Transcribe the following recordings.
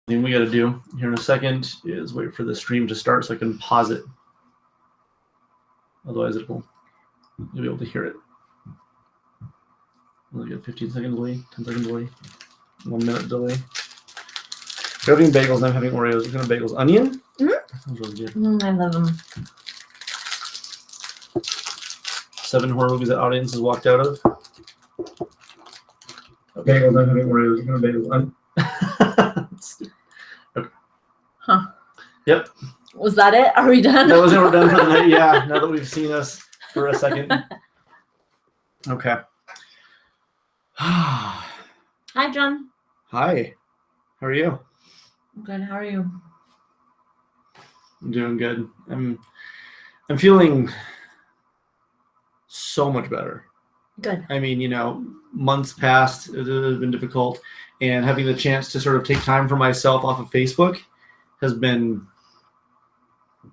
thing we got to do here in a second is wait for the stream to start so I can pause it. Otherwise, you'll be able to hear it. We'll get 15 second delay, 10 second delay, 1 minute delay. You're having bagels, I'm having Oreos. What kind of bagels? Onion? Mm-hmm. That sounds really good. I love them. 7 horror movies that audiences walked out of. Bagels, I'm having Oreos. What kind of bagels? Okay. Huh. Yep. Was that it? Are we done? That was it. We're done for the night. Yeah, now that we've seen us for a second. Okay. Hi, John. Hi. How are you? Good. How are you? I'm doing good. I'm feeling so much better. Good. I mean, months passed, it has been difficult, and having the chance to sort of take time for myself off of Facebook has been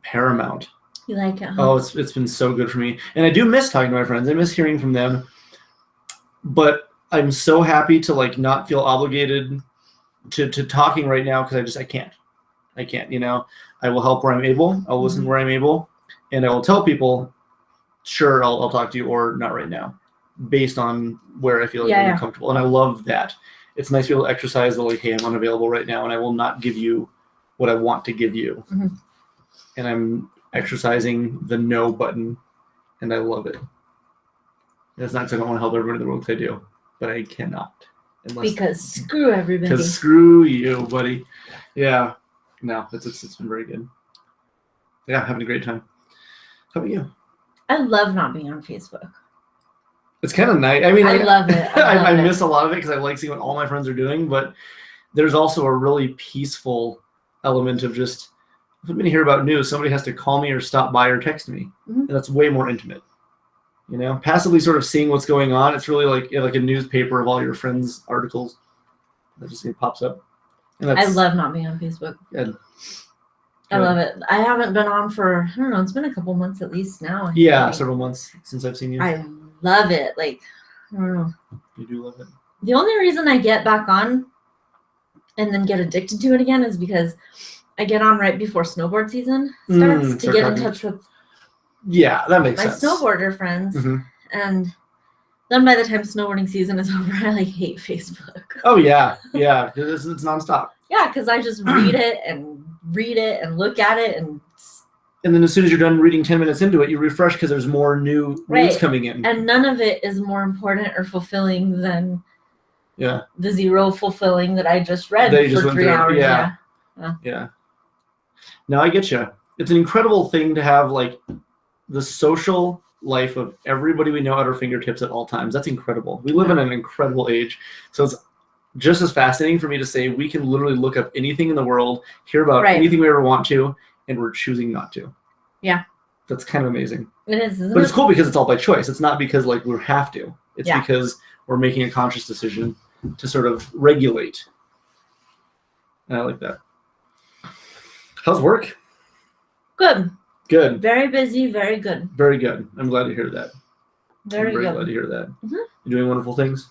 paramount. You like it, huh? Oh, it's been so good for me. And I do miss talking to my friends. I miss hearing from them. But I'm so happy to not feel obligated to talking right now because I can't. I can't, I will help where I'm able. I'll listen where I'm able. And I will tell people, sure, I'll talk to you or not right now, based on where I feel I'm comfortable. And I love that. It's nice to be able to exercise the hey, I'm unavailable right now and I will not give you what I want to give you. Mm-hmm. And I'm exercising the no button and I love it. It's not because I don't want to help everybody in the world because I do, but I cannot. Because screw everybody. Because screw you, buddy. Yeah. No, it's been very good. Yeah, having a great time. How about you? I love not being on Facebook. It's kind of nice. I mean, I love it. I miss a lot of it because I like seeing what all my friends are doing, but there's also a really peaceful element of just, if I'm going to hear about news, somebody has to call me or stop by or text me. Mm-hmm. And that's way more intimate. Passively sort of seeing what's going on. It's really like a newspaper of all your friends' articles that just pops up. And I love not being on Facebook. Good. I love it. I haven't been on for, I don't know, it's been a couple months at least now. Yeah, several months since I've seen you. I love it. I don't know. You do love it. The only reason I get back on and then get addicted to it again is because I get on right before snowboard season starts to get in touch with that makes sense. My snowboarder friends. Mm-hmm. And then by the time snowboarding season is over, I hate Facebook. Oh, yeah. Yeah, because it's nonstop. Yeah, because I just read it and look at it. And then as soon as you're done reading 10 minutes into it, you refresh because there's more new news coming in. And none of it is more important or fulfilling than the zero fulfilling that I just read for 3 hours. Yeah. No, I get you. It's an incredible thing to have the social life of everybody we know at our fingertips at all times. That's incredible. We live in an incredible age. So it's just as fascinating for me to say we can literally look up anything in the world, hear about anything we ever want to, and we're choosing not to. Yeah. That's kind of amazing. It is, isn't but it? It's cool because it's all by choice. It's not because we have to. It's because we're making a conscious decision to sort of regulate. And I like that. How's work? Good. Good. Very busy, very good. Very good. I'm glad to hear that. Very good. Glad to hear that. Mm-hmm. You doing wonderful things?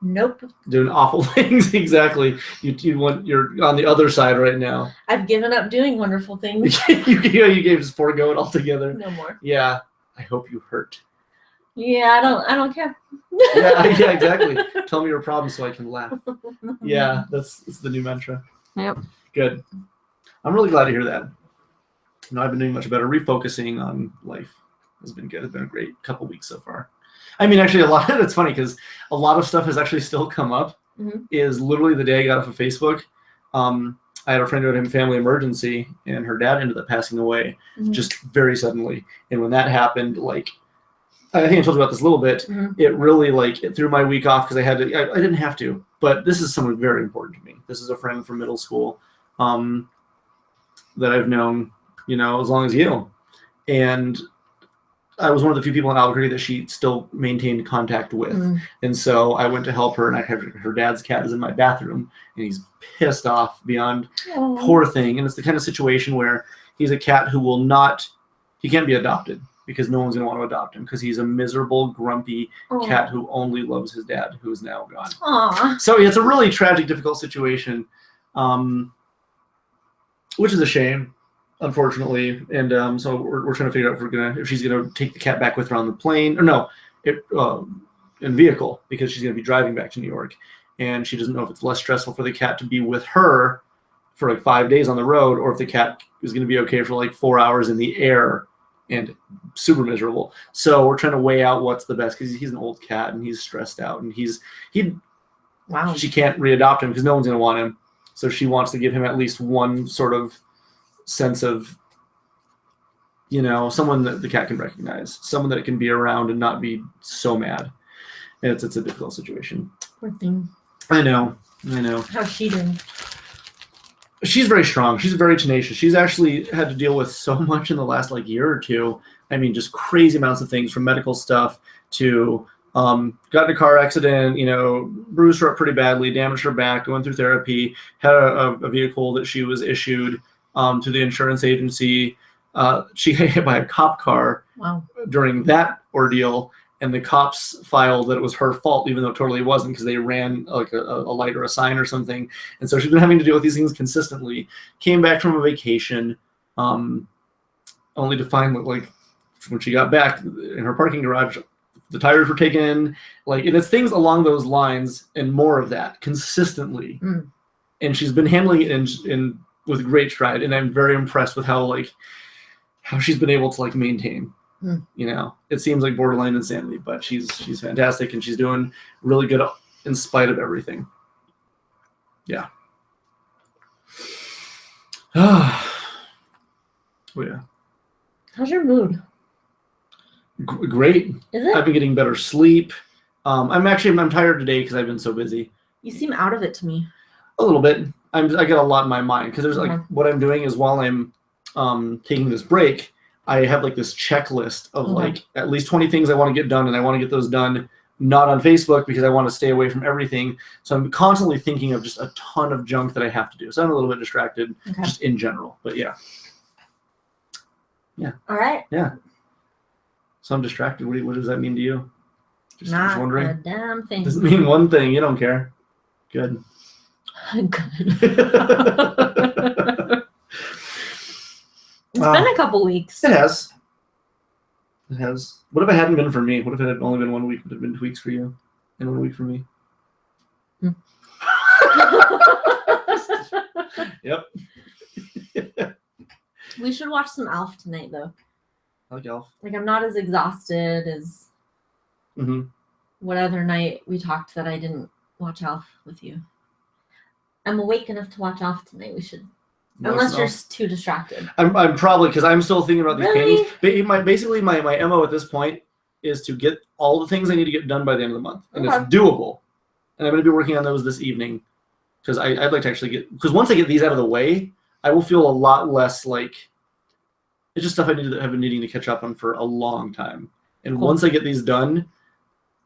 Nope. Doing awful things, exactly. You're on the other side right now. I've given up doing wonderful things. you gave just forego it altogether. No more. Yeah. I hope you hurt. Yeah, I don't care. yeah, exactly. Tell me your problem so I can laugh. Yeah, that's the new mantra. Yep. Good. I'm really glad to hear that. I've been doing much better. Refocusing on life has been good. It's been a great couple weeks so far. I mean, actually, that's funny because a lot of stuff has actually still come up. Mm-hmm. Is literally the day I got off of Facebook. I had a friend who had a family emergency, and her dad ended up passing away just very suddenly. And when that happened, I think I told you about this a little bit. Mm-hmm. It really it threw my week off because I didn't have to. But this is someone very important to me. This is a friend from middle school that I've known, as long as you. And I was one of the few people in Albuquerque that she still maintained contact with. Mm-hmm. And so I went to help her, and I had her dad's cat is in my bathroom, and he's pissed off beyond poor thing. And it's the kind of situation where he's a cat who he can't be adopted because no one's going to want to adopt him because he's a miserable, grumpy cat who only loves his dad, who is now gone. Aww. So it's a really tragic, difficult situation. which is a shame, unfortunately. And so we're trying to figure out if she's gonna take the cat back with her on the plane, or no, in vehicle, because she's gonna be driving back to New York, and she doesn't know if it's less stressful for the cat to be with her for like 5 days on the road, or if the cat is gonna be okay for like 4 hours in the air and super miserable. So we're trying to weigh out what's the best, because he's an old cat and he's stressed out, and Wow. she can't readopt him because no one's gonna want him. So she wants to give him at least one sort of sense of, someone that the cat can recognize, someone that it can be around and not be so mad. And it's a difficult situation. Poor thing. I know. How's she doing? She's very strong. She's very tenacious. She's actually had to deal with so much in the last year or two. I mean, just crazy amounts of things, from medical stuff to got in a car accident, bruised her up pretty badly, damaged her back, going through therapy, had a vehicle that she was issued to the insurance agency. She got hit by a cop car. Wow. During that ordeal, and the cops filed that it was her fault, even though it totally wasn't, because they ran like a light or a sign or something. And so she's been having to deal with these things consistently. Came back from a vacation, only to find that when she got back in her parking garage, the tires were taken, and it's things along those lines and more of that consistently. And she's been handling it in with great stride, and I'm very impressed with how she's been able to maintain. It seems like borderline insanity, but she's fantastic, and she's doing really good in spite of everything. Yeah. Oh yeah. How's your mood? Great. Is it? I've been getting better sleep. I'm tired today because I've been so busy. You seem out of it to me. A little bit. I get a lot in my mind, because there's what I'm doing is, while I'm taking this break, I have this checklist of at least 20 things I want to get done, and I want to get those done not on Facebook because I want to stay away from everything. So I'm constantly thinking of just a ton of junk that I have to do. So I'm a little bit distracted just in general. But yeah. Yeah. All right. Yeah. So I'm distracted. What does that mean to you? Just wondering. A damn thing. Doesn't mean one thing. You don't care. Good. Good. It's been a couple weeks. It has. What if it hadn't been for me? What if it had only been 1 week? Would it have been 2 weeks for you and 1 week for me? Yep. We should watch some Alf tonight, though. I like Alf. I'm not as exhausted as what other night we talked that I didn't watch Alf with you. I'm awake enough to watch Alf tonight. We should. Unless you're too distracted. I'm probably, because I'm still thinking about these Really? paintings. Basically, my MO at this point is to get all the things I need to get done by the end of the month. And Okay. it's doable. And I'm going to be working on those this evening. Because I'd like to actually because once I get these out of the way, I will feel a lot less it's just stuff have been needing to catch up on for a long time. And Cool. once I get these done,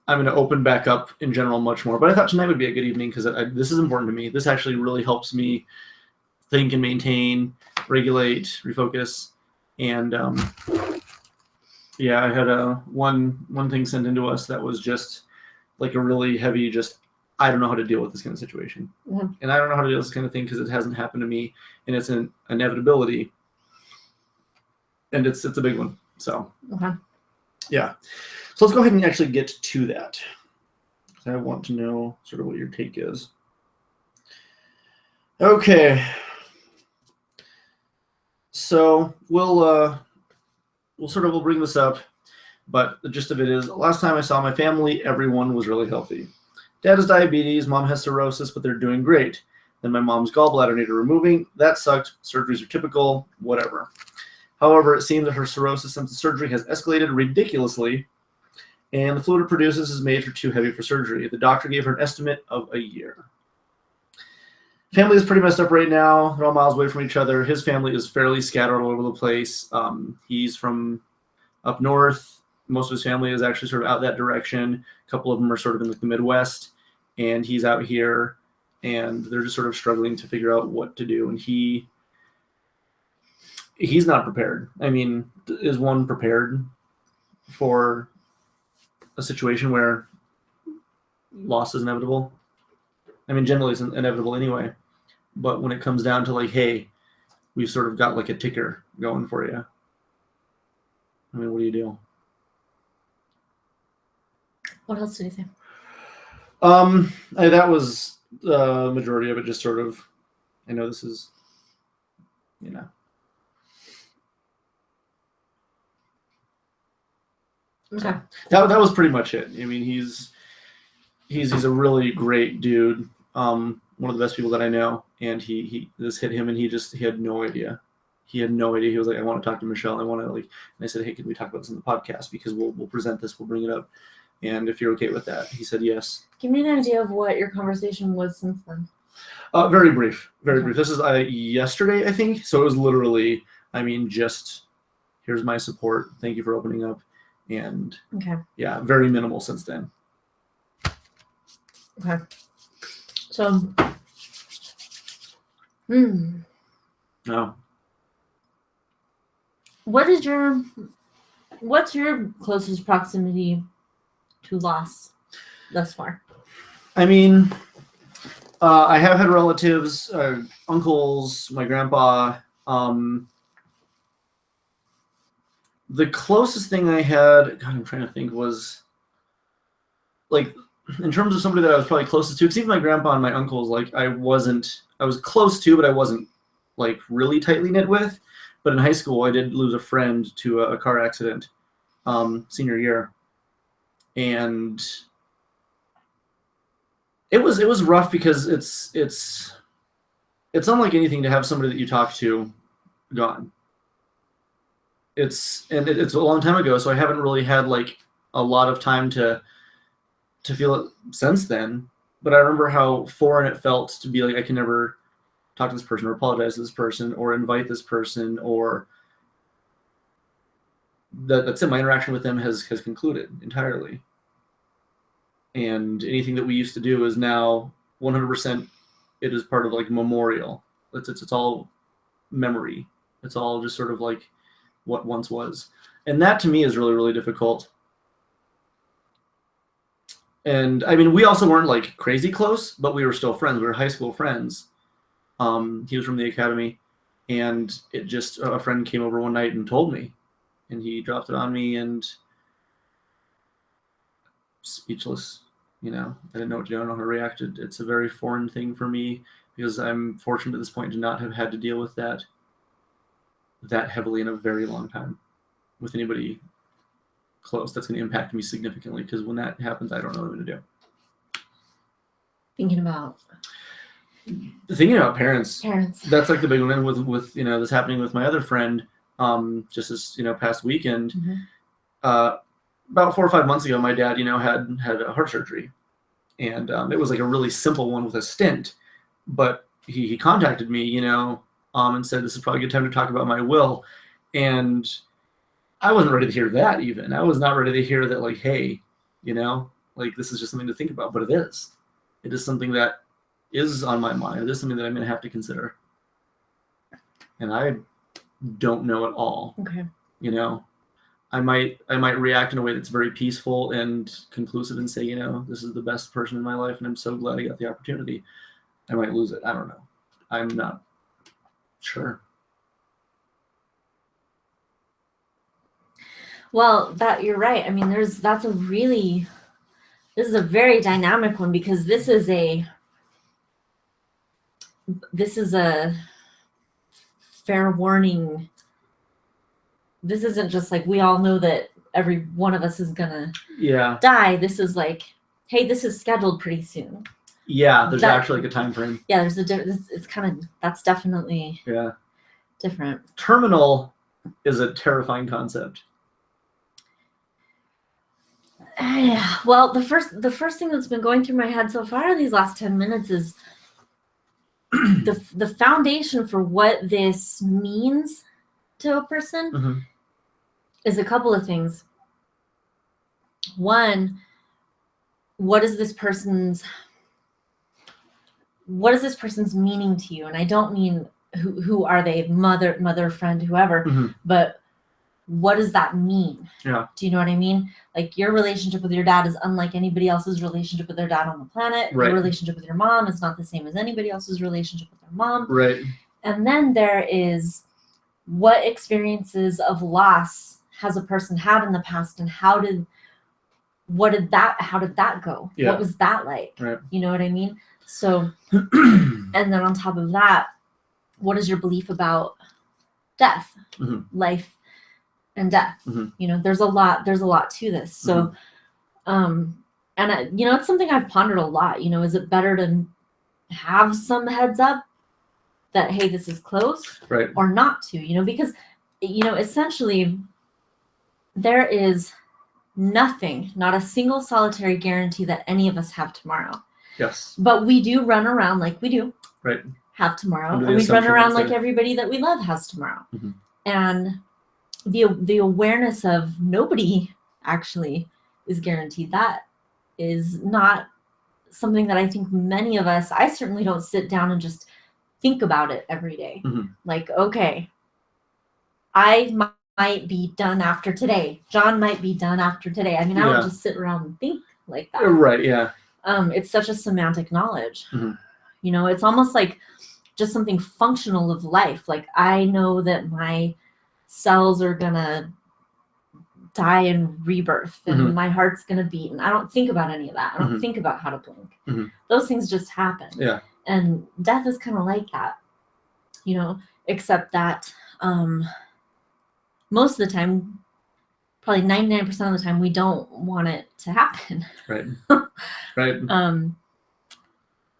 I'm going to open back up in general much more. But I thought tonight would be a good evening, because this is important to me. This actually really helps me think and maintain, regulate, refocus. And I had one thing sent into us that was just a really heavy, I don't know how to deal with this kind of situation. And I don't know how to deal with this kind of thing because it hasn't happened to me, and it's an inevitability, and it's a big one. So yeah. So let's go ahead and actually get to that, because I want to know sort of what your take is. Okay. So we'll bring this up, but the gist of it is, last time I saw my family, everyone was really healthy. Dad has diabetes, mom has cirrhosis, but they're doing great. Then my mom's gallbladder needed removing. That sucked. Surgeries are typical, whatever. However, it seems that her cirrhosis since the surgery has escalated ridiculously, and the fluid it produces has made her too heavy for surgery. The doctor gave her an estimate of a year. Family is pretty messed up right now. They're all miles away from each other. His family is fairly scattered all over the place. He's from up north. Most of his family is actually sort of out that direction. A couple of them are sort of in the Midwest, and he's out here, and they're just sort of struggling to figure out what to do. And he's not prepared. I mean, is one prepared for a situation where loss is inevitable? I mean, generally it's inevitable anyway. But when it comes down to hey, we've sort of got like a ticker going for you. I mean, what do you do? What else did he say? That was the majority of it. Just sort of, I know this is, you know. Okay. That was pretty much it. I mean, he's a really great dude. One of the best people that I know, and he this hit him, and he had no idea. He had no idea. He was like, I want to talk to Michelle. I want to like. And I said, hey, can we talk about this in the podcast? Because we'll present this. We'll bring it up. And if you're okay with that, he said yes. Give me an idea of what your conversation was since then. Very brief. Brief. This is yesterday, I think. So it was literally, I mean, just here's my support. Thank you for opening up. And yeah, very minimal since then. Okay. So, No. What's your closest proximity to loss thus far? I mean, I have had relatives, uncles, my grandpa. The closest thing I had, God, I'm trying to think, was like in terms of somebody that I was probably closest to, because even my grandpa and my uncles, like I was close to, but I wasn't like really tightly knit with. But in high school, I did lose a friend to a car accident senior year. And it was rough because it's unlike anything to have somebody that you talk to gone. It's a long time ago, so I haven't really had like a lot of time to feel it since then. But I remember how foreign it felt to be like, I can never talk to this person or apologize to this person or invite this person, or that's it. My interaction with them has concluded entirely. And anything that we used to do is now 100%. It is part of like memorial. It's all memory. It's all just sort of like what once was. And that to me is really, really difficult. And I mean, we also weren't like crazy close, but we were still friends. We were high school friends. He was from the academy, and it just, a friend came over one night and told me, and he dropped it on me, and speechless, you know. I didn't know what to do. I don't know how to react. It's a very foreign thing for me because I'm fortunate at this point to not have had to deal with that heavily in a very long time with anybody close. That's going to impact me significantly because when that happens, I don't know what I'm going to do. Thinking about parents. That's like the big one with you know, this happening with my other friend just this, you know, past weekend. Mm-hmm. About 4 or 5 months ago, my dad, you know, had a heart surgery, and it was like a really simple one with a stent, but he contacted me, you know, and said, this is probably a good time to talk about my will. And I wasn't ready to hear that even. I was not ready to hear that, like, hey, you know, like this is just something to think about, but it is. It is something that is on my mind. It is something that I'm going to have to consider. And I don't know at all. Okay. You know, I might react in a way that's very peaceful and conclusive and say, you know, this is the best person in my life and I'm so glad I got the opportunity. I might lose it. I don't know. I'm not sure. Well, you're right. I mean, this is a very dynamic one because this is a fair warning. This isn't just like we all know that every one of us is gonna die. This is like, hey, this is scheduled pretty soon. Yeah, there's actually like a time frame. Yeah, that's definitely different. Terminal is a terrifying concept. Yeah. Well, the first thing that's been going through my head so far these last 10 minutes is the foundation for what this means to a person is a couple of things. One, what is this person's meaning to you? And I don't mean who are they, mother, friend, whoever, but what does that mean? Yeah. Do you know what I mean? Like your relationship with your dad is unlike anybody else's relationship with their dad on the planet. Right. Your relationship with your mom is not the same as anybody else's relationship with their mom. Right. And then there is, what experiences of loss has a person had in the past, and how did that go? Yeah. What was that like? Right. You know what I mean? So, and then on top of that, what is your belief about death, life and death? You know, there's a lot to this. So, and it's something I've pondered a lot. You know, is it better to have some heads up that, hey, this is close, right, or not to? You know, because, you know, essentially there is nothing, not a single solitary guarantee that any of us have tomorrow. Yes. But we do run around like we do. Right. Have tomorrow, and we run around like everybody that we love has tomorrow. And the awareness of nobody actually is guaranteed, that is not something that I think many of us, I certainly don't sit down and just think about it every day. Like, okay, I might be done after today. John might be done after today. I mean, I don't just sit around and think like that. Right, yeah. It's such a semantic knowledge. You know, it's almost like just something functional of life. Like, I know that my cells are gonna die in rebirth, and my heart's gonna beat, and I don't think about any of that. I don't think about how to blink. Those things just happen. Yeah. And death is kind of like that, you know, except that most of the time, probably 99% of the time, we don't want it to happen. Right. Right.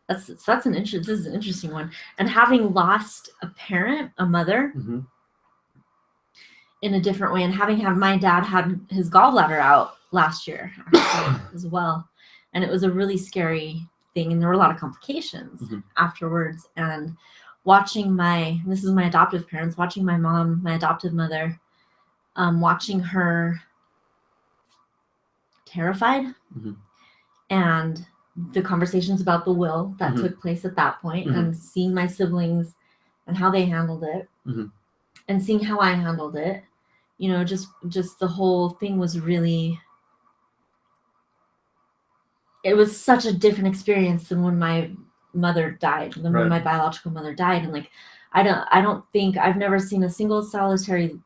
This is an interesting one. And having lost a parent, a mother, in a different way, and having my dad had his gallbladder out last year actually, as well, and it was a really scary thing, and there were a lot of complications afterwards. And watching this is my adoptive parents, watching my mom, my adoptive mother, watching her terrified, and the conversations about the will that took place at that point, and seeing my siblings and how they handled it, and seeing how I handled it. You know, just the whole thing was really, it was such a different experience than when my mother died, than when my biological mother died. And like, I don't think I've never seen a single solitary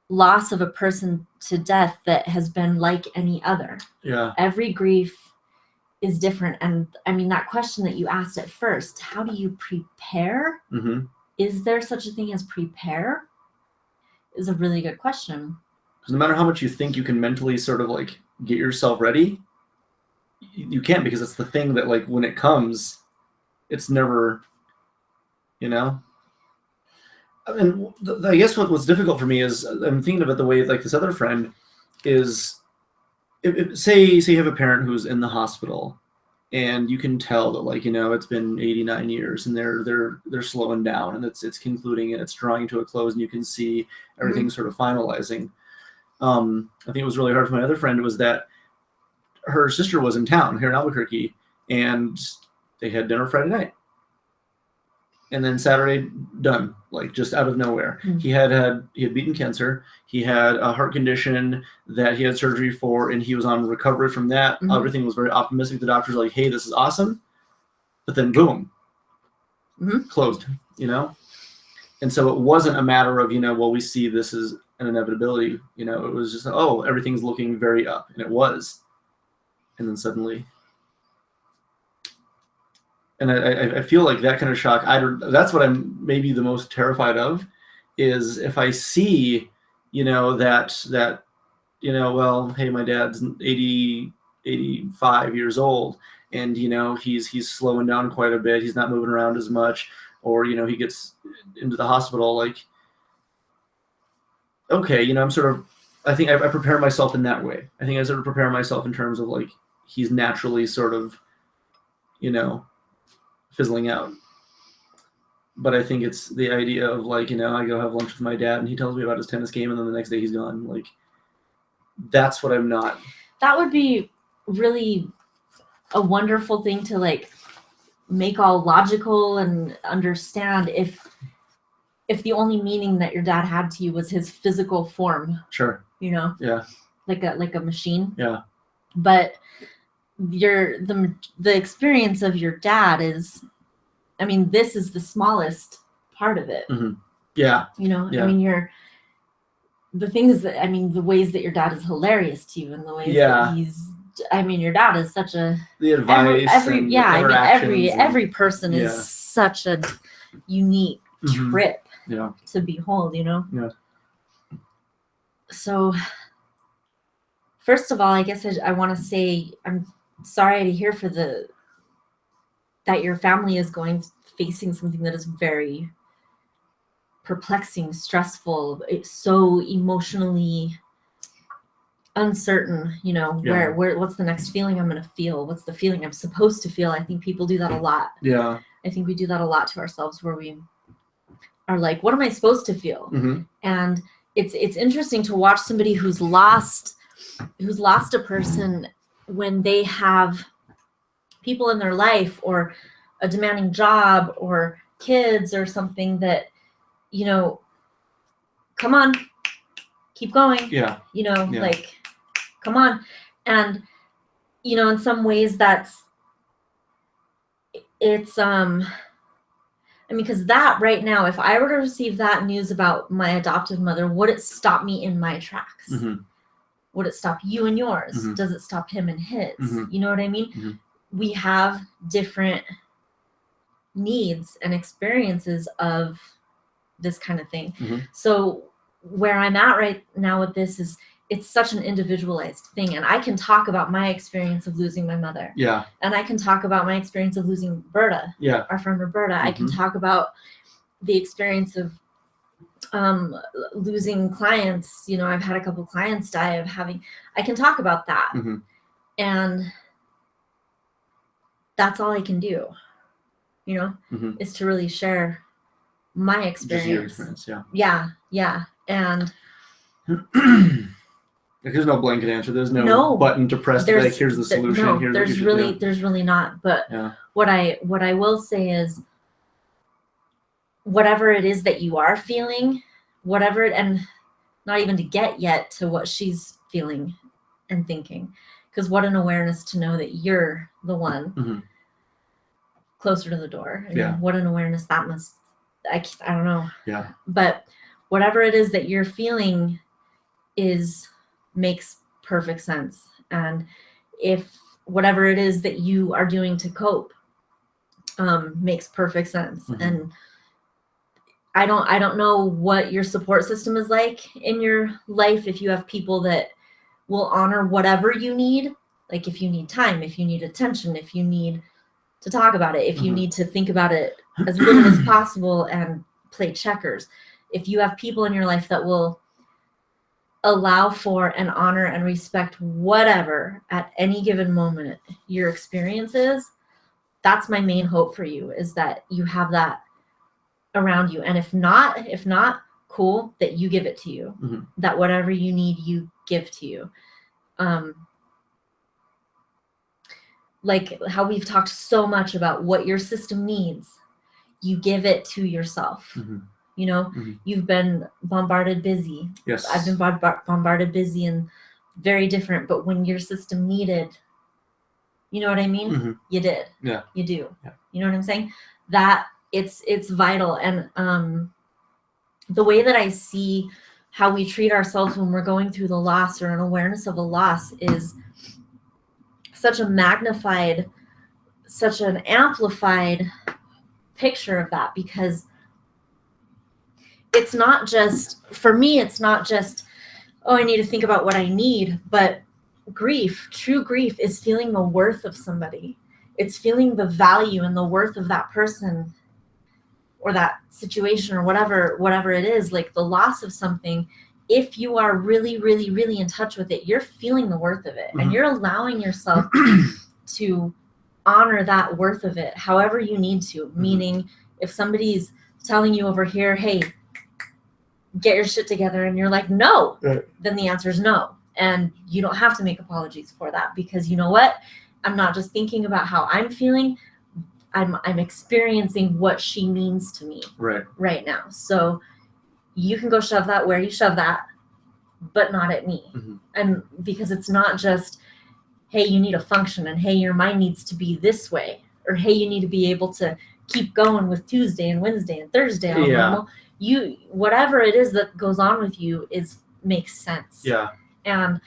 loss of a person to death that has been like any other. Yeah. Every grief is different. And I mean, that question that you asked at first, how do you prepare? Is there such a thing as prepare? Is a really good question. Because no matter how much you think you can mentally sort of like get yourself ready, you can't, because it's the thing that, like, when it comes, it's never, you know. I mean, I guess what's difficult for me is, I'm thinking of it the way, like, this other friend is, say you have a parent who's in the hospital, and you can tell that, like, you know, it's been 89 years, and they're slowing down, and it's concluding, and it's drawing to a close, and you can see everything sort of finalizing. I think it was really hard for my other friend was that her sister was in town here in Albuquerque, and they had dinner Friday night, and then Saturday, done, like, just out of nowhere. He had beaten cancer. He had a heart condition that he had surgery for, and he was on recovery from that. Everything was very optimistic. The doctors were like, hey, this is awesome. But then boom, closed, you know? And so it wasn't a matter of, you know, well, we see this as an inevitability. You know, it was just, oh, everything's looking very up. And it was. And then suddenly. And I feel like that kind of shock, that's what I'm maybe the most terrified of, is if I see, you know, that, you know, well, hey, my dad's 85 years old, and, you know, he's slowing down quite a bit. He's not moving around as much, or, you know, he gets into the hospital, like, okay, you know, I think I prepare myself in that way. I think I sort of prepare myself in terms of, like, he's naturally sort of, you know, fizzling out. But I think it's the idea of, like, you know, I go have lunch with my dad and he tells me about his tennis game, and then the next day he's gone. Like, that's what I'm not. That would be really a wonderful thing to, like, make all logical and understand if the only meaning that your dad had to you was his physical form. Sure. You know? Yeah. Like a machine. Yeah. But the experience of your dad is, I mean, this is the smallest part of it. Mm-hmm. Yeah. You know, Yeah. I mean, the things that, I mean, the ways that your dad is hilarious to you, and the ways that he's, I mean, your dad is such a, the advice, every person is such a unique trip to behold, you know? Yeah. So, first of all, I guess I want to say I'm sorry to hear that your family is facing something that is very perplexing, stressful, it's so emotionally uncertain, you know, where what's the next feeling I'm going to feel? What's the feeling I'm supposed to feel? I think people do that a lot. Yeah. I think we do that a lot to ourselves, where we are like, what am I supposed to feel? Mm-hmm. And it's interesting to watch somebody who's lost a person when they have people in their life or a demanding job or kids or something that, you know, come on, keep going. Yeah. You know, like, come on. And, you know, in some ways it's, I mean, because that right now, if I were to receive that news about my adoptive mother, would it stop me in my tracks? Mm-hmm. Would it stop you and yours? Mm-hmm. Does it stop him and his? Mm-hmm. You know what I mean? Mm-hmm. We have different needs and experiences of this kind of thing. Mm-hmm. So where I'm at right now with this is, it's such an individualized thing. And I can talk about my experience of losing my mother. Yeah. And I can talk about my experience of losing Roberta. Yeah. Our friend Roberta. Mm-hmm. I can talk about the experience of losing clients. You know, I've had a couple clients die I can talk about that. Mm-hmm. And that's all I can do, you know, mm-hmm. is to really share my experience. Just your experience, yeah. Yeah. And there's no blanket answer. There's no button to press to be like, here's the solution. No, here's there's really not. But what I will say is, whatever it is that you are feeling, and not even to get yet to what she's feeling and thinking, because what an awareness to know that you're the one mm-hmm. closer to the door. I mean, what an awareness that must, I don't know. Yeah. But whatever it is that you're feeling makes perfect sense. And if whatever it is that you are doing to cope makes perfect sense. Mm-hmm. And I don't know what your support system is like in your life, if you have people that will honor whatever you need, like if you need time, if you need attention, if you need to talk about it, if you mm-hmm. need to think about it as little as possible and play checkers. If you have people in your life that will allow for and honor and respect whatever at any given moment your experience is, that's my main hope for you, is that you have that around you. And if not, cool, that you give it to you, mm-hmm. that whatever you need, you give to you. Like how we've talked so much about what your system needs, you give it to yourself. Mm-hmm. You know, mm-hmm. you've been bombarded busy. Yes. I've been bombarded busy and very different. But when your system needed, you know what I mean? Mm-hmm. You did. Yeah. You do. Yeah. You know what I'm saying? That it's vital. And the way that I see how we treat ourselves when we're going through the loss or an awareness of a loss is such a magnified, such an amplified picture of that, because it's not just, for me, it's not just, oh, I need to think about what I need, but true grief is feeling the worth of somebody. It's feeling the value and the worth of that person or that situation or whatever it is, like the loss of something. If you are really, really, really in touch with it, you're feeling the worth of it, mm-hmm. and you're allowing yourself to honor that worth of it however you need to. Mm-hmm. Meaning, if somebody's telling you over here, hey, get your shit together, and you're like, no, right. Then the answer is no. And you don't have to make apologies for that, because you know what? I'm not just thinking about how I'm feeling. I'm experiencing what she means to me right now. So you can go shove that where you shove that, but not at me. Mm-hmm. And because it's not just, hey, you need a function, and hey, your mind needs to be this way, or hey, you need to be able to keep going with Tuesday and Wednesday and Thursday all normal. Whatever it is that goes on with you makes sense. Yeah. And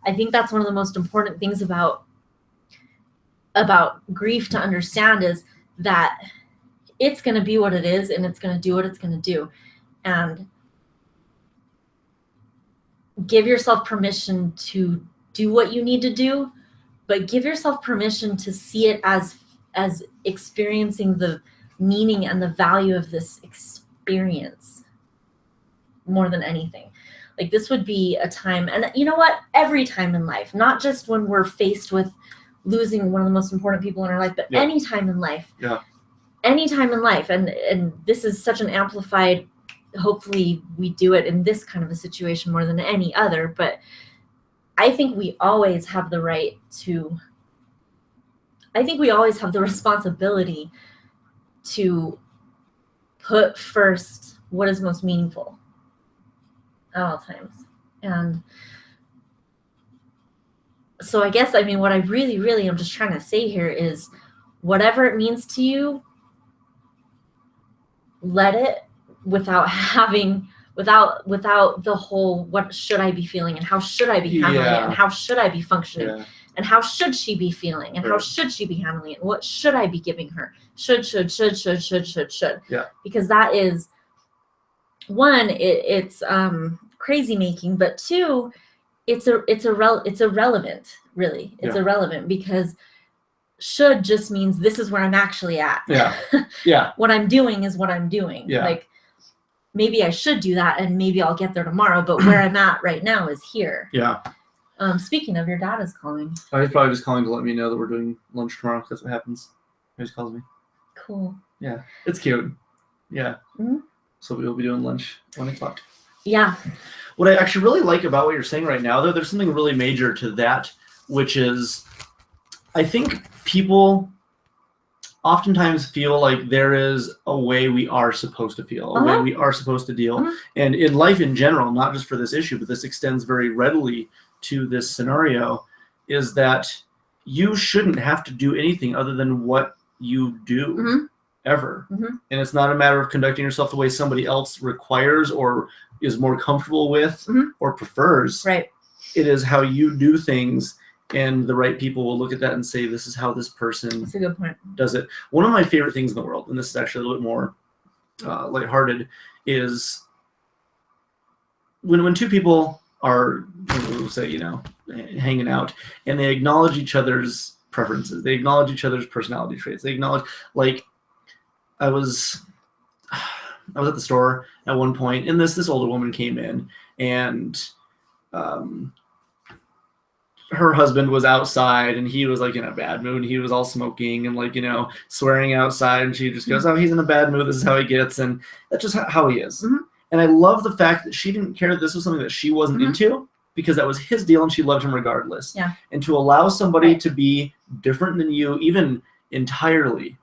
I think that's one of the most important things about grief to understand is that it's going to be what it is, and it's going to do what it's going to do. And give yourself permission to do what you need to do, but give yourself permission to see it as experiencing the meaning and the value of this experience more than anything. Like, this would be a time, and you know what? Every time in life, not just when we're faced with losing one of the most important people in our life, but any time in life. Yeah. Any time in life. And this is such an amplified, hopefully we do it in this kind of a situation more than any other, but I think we always have the responsibility to put first what is most meaningful at all times. And so I guess, what I really, really am just trying to say here is, whatever it means to you, let it, without the whole, what should I be feeling, and how should I be handling it, and how should I be functioning, and how should she be feeling, and how should she be handling it, and what should I be giving her? Should. Yeah. Because that is, one, it's crazy making, but two, it's irrelevant, really. It's irrelevant, because should just means this is where I'm actually at. Yeah. Yeah. What I'm doing is what I'm doing. Yeah. Like, maybe I should do that, and maybe I'll get there tomorrow, but where I'm at right now is here. Yeah. Speaking of, your dad is calling. Oh, he's probably just calling to let me know that we're doing lunch tomorrow. That's what happens. He just calls me. Cool. Yeah. It's cute. Yeah. Mm-hmm. So we'll be doing lunch 1 o'clock. Yeah. What I actually really like about what you're saying right now, though, there's something really major to that, which is, I think people oftentimes feel like there is a way we are supposed to feel, a way we are supposed to deal. And in life in general, not just for this issue, but this extends very readily to this scenario, is that you shouldn't have to do anything other than what you do ever. And it's not a matter of conducting yourself the way somebody else requires or is more comfortable with or prefers. Right. It is how you do things, and the right people will look at that and say, this is how this person That's a good point. does it. One of my favorite things in the world, and this is actually a little bit more lighthearted, is when two people are, we'll say, hanging out, and they acknowledge each other's preferences. They acknowledge each other's personality traits. They acknowledge, like, I was at the store at one point, and this older woman came in, and her husband was outside, and he was like in a bad mood. He was all smoking and swearing outside, and she just goes, "Oh, he's in a bad mood. This is how he gets," and that's just how he is. And I love the fact that she didn't care that this was something that she wasn't into, because that was his deal, and she loved him regardless. Yeah. And to allow somebody to be different than you, even entirely,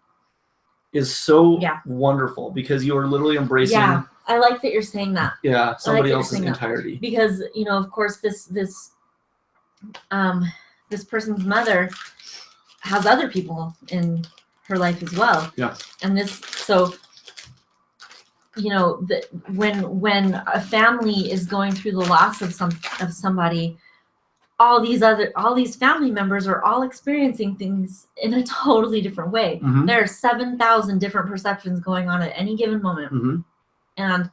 is so wonderful, because you are literally embracing. Yeah, I like that you're saying that. Yeah, somebody else's entirety. Because of course, this person's mother has other people in her life as well. Yeah. And when a family is going through the loss of somebody, all these family members are all experiencing things in a totally different way. There are 7,000 different perceptions going on at any given moment. And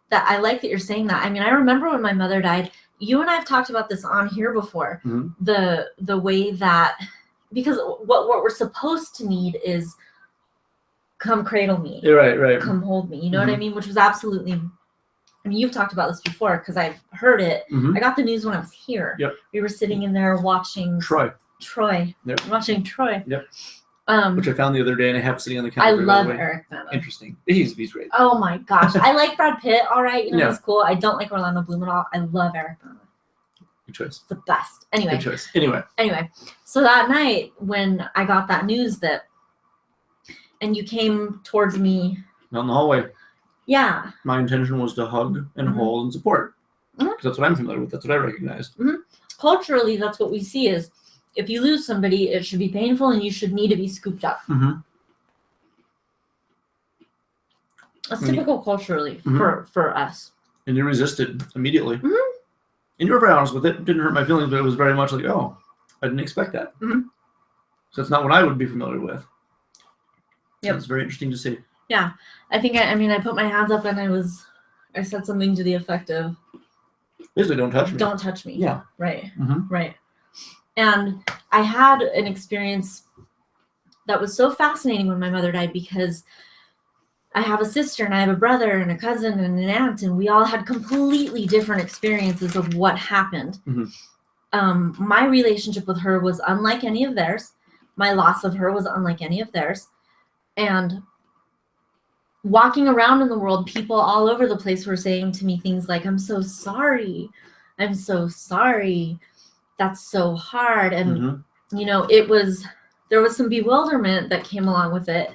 that I like that you're saying that. I remember when my mother died, you and I have talked about this on here before, the way that, because what we're supposed to need is come cradle me. Right. Come hold me. You know what I mean? Which was absolutely, you've talked about this before, because I've heard it. I got the news when I was here. Yep. We were sitting in there watching Troy. Yep. Watching Troy. Yep. Which I found the other day, and I have sitting on the counter. I love Eric Bana. Interesting. He's great. Oh my gosh. I like Brad Pitt, all right. He's cool. I don't like Orlando Bloom at all. I love Eric Bana. Good choice. The best. Anyway. Good choice. Anyway. So that night when I got that news and you came towards me. Out in the hallway. Yeah. My intention was to hug and hold and support. Because that's what I'm familiar with. That's what I recognized. Culturally, that's what we see is, if you lose somebody, it should be painful and you should need to be scooped up. That's typical culturally for us. And you resisted immediately. Mm-hmm. And you were very honest with it. It didn't hurt my feelings, but it was very much like, oh, I didn't expect that. Mm-hmm. So it's not what I would be familiar with. Yep. It's very interesting to see. Yeah. I think, I put my hands up and I said something to the effect of, basically, don't touch me. Don't touch me. Yeah. Right. Mm-hmm. Right. And I had an experience that was so fascinating when my mother died, because I have a sister and I have a brother and a cousin and an aunt, and we all had completely different experiences of what happened. Mm-hmm. My relationship with her was unlike any of theirs. My loss of her was unlike any of theirs. And walking around in the world, people all over the place were saying to me things like, I'm so sorry. I'm so sorry. That's so hard. And, there was some bewilderment that came along with it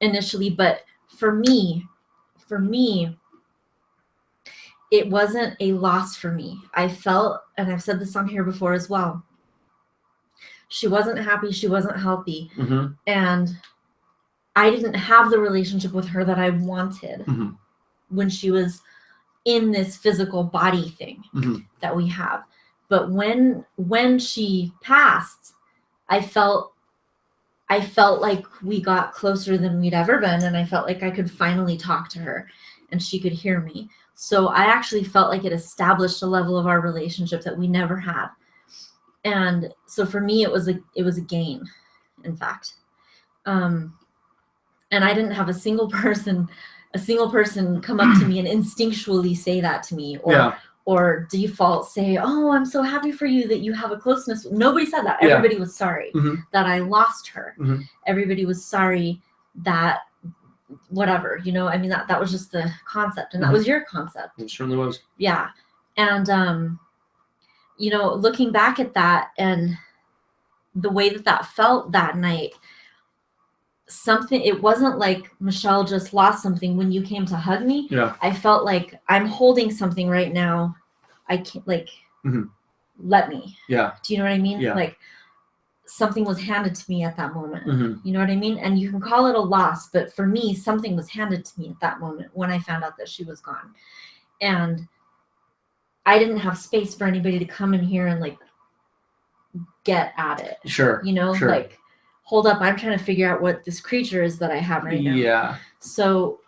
initially. But for me, it wasn't a loss for me. I felt, and I've said this on here before as well, she wasn't happy. She wasn't healthy. Mm-hmm. And I didn't have the relationship with her that I wanted when she was in this physical body thing that we have. But when she passed, I felt like we got closer than we'd ever been, and I felt like I could finally talk to her and she could hear me. So I actually felt like it established a level of our relationship that we never had. And so for me, it was a gain, in fact. And I didn't have a single person come up to me and instinctually say that to me, or default say, oh, I'm so happy for you that you have a closeness. Nobody said that. Everybody was sorry that I lost her. Everybody was sorry that whatever, that was just the concept. And that was your concept. It certainly was. Yeah. And, looking back at that and the way that felt that night, it wasn't like Michelle just lost something when you came to hug me. Yeah. I felt like I'm holding something right now. I can't let me. Yeah. Do you know what I mean? Yeah. Like something was handed to me at that moment. You know what I mean? And you can call it a loss, but for me, something was handed to me at that moment when I found out that she was gone. And I didn't have space for anybody to come in here and get at it. Sure. Sure. Hold up, I'm trying to figure out what this creature is that I have right now. Yeah. So,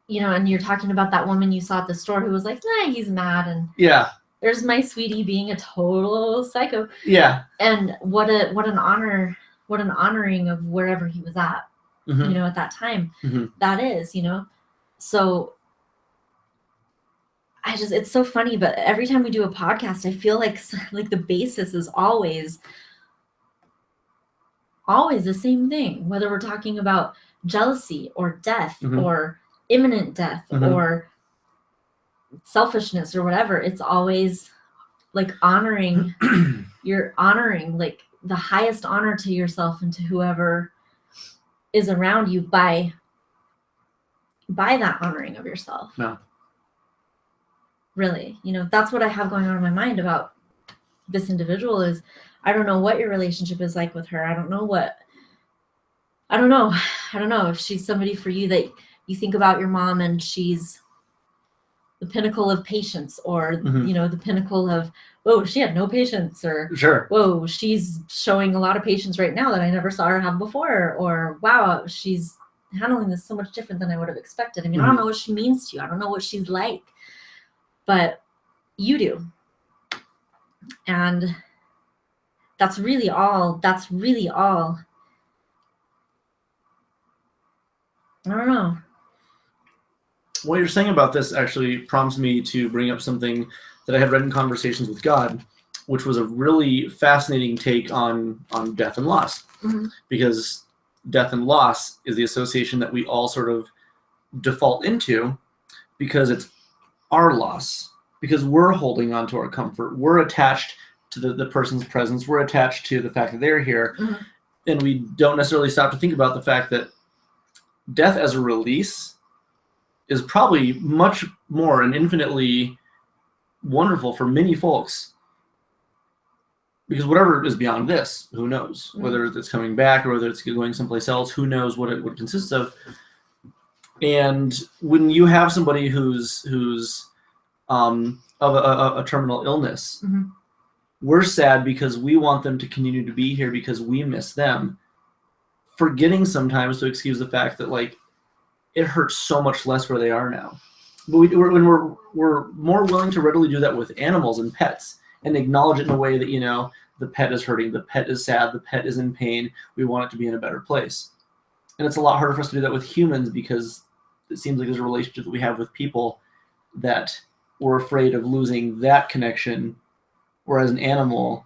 and you're talking about that woman you saw at the store who was like, nah, he's mad. And yeah, there's my sweetie being a total psycho. Yeah. And what an honoring of wherever he was at, at that time. That is, So it's so funny, but every time we do a podcast, I feel like the basis is always the same thing, whether we're talking about jealousy or death or imminent death or selfishness or whatever. It's always honoring, you're honoring the highest honor to yourself and to whoever is around you by that honoring of yourself. No. Really, that's what I have going on in my mind about this individual is I don't know what your relationship is like with her. I don't know if she's somebody for you that you think about your mom and she's the pinnacle of patience, or the pinnacle of, whoa, she had no patience, or sure, whoa, she's showing a lot of patience right now that I never saw her have before, or wow, she's handling this so much different than I would have expected. I mean, I don't know what she means to you. I don't know what she's like, but you do. And that's really all. I don't know. What you're saying about this actually prompts me to bring up something that I had read in Conversations with God, which was a really fascinating take on death and loss. Because death and loss is the association that we all sort of default into, because it's our loss, because we're holding on to our comfort. We're attached to the person's presence. We're attached to the fact that they're here. And we don't necessarily stop to think about the fact that death as a release is probably much more and infinitely wonderful for many folks. Because whatever is beyond this, who knows? Whether it's coming back or whether it's going someplace else, who knows what it consists of. And when you have somebody who's of a terminal illness, mm-hmm. we're sad because we want them to continue to be here because we miss them, forgetting sometimes to excuse the fact that like it hurts so much less where they are now. But we're more willing to readily do that with animals and pets and acknowledge it in a way that, you know, the pet is hurting, the pet is sad, the pet is in pain, we want it to be in a better place. And it's a lot harder for us to do that with humans because it seems like there's a relationship that we have with people that we're afraid of losing that connection, whereas an animal,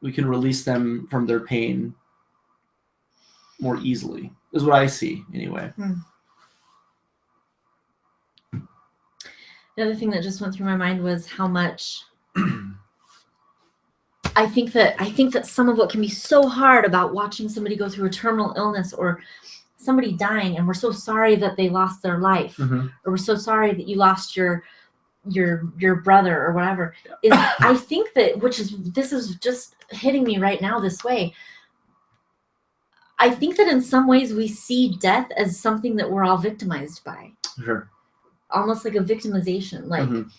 we can release them from their pain more easily, is what I see anyway. The other thing that just went through my mind was how much I think that some of what can be so hard about watching somebody go through a terminal illness or somebody dying, and we're so sorry that they lost their life, mm-hmm. or we're so sorry that you lost your brother or whatever, is I think that, this is just hitting me right now this way. I think that in some ways we see death as something that we're all victimized by. Sure. Almost like a victimization, like mm-hmm.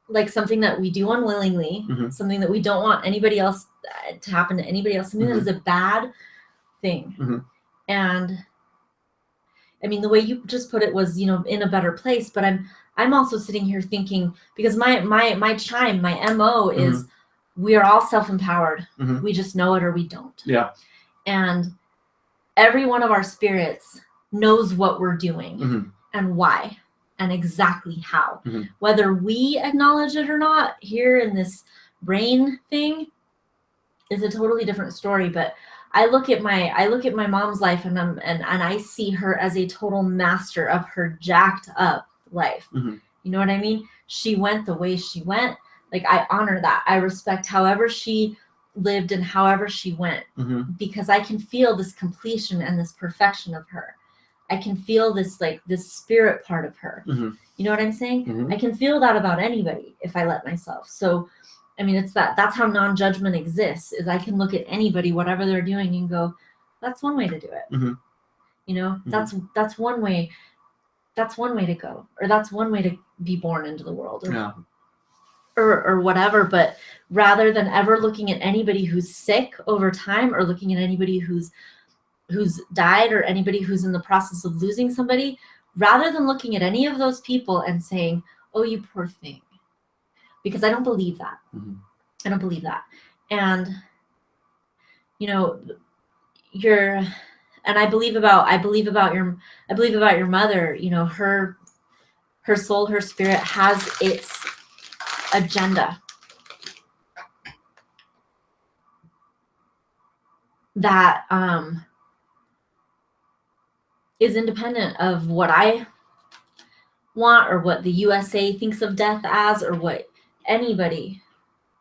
like something that we do unwillingly, mm-hmm. something that we don't want anybody else to happen to anybody else, something mm-hmm. that is a bad thing. Mm-hmm. And I mean, the way you just put it was, you know, in a better place, but I'm also sitting here thinking, because my MO mm-hmm. is we are all self-empowered. mm-hmm. We just know it or we don't. Yeah. And every one of our spirits knows what we're doing mm-hmm. and why and exactly how. mm-hmm. Whether we acknowledge it or not here in this brain thing is a totally different story. But I look at my mom's life and I see her as a total master of her jacked up life. mm-hmm. You know what I mean? She went the way she went. Like, I honor that. I respect however she lived and however she went, mm-hmm. because I can feel this completion and this perfection of her. I can feel this, like, this spirit part of her. mm-hmm. You know what I'm saying? mm-hmm. I can feel that about anybody if I let myself. So, I mean, that's how non-judgment exists, is I can look at anybody, whatever they're doing, and go, that's one way to do it. mm-hmm. You know, mm-hmm. that's one way. That's one way to go, or that's one way to be born into the world, or, yeah. or whatever. But rather than ever looking at anybody who's sick over time, or looking at anybody who's died, or anybody who's in the process of losing somebody, rather than looking at any of those people and saying, oh, you poor thing, because I don't believe that. mm-hmm. I don't believe that. And, you know, and I believe about your mother, you know, her soul, her spirit has its agenda that is independent of what I want, or what the USA thinks of death as, or what anybody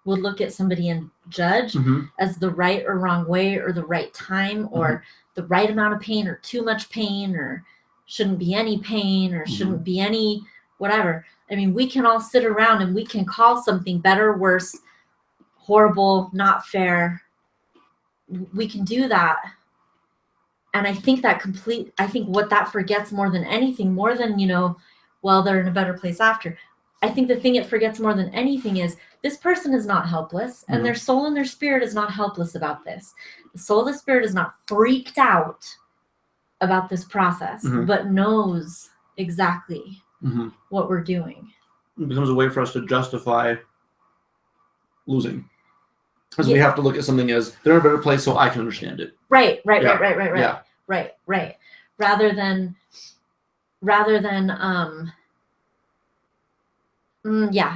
would look at somebody and judge mm-hmm. as the right or wrong way, or the right time, or mm-hmm. the right amount of pain, or too much pain, or shouldn't be any pain, or mm-hmm. shouldn't be any whatever. I mean, we can all sit around and we can call something better, worse, horrible, not fair. We can do that. And I think what that forgets more than anything, more than, you know, well, they're in a better place after. I think the thing it forgets more than anything is this person is not helpless, and mm-hmm. their soul and their spirit is not helpless about this. The soul, the spirit is not freaked out about this process, mm-hmm. but knows exactly mm-hmm. what we're doing. It becomes a way for us to justify losing. Because yeah. we have to look at something as they're in a better place, so I can understand it. Right. Yeah. Right. Rather than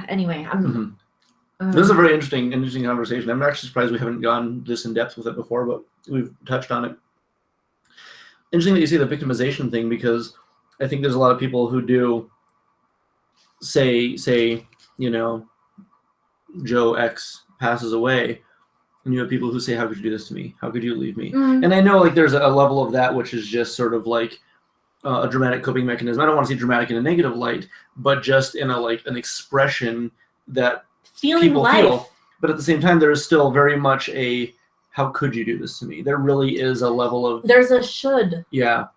anyway, this is a very interesting conversation. I'm actually surprised we haven't gone this in depth with it before, but we've touched on it. Interesting that you say the victimization thing, because I think there's a lot of people who do say, you know, Joe X passes away, and you have people who say, how could you do this to me? How could you leave me? Mm-hmm. And I know, like, there's a level of that which is just sort of like a dramatic coping mechanism. I don't want to see dramatic in a negative light, but just in an expression that people feel. But at the same time, there is still very much a, how could you do this to me? There really is a level of... There's a should. Yeah.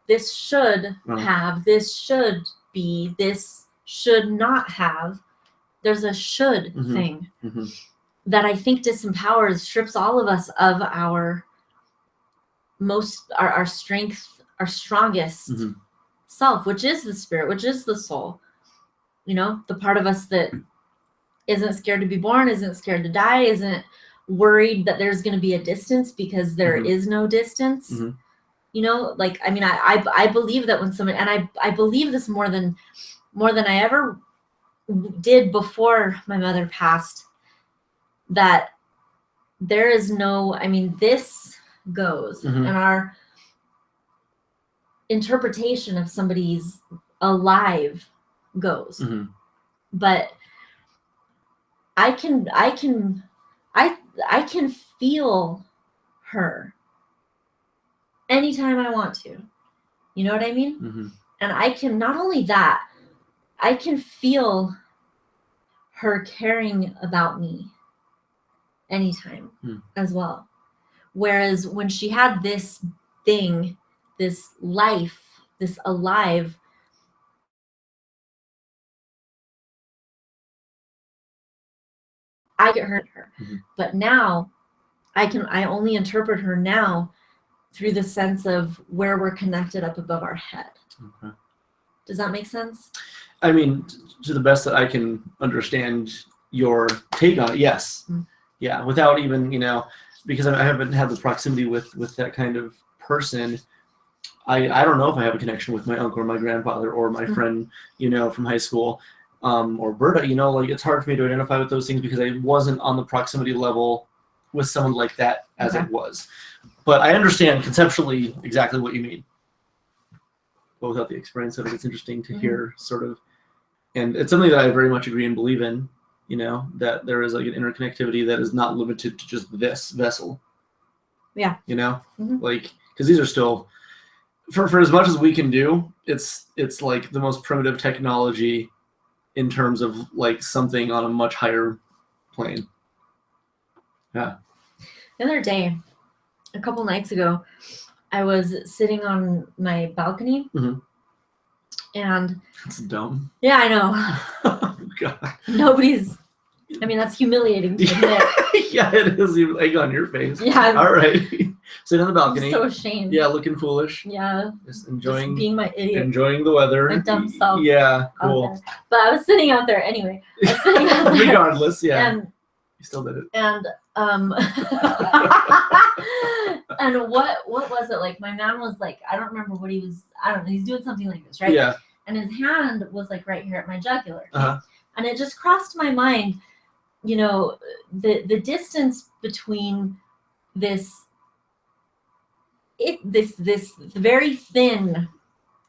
this should have, this should be, this should not have. There's a should thing that I think disempowers, strips all of us of our strength, our strongest self, which is the spirit, which is the soul. You know, the part of us that isn't scared to be born, isn't scared to die, isn't worried that there's going to be a distance because there is no distance. You know, like, I mean, I believe that when someone, and I believe this more than I ever did before my mother passed, that there is no, I mean, this goes, and our interpretation of somebody's alive goes. But I can feel her anytime I want to. You know what I mean? And I can, not only that, I can feel her caring about me anytime as well. Whereas when she had this thing, this life, this alive, I get hurt her. But now I only interpret her now through the sense of where we're connected up above our head. Does that make sense? I mean, to the best that I can understand your take on it, yes. Yeah, without even, you know, because I haven't had the proximity with that kind of person. I don't know if I have a connection with my uncle or my grandfather or my friend, you know, from high school, or Berta, you know, like, it's hard for me to identify with those things because I wasn't on the proximity level with someone like that as it was. But I understand conceptually exactly what you mean. But without the experience of it, it's interesting to hear sort of, and it's something that I very much agree and believe in, you know, that there is like an interconnectivity that is not limited to just this vessel. Yeah. You know, like, because these are still, for as much as we can do, it's like the most primitive technology in terms of like something on a much higher plane. Yeah. The other day, a couple nights ago, I was sitting on my balcony, and that's dumb. Yeah, I know. Oh, God. Nobody's. I mean, that's humiliating to admit. Yeah, it is. You egg on your face. Yeah. All right. Sit on the balcony. I'm so ashamed. Yeah, looking foolish. Yeah. Just enjoying. Just being my idiot. Enjoying the weather. My dumb self. Yeah, cool. But I was sitting out there anyway. I was sitting out there. Regardless, yeah. And you still did it. And and what was it like? My man was like, I don't remember what he was. I don't know. He's doing something like this, right? Yeah. And his hand was like right here at my jugular. And it just crossed my mind, you know, the distance between this very thin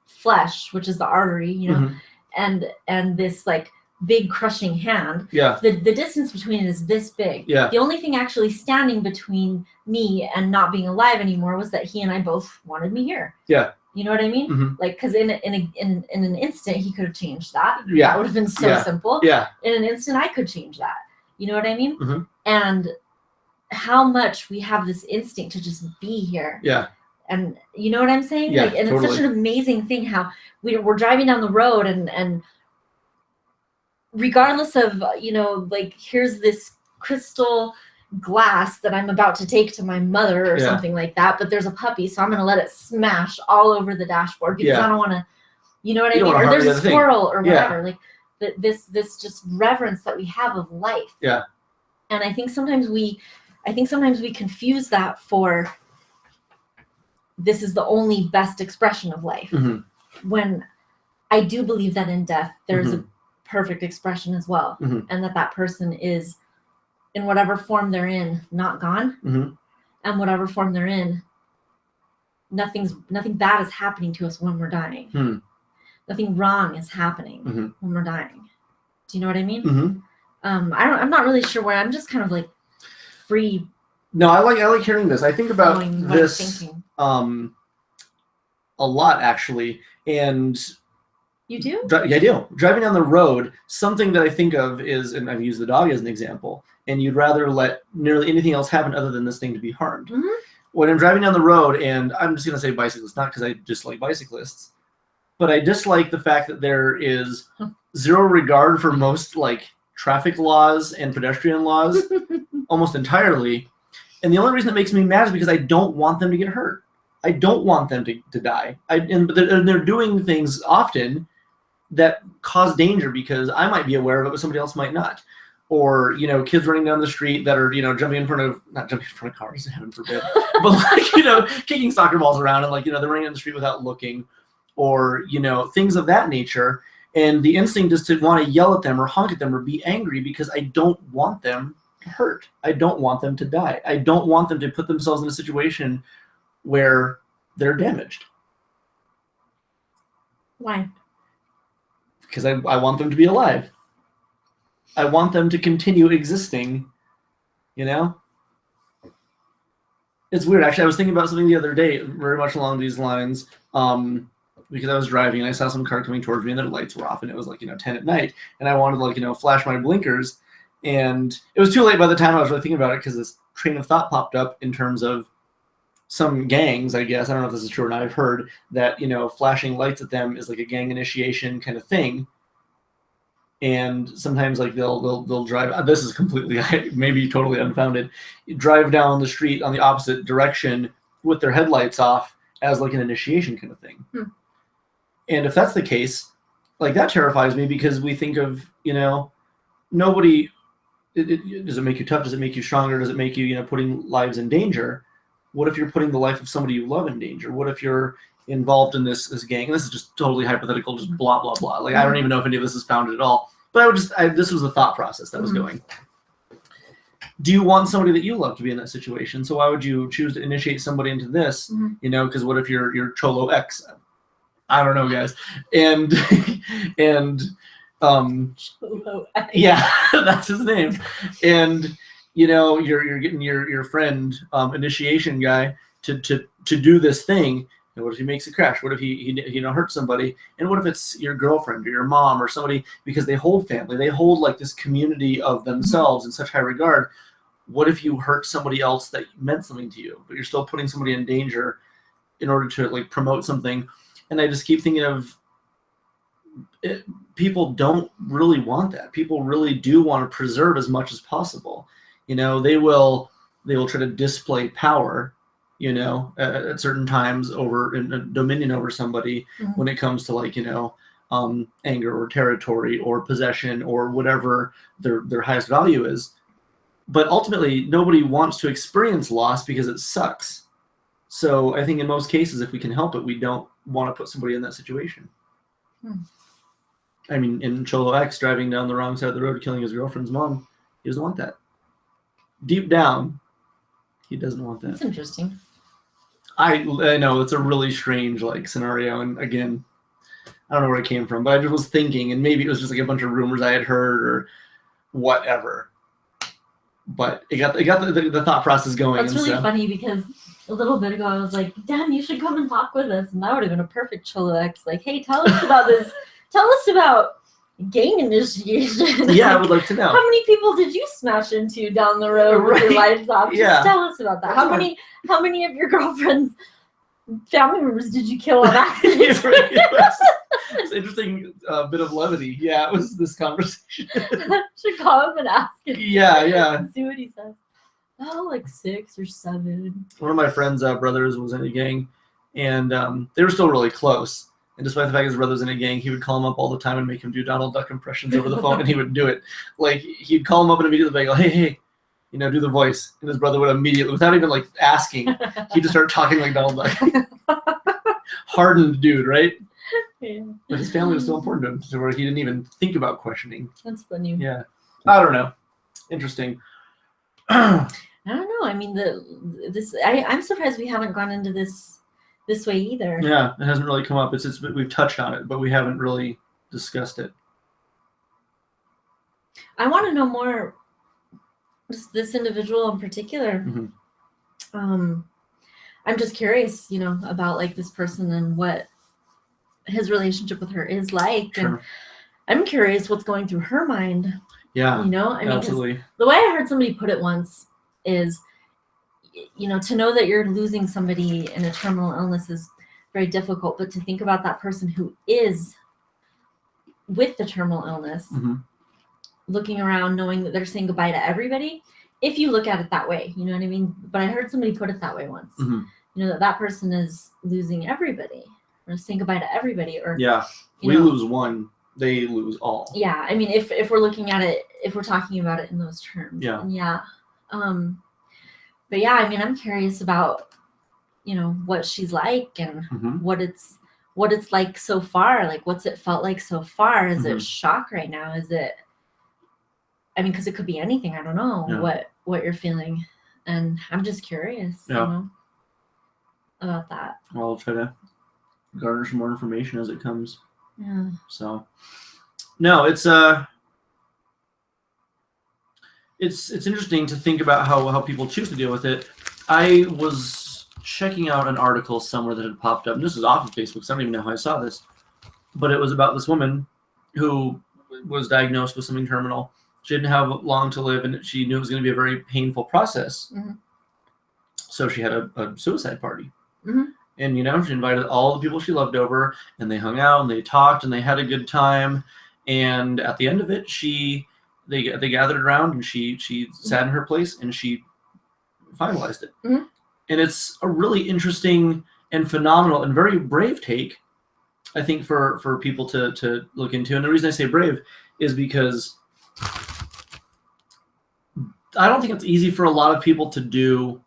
flesh, which is the artery, you know, and this like big crushing hand. Yeah. The distance between it is this big. Yeah. The only thing actually standing between me and not being alive anymore was that he and I both wanted me here. Yeah. You know what I mean? Like, because in an instant he could have changed that. Yeah. That would have been so simple. Yeah. In an instant I could change that. You know what I mean? And how much we have this instinct to just be here. Yeah. And you know what I'm saying? Yeah, like, and totally. It's such an amazing thing how we're driving down the road and regardless of, you know, like, here's this crystal glass that I'm about to take to my mother or something like that, but there's a puppy, so I'm going to let it smash all over the dashboard because I don't want to, you know what I mean? Or there's a squirrel or whatever. Like, this just reverence that we have of life. Yeah. And I think sometimes we confuse that for this is the only best expression of life. When I do believe that in death, there's a perfect expression as well. And that person is, in whatever form they're in, not gone. And whatever form they're in, nothing bad is happening to us when we're dying. Nothing wrong is happening when we're dying. Do you know what I mean? I'm not really sure where. I'm just kind of like free. No, I like hearing this. I think about this a lot, actually. And you do? Yeah, I do. Driving down the road, something that I think of is, and I've used the dog as an example, and you'd rather let nearly anything else happen other than this thing to be harmed. when I'm driving down the road, and I'm just going to say bicyclists, not because I dislike bicyclists, but I dislike the fact that there is zero regard for most like traffic laws and pedestrian laws almost entirely. And the only reason that makes me mad is because I don't want them to get hurt. I don't want them to die. And they're doing things often that cause danger because I might be aware of it, but somebody else might not. Or, you know, kids running down the street that are, you know, not jumping in front of cars, heaven forbid, but like, you know, kicking soccer balls around and like, you know, they're running down the street without looking, or, you know, things of that nature. And the instinct is to want to yell at them or honk at them or be angry because I don't want them to hurt. I don't want them to die. I don't want them to put themselves in a situation where they're damaged. Why? Because I want them to be alive. I want them to continue existing, you know? It's weird. Actually, I was thinking about something the other day, very much along these lines, because I was driving and I saw some car coming towards me and their lights were off and it was like, you know, 10 at night. And I wanted to like, you know, flash my blinkers. And it was too late by the time I was really thinking about it because this train of thought popped up in terms of some gangs, I guess. I don't know if this is true or not. I've heard that, you know, flashing lights at them is like a gang initiation kind of thing. And sometimes like they'll drive, this is completely maybe totally unfounded, drive down the street on the opposite direction with their headlights off as like an initiation kind of thing. And if that's the case, like that terrifies me because we think of, you know, nobody, does it make you tough? Does it make you stronger? Does it make you, you know, putting lives in danger? What if you're putting the life of somebody you love in danger? What if you're involved in this gang? And this is just totally hypothetical, just blah, blah, blah. Like, I don't even know if any of this is founded at all. But this was the thought process that was going. Do you want somebody that you love to be in that situation? So why would you choose to initiate somebody into this? You know, because what if you're Cholo X? I don't know, guys. And Cholo X. Yeah, that's his name. And you know, you're getting your friend initiation guy to do this thing. And what if he makes a crash? What if he you know, hurts somebody? And what if it's your girlfriend or your mom or somebody, because they hold family, they hold like this community of themselves in such high regard. What if you hurt somebody else that meant something to you, but you're still putting somebody in danger in order to like promote something? And I just keep thinking of it, people don't really want that. People really do want to preserve as much as possible. You know, they will try to display power, you know, at certain times over in dominion over somebody when it comes to like, you know, anger or territory or possession or whatever their highest value is. But ultimately, nobody wants to experience loss because it sucks. So I think in most cases, if we can help it, we don't want to put somebody in that situation. I mean, in Cholo X driving down the wrong side of the road, killing his girlfriend's mom, he doesn't want that. Deep down, he doesn't want that. That's interesting. I know it's a really strange like scenario, and again, I don't know where it came from, but I just was thinking, and maybe it was just like a bunch of rumors I had heard or whatever. But it got the thought process going. That's really funny because a little bit ago I was like, Dan, you should come and talk with us, and that would have been a perfect Cholo X. Like, hey, tell us about this. Tell us about gang initiation. Yeah, like, I would like to know. How many people did you smash into down the road with your lights off? Just tell us about that. How many of your girlfriend's family members did you kill on accident? It's an interesting bit of levity. Yeah, it was this conversation. Should call him and ask him. Yeah. See what he says. Oh, like 6 or 7. One of my friend's brothers was in a gang, and they were still really close. And despite the fact his brother was in a gang, he would call him up all the time and make him do Donald Duck impressions over the phone, and he would do it. Like, he'd call him up and immediately go, hey, you know, do the voice. And his brother would immediately, without even, like, asking, he'd just start talking like Donald Duck. Hardened dude, right? Yeah. But his family was still important to him, to where he didn't even think about questioning. That's funny. Yeah. I don't know. Interesting. I don't know. I mean, I'm surprised we haven't gone into this way either. Yeah, it hasn't really come up. It's we've touched on it, but we haven't really discussed it. I want to know more, just this individual in particular. I'm just curious, you know, about like this person and what his relationship with her is like. Sure. And I'm curious what's going through her mind. Yeah, you know, I mean, absolutely. The way I heard somebody put it once is, to know that you're losing somebody in a terminal illness is very difficult, but to think about that person who is with the terminal illness, looking around, knowing that they're saying goodbye to everybody, if you look at it that way, you know what I mean? But I heard somebody put it that way once, that person is losing everybody, or saying goodbye to everybody, or we lose one, they lose all. Yeah, I mean, if we're looking at it, if we're talking about it in those terms, but yeah, I mean, I'm curious about, what she's like and what it's like so far. Like, what's it felt like so far? Is it shock right now? Is it? I mean, because it could be anything. I don't know what you're feeling, and I'm just curious, about that. Well, I'll try to garner some more information as it comes. Yeah. So, no, it's interesting to think about how people choose to deal with it. I was checking out an article somewhere that had popped up, and this was off of Facebook, so I don't even know how I saw this, but it was about this woman who was diagnosed with something terminal. She didn't have long to live, and she knew it was going to be a very painful process. So she had a suicide party. And, she invited all the people she loved over, and they hung out, and they talked, and they had a good time. And at the end of it, they gathered around, and she sat in her place, and she finalized it. And it's a really interesting and phenomenal and very brave take, I think, for people to look into. And the reason I say brave is because I don't think it's easy for a lot of people to do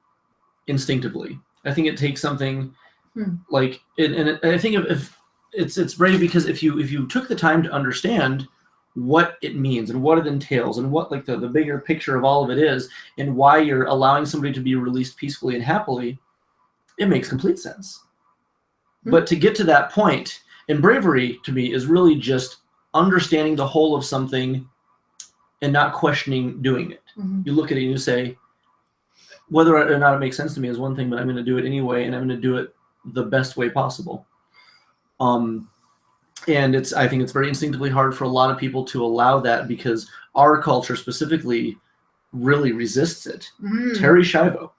instinctively. I think it takes something like, and I think if it's brave because if you took the time to understand what it means and what it entails and what like the bigger picture of all of it is and why you're allowing somebody to be released peacefully and happily, it makes complete sense. But to get to that point, and bravery to me is really just understanding the whole of something and not questioning doing it. You look at it and you say, whether or not it makes sense to me is one thing, but I'm going to do it anyway, and I'm going to do it the best way possible. And I think it's very instinctively hard for a lot of people to allow that because our culture specifically really resists it. Terri Schiavo,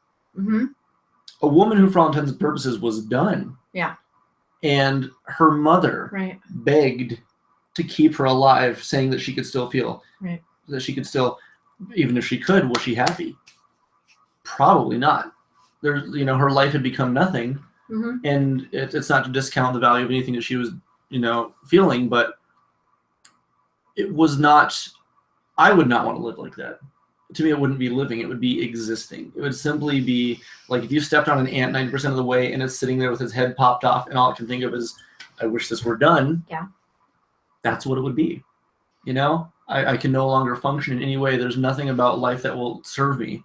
a woman who, for all intents and purposes, was done. Yeah. And her mother begged to keep her alive, saying that she could still feel, that she could still, even if she could, was she happy? Probably not. Her life had become nothing, and it's not to discount the value of anything that she was, feeling, but it was not. I would not want to live like that. To me, it wouldn't be living; it would be existing. It would simply be like if you stepped on an ant 90% of the way, and it's sitting there with its head popped off, and all it can think of is, "I wish this were done." Yeah, that's what it would be. I can no longer function in any way. There's nothing about life that will serve me.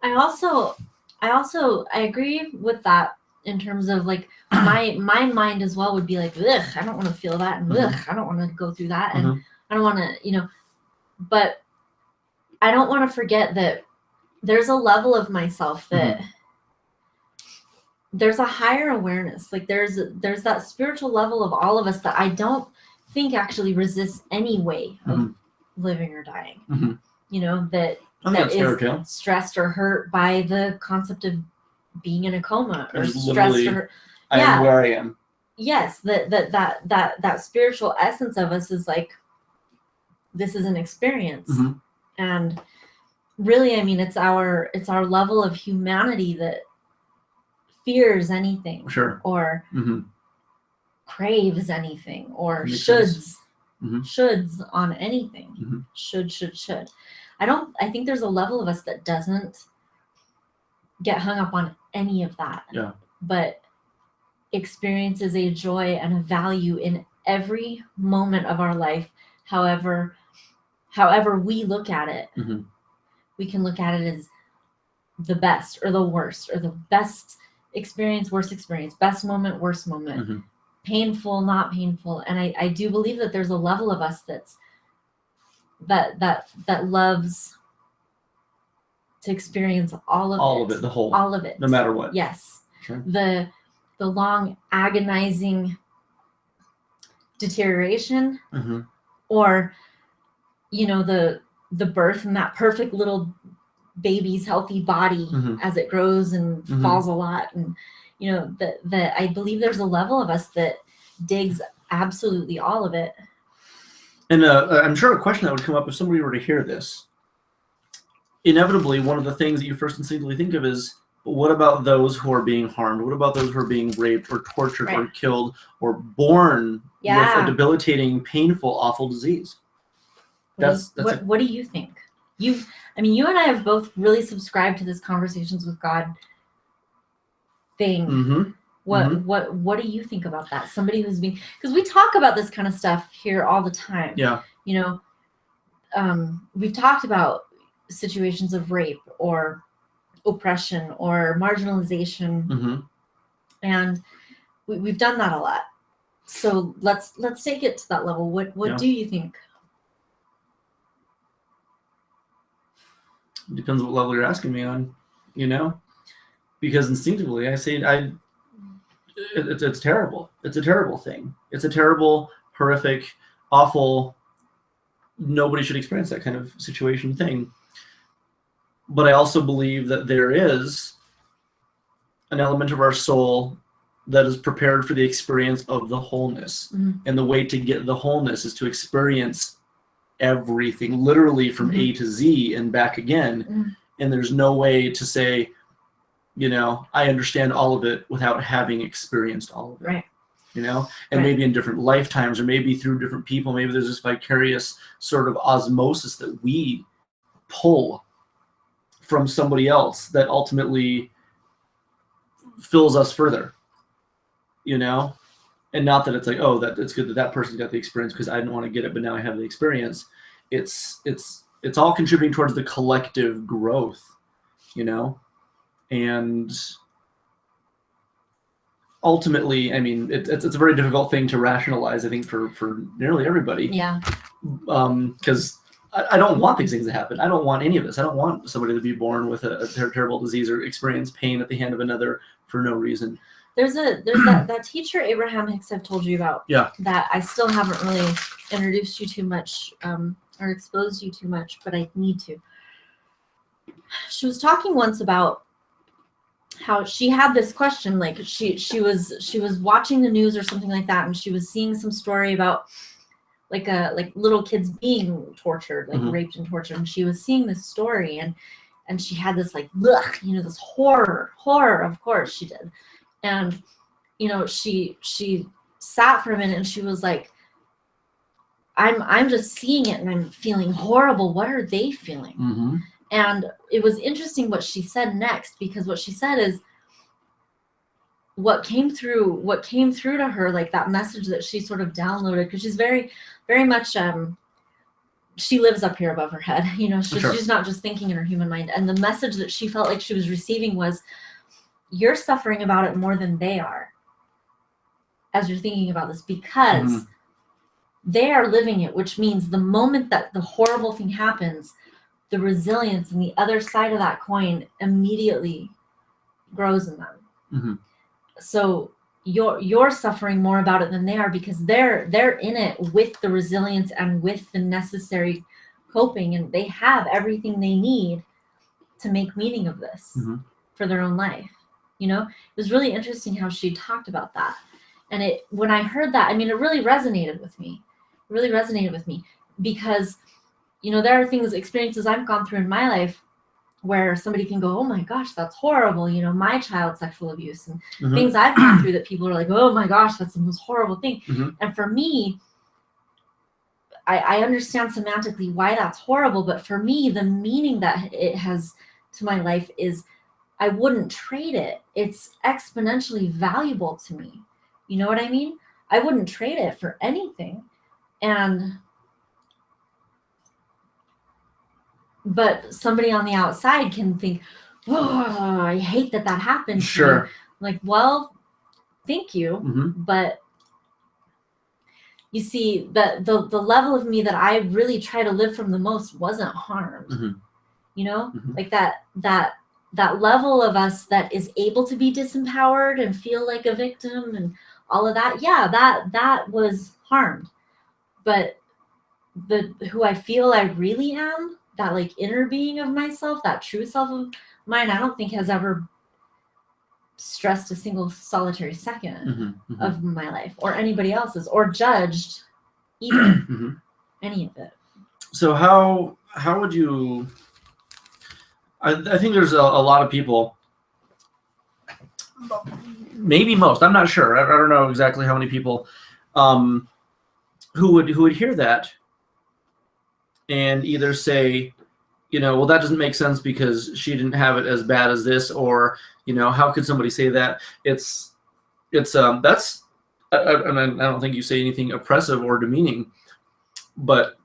I also agree with that in terms of like my mind as well would be like, ugh, I don't want to feel that, and ugh, I don't want to go through that, and I don't want to, but I don't want to forget that there's a level of myself that there's a higher awareness. Like there's that spiritual level of all of us that I don't think actually resists any way of living or dying. That is stressed or hurt by the concept of being in a coma or stressed or I am where I am. Yes, that spiritual essence of us is like, this is an experience. And really, I mean, it's our level of humanity that fears anything, or craves anything, or shoulds on anything. Should. I think there's a level of us that doesn't get hung up on any of that. Yeah. But experiences a joy and a value in every moment of our life, however we look at it. We can look at it as the best or the worst, or the best experience, worst experience, best moment, worst moment, painful, not painful. And I do believe that there's a level of us that loves to experience all of it, the whole, all of it, no matter what. Yes. Sure. The long agonizing deterioration, or the birth and that perfect little baby's healthy body as it grows and falls a lot. And, you know, that I believe there's a level of us that digs absolutely all of it. And I'm sure a question that would come up if somebody were to hear this, inevitably, one of the things that you first instinctively think of is, what about those who are being harmed? What about those who are being raped or tortured or killed or born with a debilitating, painful, awful disease? What do you think? You and I have both really subscribed to this conversations with God thing. What do you think about that? Somebody who's being, because we talk about this kind of stuff here all the time. Yeah. You know, we've talked about situations of rape or oppression or marginalization, and we've done that a lot. So let's take it to that level. What do you think? Depends what level you're asking me on, you know, because instinctively I say it's terrible. It's a terrible thing. It's a terrible, horrific, awful, nobody should experience that kind of situation thing. But I also believe that there is an element of our soul that is prepared for the experience of the wholeness. And the way to get the wholeness is to experience everything, literally from A to Z and back again. And there's no way to say, you know, I understand all of it without having experienced all of it. Right. You know, and maybe in different lifetimes, or maybe through different people, maybe there's this vicarious sort of osmosis that we pull from somebody else that ultimately fills us further, you know. And not that it's like, oh, that it's good that that person got the experience because I didn't want to get it, but now I have the experience. It's all contributing towards the collective growth, you know. And ultimately, I mean, it's a very difficult thing to rationalize, I think, for nearly everybody. Yeah. Because I don't want these things to happen. I don't want any of this. I don't want somebody to be born with a terrible disease or experience pain at the hand of another for no reason. There's that teacher Abraham Hicks I've told you about. Yeah. That I still haven't really introduced you too much or exposed you too much, but I need to. She was talking once about how she had this question, like she was watching the news or something like that, and she was seeing some story about like little kids being tortured, like raped and tortured, and she was seeing this story, and she had this like, ugh, you know, this horror, of course she did. And, you know, she sat for a minute and she was like, I'm just seeing it and I'm feeling horrible. What are they feeling? And it was interesting what she said next, because what she said is what came through to her, like that message that she sort of downloaded, because she's very, very much, she lives up here above her head, you know, she's not just thinking in her human mind. And the message that she felt like she was receiving was, you're suffering about it more than they are as you're thinking about this, because they are living it, which means the moment that the horrible thing happens, the resilience and the other side of that coin immediately grows in them. So you're suffering more about it than they are, because they're in it with the resilience and with the necessary coping, and they have everything they need to make meaning of this for their own life. You know, it was really interesting how she talked about that. And when I heard that, I mean, it really resonated with me. Because, you know, there are experiences I've gone through in my life where somebody can go, oh my gosh, that's horrible. You know, my child sexual abuse and things I've gone through that people are like, oh my gosh, that's the most horrible thing. And for me, I understand semantically why that's horrible. But for me, the meaning that it has to my life is, I wouldn't trade it. It's exponentially valuable to me. You know what I mean? I wouldn't trade it for anything. But somebody on the outside can think, oh, I hate that happened. Sure. To me. Like, well, thank you. But you see, the level of me that I really try to live from the most wasn't harmed. You know, like that level of us that is able to be disempowered and feel like a victim and all of that. Yeah, that was harmed. But who I feel I really am, that like inner being of myself, that true self of mine, I don't think has ever stressed a single solitary second of my life or anybody else's, or judged either any of it. So how would you? I think there's a lot of people, maybe most. I'm not sure. I don't know exactly how many people, who would hear that and either say, well, that doesn't make sense because she didn't have it as bad as this, or how could somebody say that? It's that's. I don't think you say anything oppressive or demeaning, but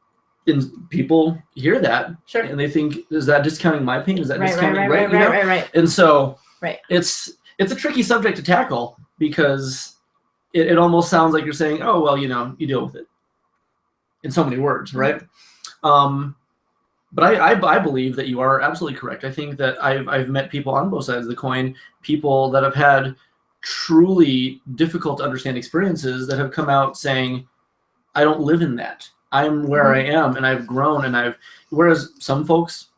people hear that, sure, and they think, is that discounting my pain? Is that discounting right? And so right, it's a tricky subject to tackle because it almost sounds like you're saying, oh well, you deal with it in so many words, right? But I believe that you are absolutely correct. I think that I've met people on both sides of the coin, people that have had truly difficult to understand experiences that have come out saying, I don't live in that. I'm where I am, and I've grown, and whereas some folks,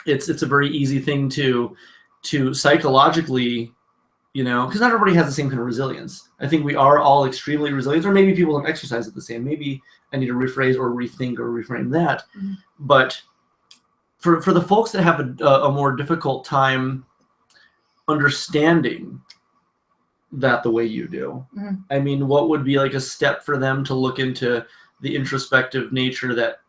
it's a very easy thing to psychologically, because not everybody has the same kind of resilience. I think we are all extremely resilient, or maybe people don't exercise it the same. Maybe I need to rephrase or rethink or reframe that. But for the folks that have a more difficult time understanding that the way you do, I mean, what would be like a step for them to look into the introspective nature that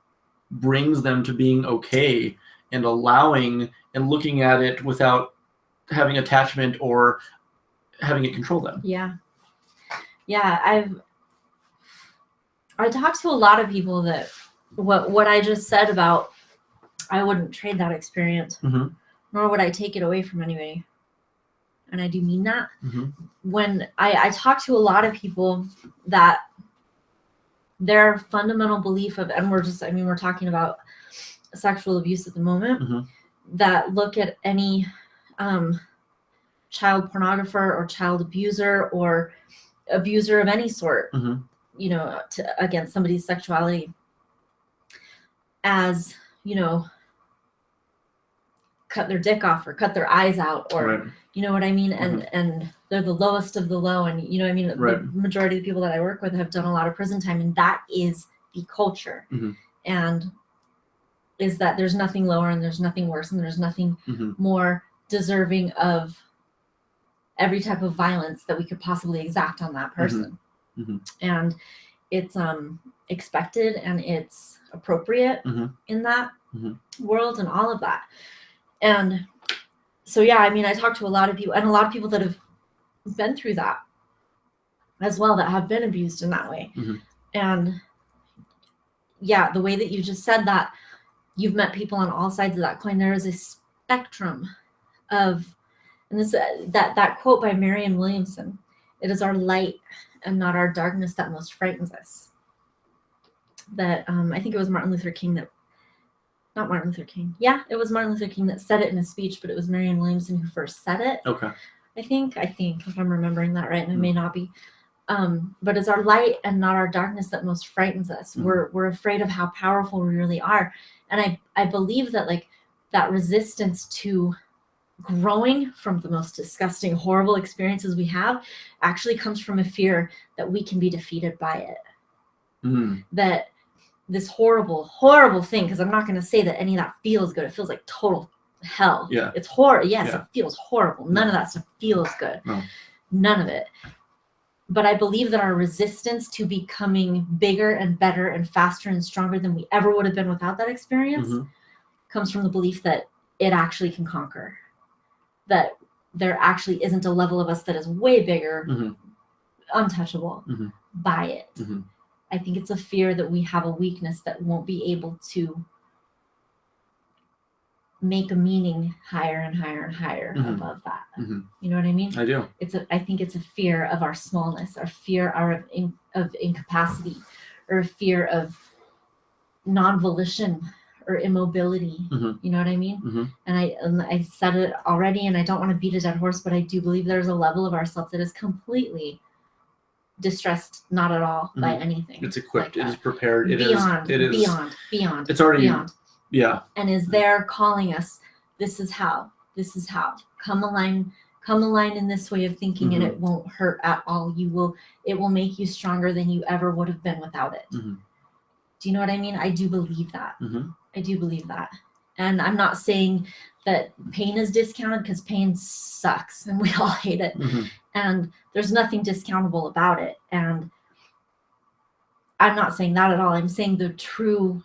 brings them to being okay and allowing and looking at it without having attachment or having it control them? Yeah. I talked to a lot of people that what I just said about, I wouldn't trade that experience, nor would I take it away from anybody. And I do mean that. When I talk to a lot of people that their fundamental belief of, and we're talking about sexual abuse at the moment, that look at any child pornographer or child abuser or abuser of any sort, against somebody's sexuality as, cut their dick off or cut their eyes out, or you know what I mean? And they're the lowest of the low. And the majority of the people that I work with have done a lot of prison time, and that is the culture. And is that there's nothing lower and there's nothing worse and there's nothing more deserving of every type of violence that we could possibly exact on that person. And it's expected and it's appropriate in that world and all of that. And so, I talked to a lot of people, and a lot of people that have been through that as well, that have been abused in that way. And the way that you just said that, you've met people on all sides of that coin. There is a spectrum of, and this that quote by Marianne Williamson, it is our light and not our darkness that most frightens us. That I think it was Martin Luther King that, not Martin Luther King. Yeah, it was Martin Luther King that said it in a speech, but it was Marianne Williamson who first said it. Okay. I think if I'm remembering that right, and I may not be. But it's our light and not our darkness that most frightens us. We're afraid of how powerful we really are. And I believe that that resistance to growing from the most disgusting, horrible experiences we have actually comes from a fear that we can be defeated by it. That this horrible, horrible thing, because I'm not going to say that any of that feels good. It feels like total hell. Yeah. It's horrible. Yes, it feels horrible. None of that stuff feels good. No. None of it. But I believe that our resistance to becoming bigger and better and faster and stronger than we ever would have been without that experience comes from the belief that it actually can conquer. That there actually isn't a level of us that is way bigger, untouchable by it. I think it's a fear that we have a weakness that won't be able to make a meaning higher and higher and higher above that. You know what I mean? I do. I think it's a fear of our smallness, our fear of incapacity, or a fear of non-volition or immobility. You know what I mean? And I said it already, and I don't want to beat a dead horse, but I do believe there's a level of ourselves that is completely distressed, not at all by anything. It's equipped. Like it is prepared. It beyond. is Beyond. It's already beyond. Yeah. And is there calling us, this is how, come align in this way of thinking, and it won't hurt at all. It will make you stronger than you ever would have been without it. Do you know what I mean? I do believe that. I do believe that. And I'm not saying that pain is discounted, because pain sucks and we all hate it. And there's nothing discountable about it. And I'm not saying that at all. I'm saying the true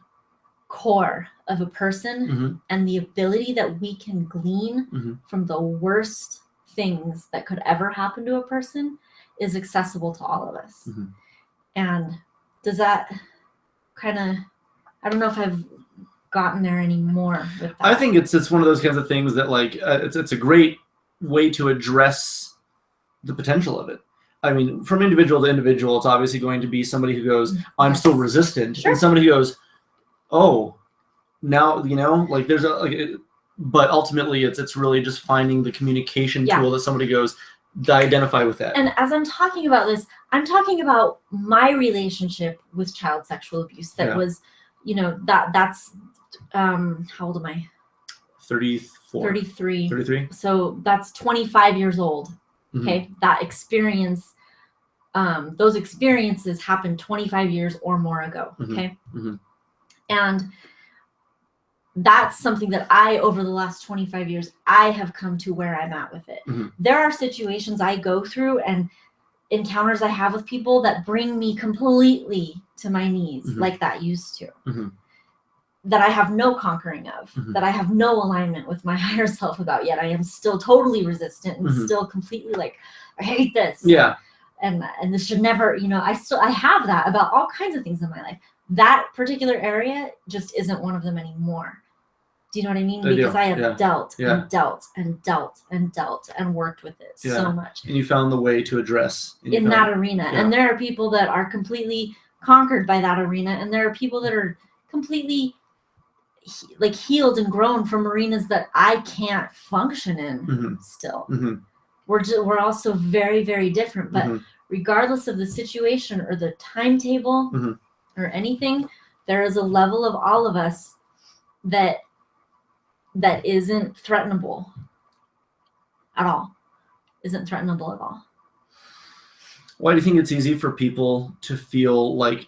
core of a person and the ability that we can glean from the worst things that could ever happen to a person is accessible to all of us. And does that kind of, I don't know if I've gotten there anymore with that. I think it's one of those kinds of things that like it's a great way to address the potential of it. I mean, from individual to individual, it's obviously going to be somebody who goes, I'm still resistant, and somebody who goes, oh, now, you know, like there's but ultimately it's really just finding the communication tool that somebody goes, identify with that. And as I'm talking about this, I'm talking about my relationship with child sexual abuse that was, you know, that's how old am I? 34. 33. 33. So that's 25 years old. Okay. That experience, those experiences happened 25 years or more ago. Okay. And that's something that over the last 25 years, I have come to where I'm at with it. There are situations I go through and encounters I have with people that bring me completely to my knees, like that used to, that I have no conquering of, that I have no alignment with my higher self about yet. I am still totally resistant and still completely like, I hate this. Yeah. And this should never, you know, I have that about all kinds of things in my life. That particular area just isn't one of them anymore. Do you know what I mean? Because I have dealt and dealt and dealt and dealt and worked with it so much. And you found the way to address in that arena. And there are people that are completely conquered by that arena. And there are people that are completely like healed and grown from arenas that I can't function in still. We're also very, very different. But regardless of the situation or the timetable or anything, there is a level of all of us that isn't threatenable at all. Why do you think it's easy for people to feel like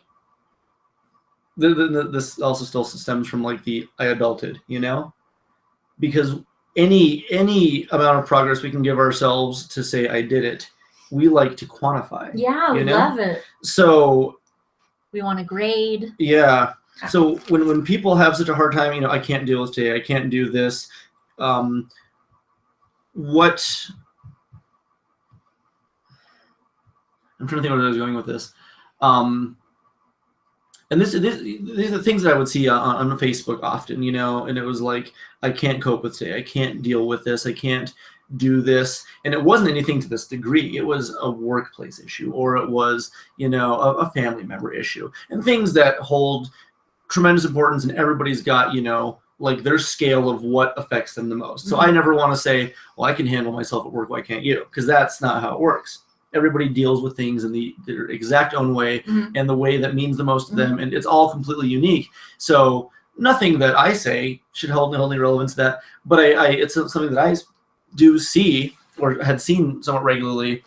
this also still stems from like the I adulted, you know? Because any amount of progress we can give ourselves to say I did it, we like to quantify. Yeah, we love it. So we want to grade. Yeah. So when people have such a hard time, you know, I can't deal with today, I can't do this. What I'm trying to think where I was going with this. And these are the things that I would see on Facebook often, you know, and it was like, I can't cope with today. I can't deal with this. I can't do this. And it wasn't anything to this degree. It was a workplace issue, or it was, you know, a family member issue, and things that hold tremendous importance, and everybody's got, you know, like their scale of what affects them the most. So I never want to say, well, I can handle myself at work, why can't you? Because that's not how it works. Everybody deals with things in their exact own way and the way that means the most to them, and it's all completely unique. So nothing that I say should hold any relevance to that, but it's something that I do see, or had seen somewhat regularly,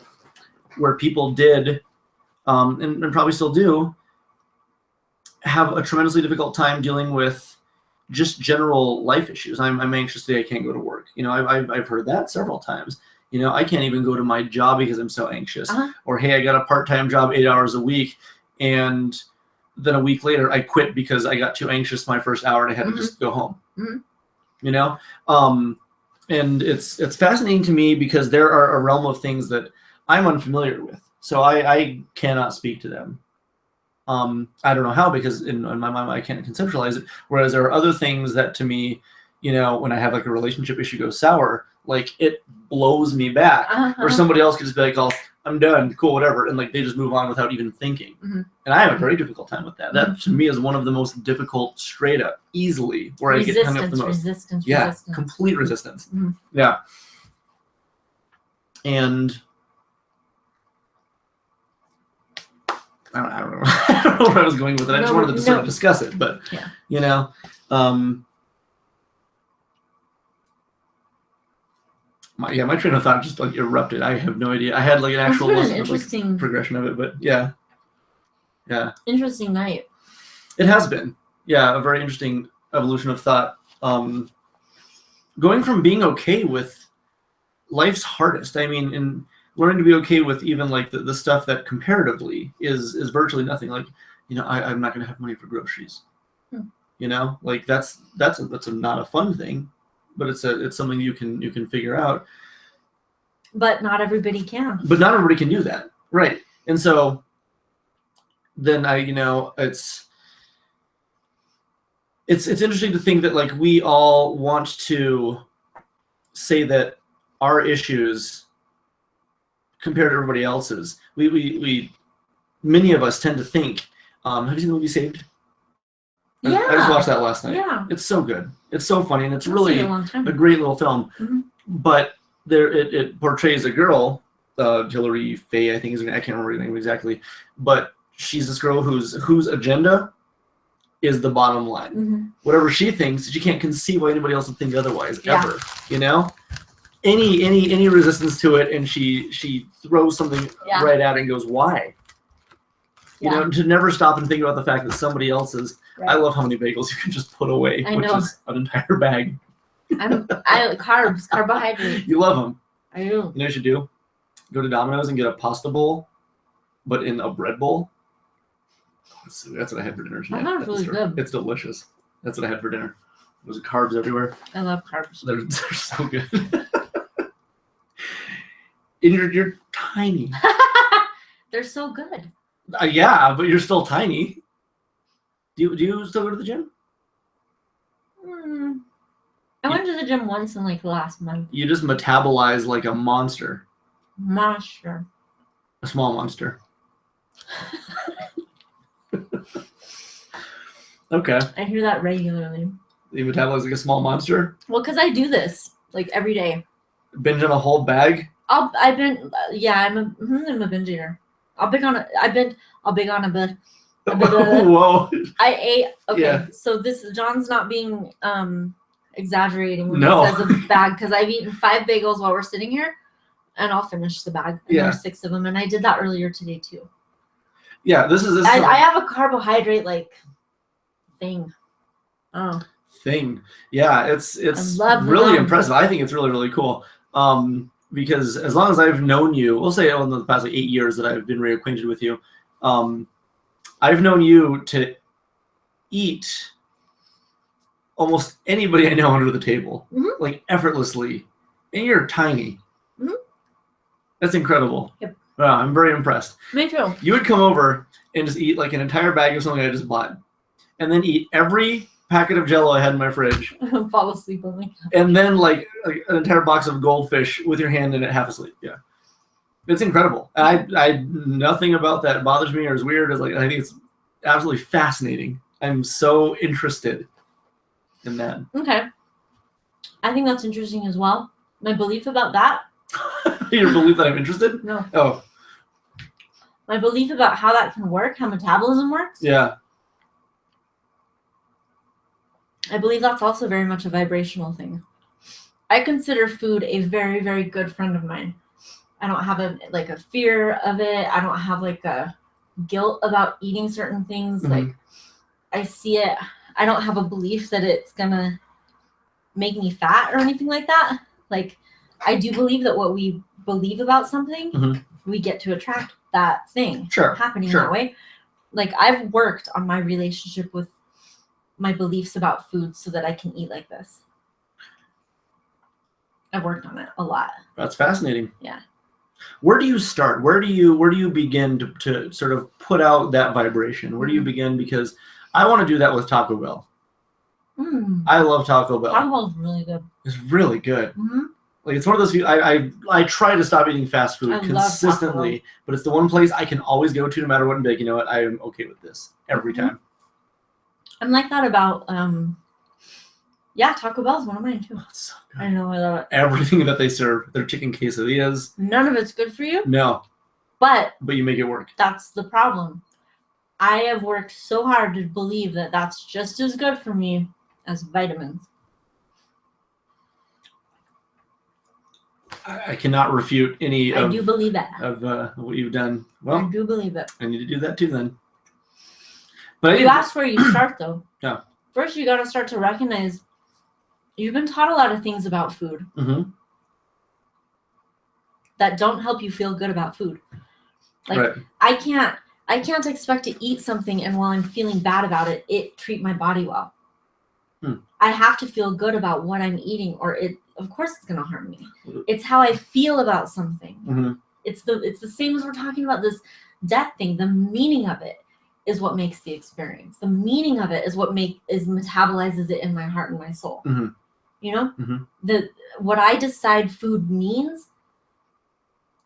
where people did, and probably still do, have a tremendously difficult time dealing with just general life issues. I'm anxious today, I can't go to work. You know, I've heard that several times. You know, I can't even go to my job because I'm so anxious. Or, hey, I got a part-time job 8 hours a week, and then a week later I quit because I got too anxious my first hour and I had to just go home. You know? And it's fascinating to me because there are a realm of things that I'm unfamiliar with. So I cannot speak to them. I don't know how, because in my mind I can't conceptualize it. Whereas there are other things that, to me, you know, when I have like a relationship issue go sour, like it blows me back. Or somebody else could just be like, oh, I'm done, cool, whatever, and like they just move on without even thinking. And I have a very difficult time with that. That to me is one of the most difficult, straight up, easily, where I get hung up the most. Resistance. Complete resistance. Yeah. And I don't know. I don't know where I was going with it. I just wanted to sort of discuss it, but you know, My train of thought just like erupted. I have no idea. I had like an actual interesting progression of it, but yeah. Interesting night. It has been, a very interesting evolution of thought. Going from being okay with life's hardest. I mean, and learning to be okay with even like the stuff that comparatively is virtually nothing. Like, I'm not going to have money for groceries. Like that's not a fun thing, but it's something you can figure out. But not everybody can. But not everybody can do that, right? And so then it's interesting to think that like we all want to say that our issues compared to everybody else's, we many of us tend to think. Have you seen the movie Saved? Yeah. I just watched that last night. Yeah. It's so good. It's so funny, and it's really a great little film. Mm-hmm. But it portrays a girl, Hilary Faye, I think is her name. I can't remember her name exactly, but she's this girl whose agenda is the bottom line. Mm-hmm. Whatever she thinks, she can't conceive why anybody else would think otherwise ever. Any resistance to it, and she throws something right at it and goes, why? To never stop and think about the fact that somebody else's. Right. I love how many bagels you can just put away, which is an entire bag. I carbohydrates. You love them. I do. You know what you should do? Go to Domino's and get a pasta bowl, but in a bread bowl. That's what I had for dinner tonight. That sounds really good. It's delicious. That's what I had for dinner. There's carbs everywhere. I love carbs. They're so good. And you're tiny. They're so good. Yeah, but you're still tiny. Do you still go to the gym? I went to the gym once in like the last month. You just metabolize like a monster. Monster. A small monster. Okay. I hear that regularly. You metabolize like a small monster? Well, because I do this like every day. Binge on a whole bag? I'm a binge eater. I'll big on a bit. Whoa. I ate. Okay, yeah. So John's not being exaggerating when he says a bag, because I've eaten 5 bagels while we're sitting here, and I'll finish the bag. And there's 6 of them, and I did that earlier today too. Yeah, this is. I have a carbohydrate like thing. Oh. Thing. Yeah, it's really impressive. I think it's really, really cool. Because as long as I've known you, we'll say in the past like 8 years that I've been reacquainted with you, I've known you to eat almost anybody I know under the table, like effortlessly, and you're tiny. Mm-hmm. That's incredible. Yep. Wow, I'm very impressed. Me too. You would come over and just eat like an entire bag of something I just bought, and then eat every packet of Jell-O I had in my fridge. Fall asleep on me. And then like an entire box of Goldfish with your hand in it, half asleep. Yeah, it's incredible. I nothing about that bothers me or is weird. It's like I think it's absolutely fascinating. I'm so interested in that. Okay, I think that's interesting as well. My belief about that. Your belief that I'm interested? No. Oh. My belief about how that can work, how metabolism works. Yeah. I believe that's also very much a vibrational thing. I consider food a very, very good friend of mine. I don't have a fear of it. I don't have like a guilt about eating certain things. Mm-hmm. Like I see it. I don't have a belief that it's gonna make me fat or anything like that. Like I do believe that what we believe about something, we get to attract that thing happening that way. Like I've worked on my relationship with my beliefs about food so that I can eat like this. I've worked on it a lot. That's fascinating. Yeah. Where do you start? Where do you begin to sort of put out that vibration? Where do you begin? Because I want to do that with Taco Bell. I love Taco Bell. Taco Bell's really good. It's really good. Like it's one of those. I try to stop eating fast food consistently, but it's the one place I can always go to no matter what, and be like, you know what, I am okay with this every time. I'm like that about Taco Bell's one of mine too. Oh, it's so good. I know, I love it. Everything that they serve, their chicken quesadillas. None of it's good for you. No. But you make it work. That's the problem. I have worked so hard to believe that that's just as good for me as vitamins. I cannot refute any I do believe that. Of what you've done. Well, I do believe it. I need to do that too then. But you asked where you start though. Yeah. First, you got to start to recognize you've been taught a lot of things about food that don't help you feel good about food. Like right. I can't expect to eat something and while I'm feeling bad about it treat my body well. I have to feel good about what I'm eating, or of course it's going to harm me. It's how I feel about something. It's the same as we're talking about this death thing. The meaning of it is what makes the experience. The meaning of it is what metabolizes it in my heart and my soul. You know, what I decide food means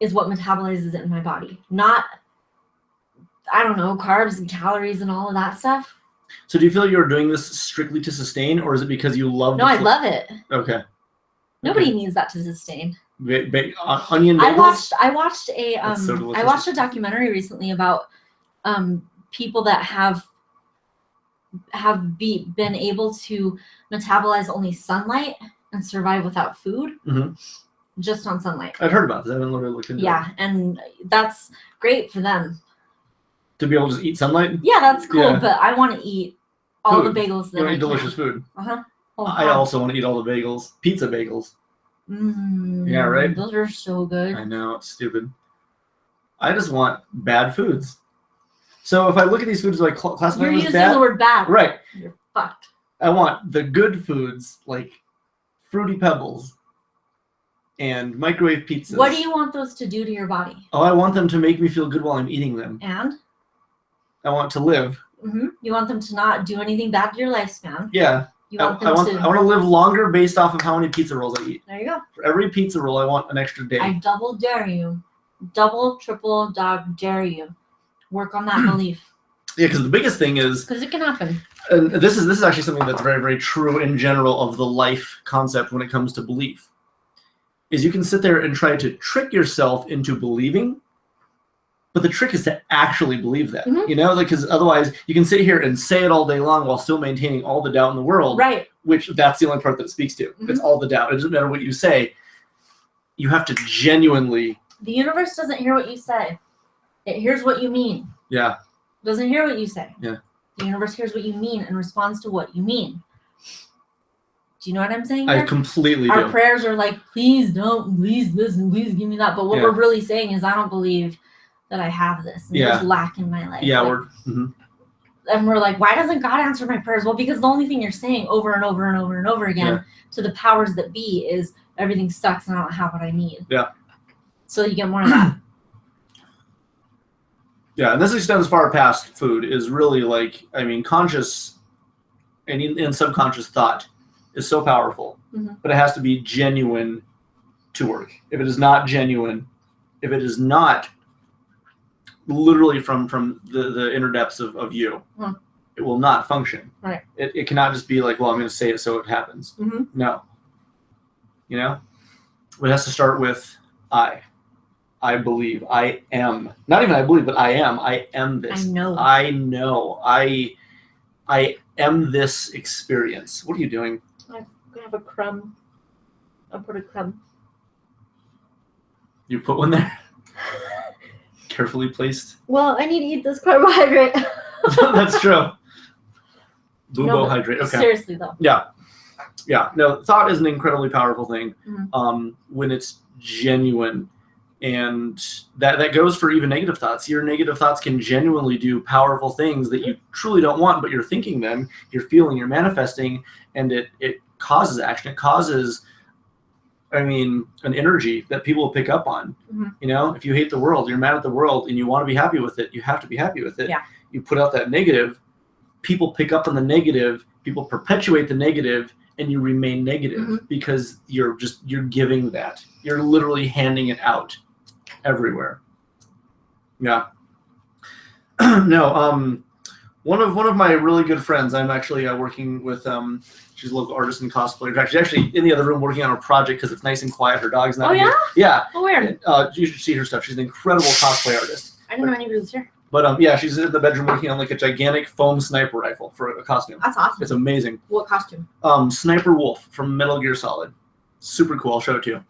is what metabolizes it in my body, not, I don't know, carbs and calories and all of that stuff. So do you feel you're doing this strictly to sustain, or is it because you love No, I love it. Okay. Nobody needs that to sustain. Onion bagels? I watched a documentary recently about people that have been able to metabolize only sunlight and survive without food. Just on sunlight. I've heard about this. I haven't really looked into it. Yeah, and that's great for them. To be able to just eat sunlight? Yeah, that's cool, but I want to eat all the bagels that you want to eat delicious food. Oh, I also want to eat all the bagels. Pizza bagels. Yeah, right? Those are so good. I know, it's stupid. I just want bad foods. So if I look at these foods, do I classify them as bad? You're using the word bad. Right. You're fucked. I want the good foods, like Fruity Pebbles and microwave pizzas. What do you want those to do to your body? Oh, I want them to make me feel good while I'm eating them. And? I want to live. You want them to not do anything bad to your lifespan. Yeah. I want to live longer based off of how many pizza rolls I eat. There you go. For every pizza roll, I want an extra day. I double dare you. Double, triple, dog dare you. Work on that belief. Yeah, because the biggest thing is... Because it can happen. And this is actually something that's very, very true in general of the life concept when it comes to belief. Is you can sit there and try to trick yourself into believing, but the trick is to actually believe that. You know, because otherwise you can sit here and say it all day long while still maintaining all the doubt in the world. Right. Which that's the only part that it speaks to. It's all the doubt. It doesn't matter what you say. You have to genuinely... The universe doesn't hear what you say. It hears what you mean. Yeah. It doesn't hear what you say. Yeah. The universe hears what you mean and responds to what you mean. Do you know what I'm saying here? I completely do. Our prayers are like, please don't, please listen, please give me that. But what we're really saying is, I don't believe that I have this. And there's lack in my life. Yeah, like, and we're like, why doesn't God answer my prayers? Well, because the only thing you're saying over and over and over and over again to the powers that be is everything sucks and I don't have what I need. Yeah. So you get more of that. Yeah, and this extends far past food. Is really like, I mean, conscious and subconscious thought is so powerful, but it has to be genuine to work. If it is not genuine, if it is not literally from the inner depths of you, it will not function. Right. It cannot just be like, well, I'm going to say it so it happens. No. You know? It has to start with I believe. I am. Not even I believe, but I am. I am this. I know. I know. I am this experience. What are you doing? I'm going to have a crumb. I'll put a crumb. You put one there? Carefully placed? Well, I need to eat this carbohydrate. That's true. Bubohydrate. Okay. Seriously, though. Yeah. Yeah. No, thought is an incredibly powerful thing when it's genuine. And that goes for even negative thoughts. Your negative thoughts can genuinely do powerful things that you truly don't want, but you're thinking them, you're feeling, you're manifesting, and it causes action. It causes, I mean, an energy that people will pick up on. You know, if you hate the world, you're mad at the world, and you want to be happy with it, you have to be happy with it. Yeah. You put out that negative, people pick up on the negative, people perpetuate the negative, and you remain negative because you're giving that. You're literally handing it out everywhere. Yeah. No, one of my really good friends, I'm actually working with, she's a local artist and cosplayer. In fact, she's actually in the other room working on a project because it's nice and quiet. Her dog's not here. Yeah? Oh, weird. You should see her stuff. She's an incredible cosplay artist. I didn't know anybody was here. But yeah, she's in the bedroom working on like a gigantic foam sniper rifle for a costume. That's awesome. It's amazing. What costume? Sniper Wolf from Metal Gear Solid. Super cool. I'll show it to you.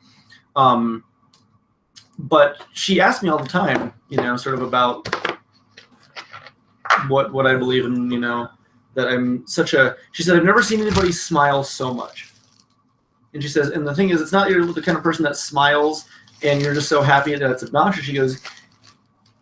But she asked me all the time, sort of about what I believe in, that I'm she said, I've never seen anybody smile so much. And she says, and the thing is, it's not you're the kind of person that smiles and you're just so happy that it's obnoxious. She goes,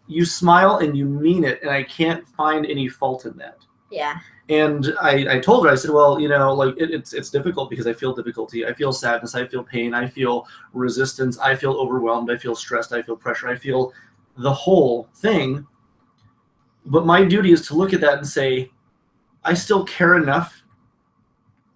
you smile and you mean it, and I can't find any fault in that. Yeah. And I told her, I said, well, it's difficult because I feel difficulty. I feel sadness. I feel pain. I feel resistance. I feel overwhelmed. I feel stressed. I feel pressure. I feel the whole thing. But my duty is to look at that and say, I still care enough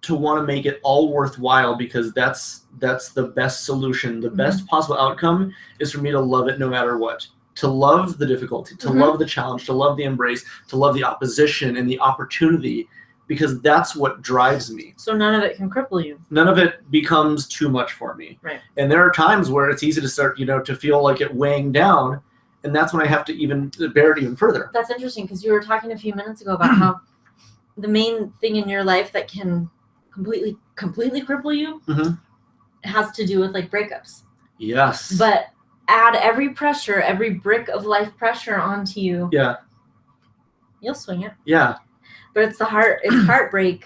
to want to make it all worthwhile, because that's the best solution. The best possible outcome is for me to love it no matter what. To love the difficulty, to love the challenge, to love the embrace, to love the opposition and the opportunity, because that's what drives me. So none of it can cripple you. None of it becomes too much for me. Right. And there are times where it's easy to start, to feel like it weighing down, and that's when I have to even bear it even further. That's interesting, because you were talking a few minutes ago about how the main thing in your life that can completely cripple you has to do with like breakups. Yes. But add every brick of life pressure onto you. Yeah. You'll swing it. Yeah. But it's heartbreak.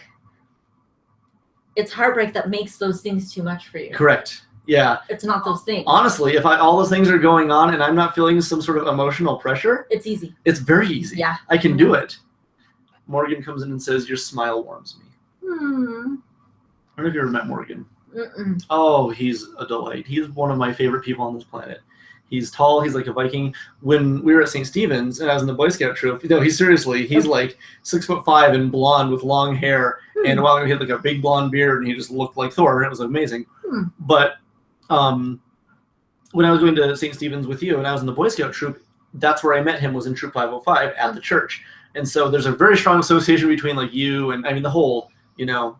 It's heartbreak that makes those things too much for you. Correct. Yeah. It's not those things. Honestly, if all those things are going on and I'm not feeling some sort of emotional pressure, it's easy. It's very easy. Yeah. I can do it. Morgan comes in and says, your smile warms me. I don't know if you ever met Morgan. Mm-mm. Oh, he's a delight. He's one of my favorite people on this planet. He's tall. He's like a Viking. When we were at St. Stephen's and I was in the Boy Scout troop, he's like 6'5" and blonde with long hair. And while he had like a big blonde beard and he just looked like Thor. It was amazing. But when I was going to St. Stephen's with you and I was in the Boy Scout troop, that's where I met him, was in Troop 505 at the church. And so there's a very strong association between like you and the whole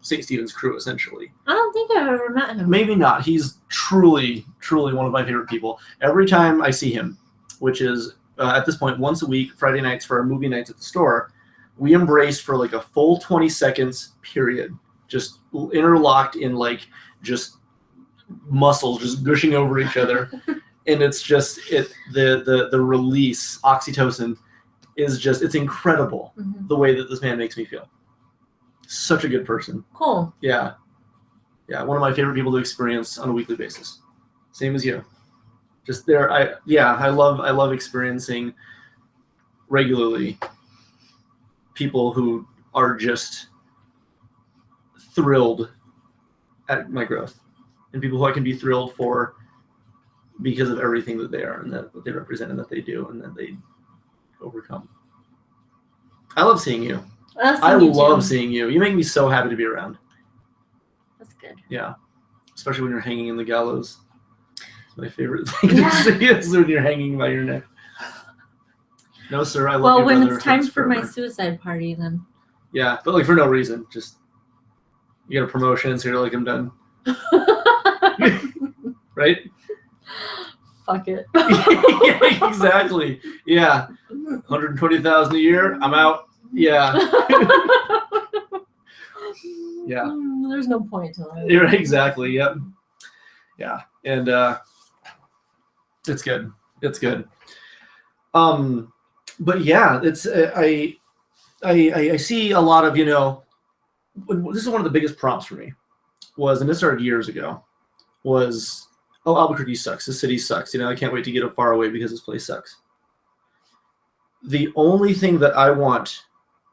St. Stephen's crew, essentially. I don't think I've ever met him. Maybe not. He's truly, truly one of my favorite people. Every time I see him, which is at this point once a week, Friday nights for our movie nights at the store, we embrace for like a full 20 seconds period, just interlocked in like just muscles just gushing over each other. And it's just the release, oxytocin, is just, it's incredible the way that this man makes me feel. Such a good person. Cool. Yeah. One of my favorite people to experience on a weekly basis. Same as you. Just there. I love experiencing regularly people who are just thrilled at my growth, and people who I can be thrilled for because of everything that they are and that what they represent and that they do and that they overcome. I love seeing you. I love seeing you. You make me so happy to be around. That's good. Yeah. Especially when you're hanging in the gallows. It's my favorite thing to see is when you're hanging by your neck. No, sir, I love you. Well, when it's time for my suicide party, then. Yeah, but like for no reason. Just, you got a promotion, so you're like, I'm done. Right? Fuck it. Yeah, exactly. Yeah. 120,000 a year, I'm out. Yeah. Yeah. There's no point to it. You're exactly. Yep. Yeah. And it's good. It's good. But yeah, it's I see a lot of, this is one of the biggest prompts for me was, and this started years ago, was, Albuquerque sucks. This city sucks. I can't wait to get far away because this place sucks. The only thing that I want,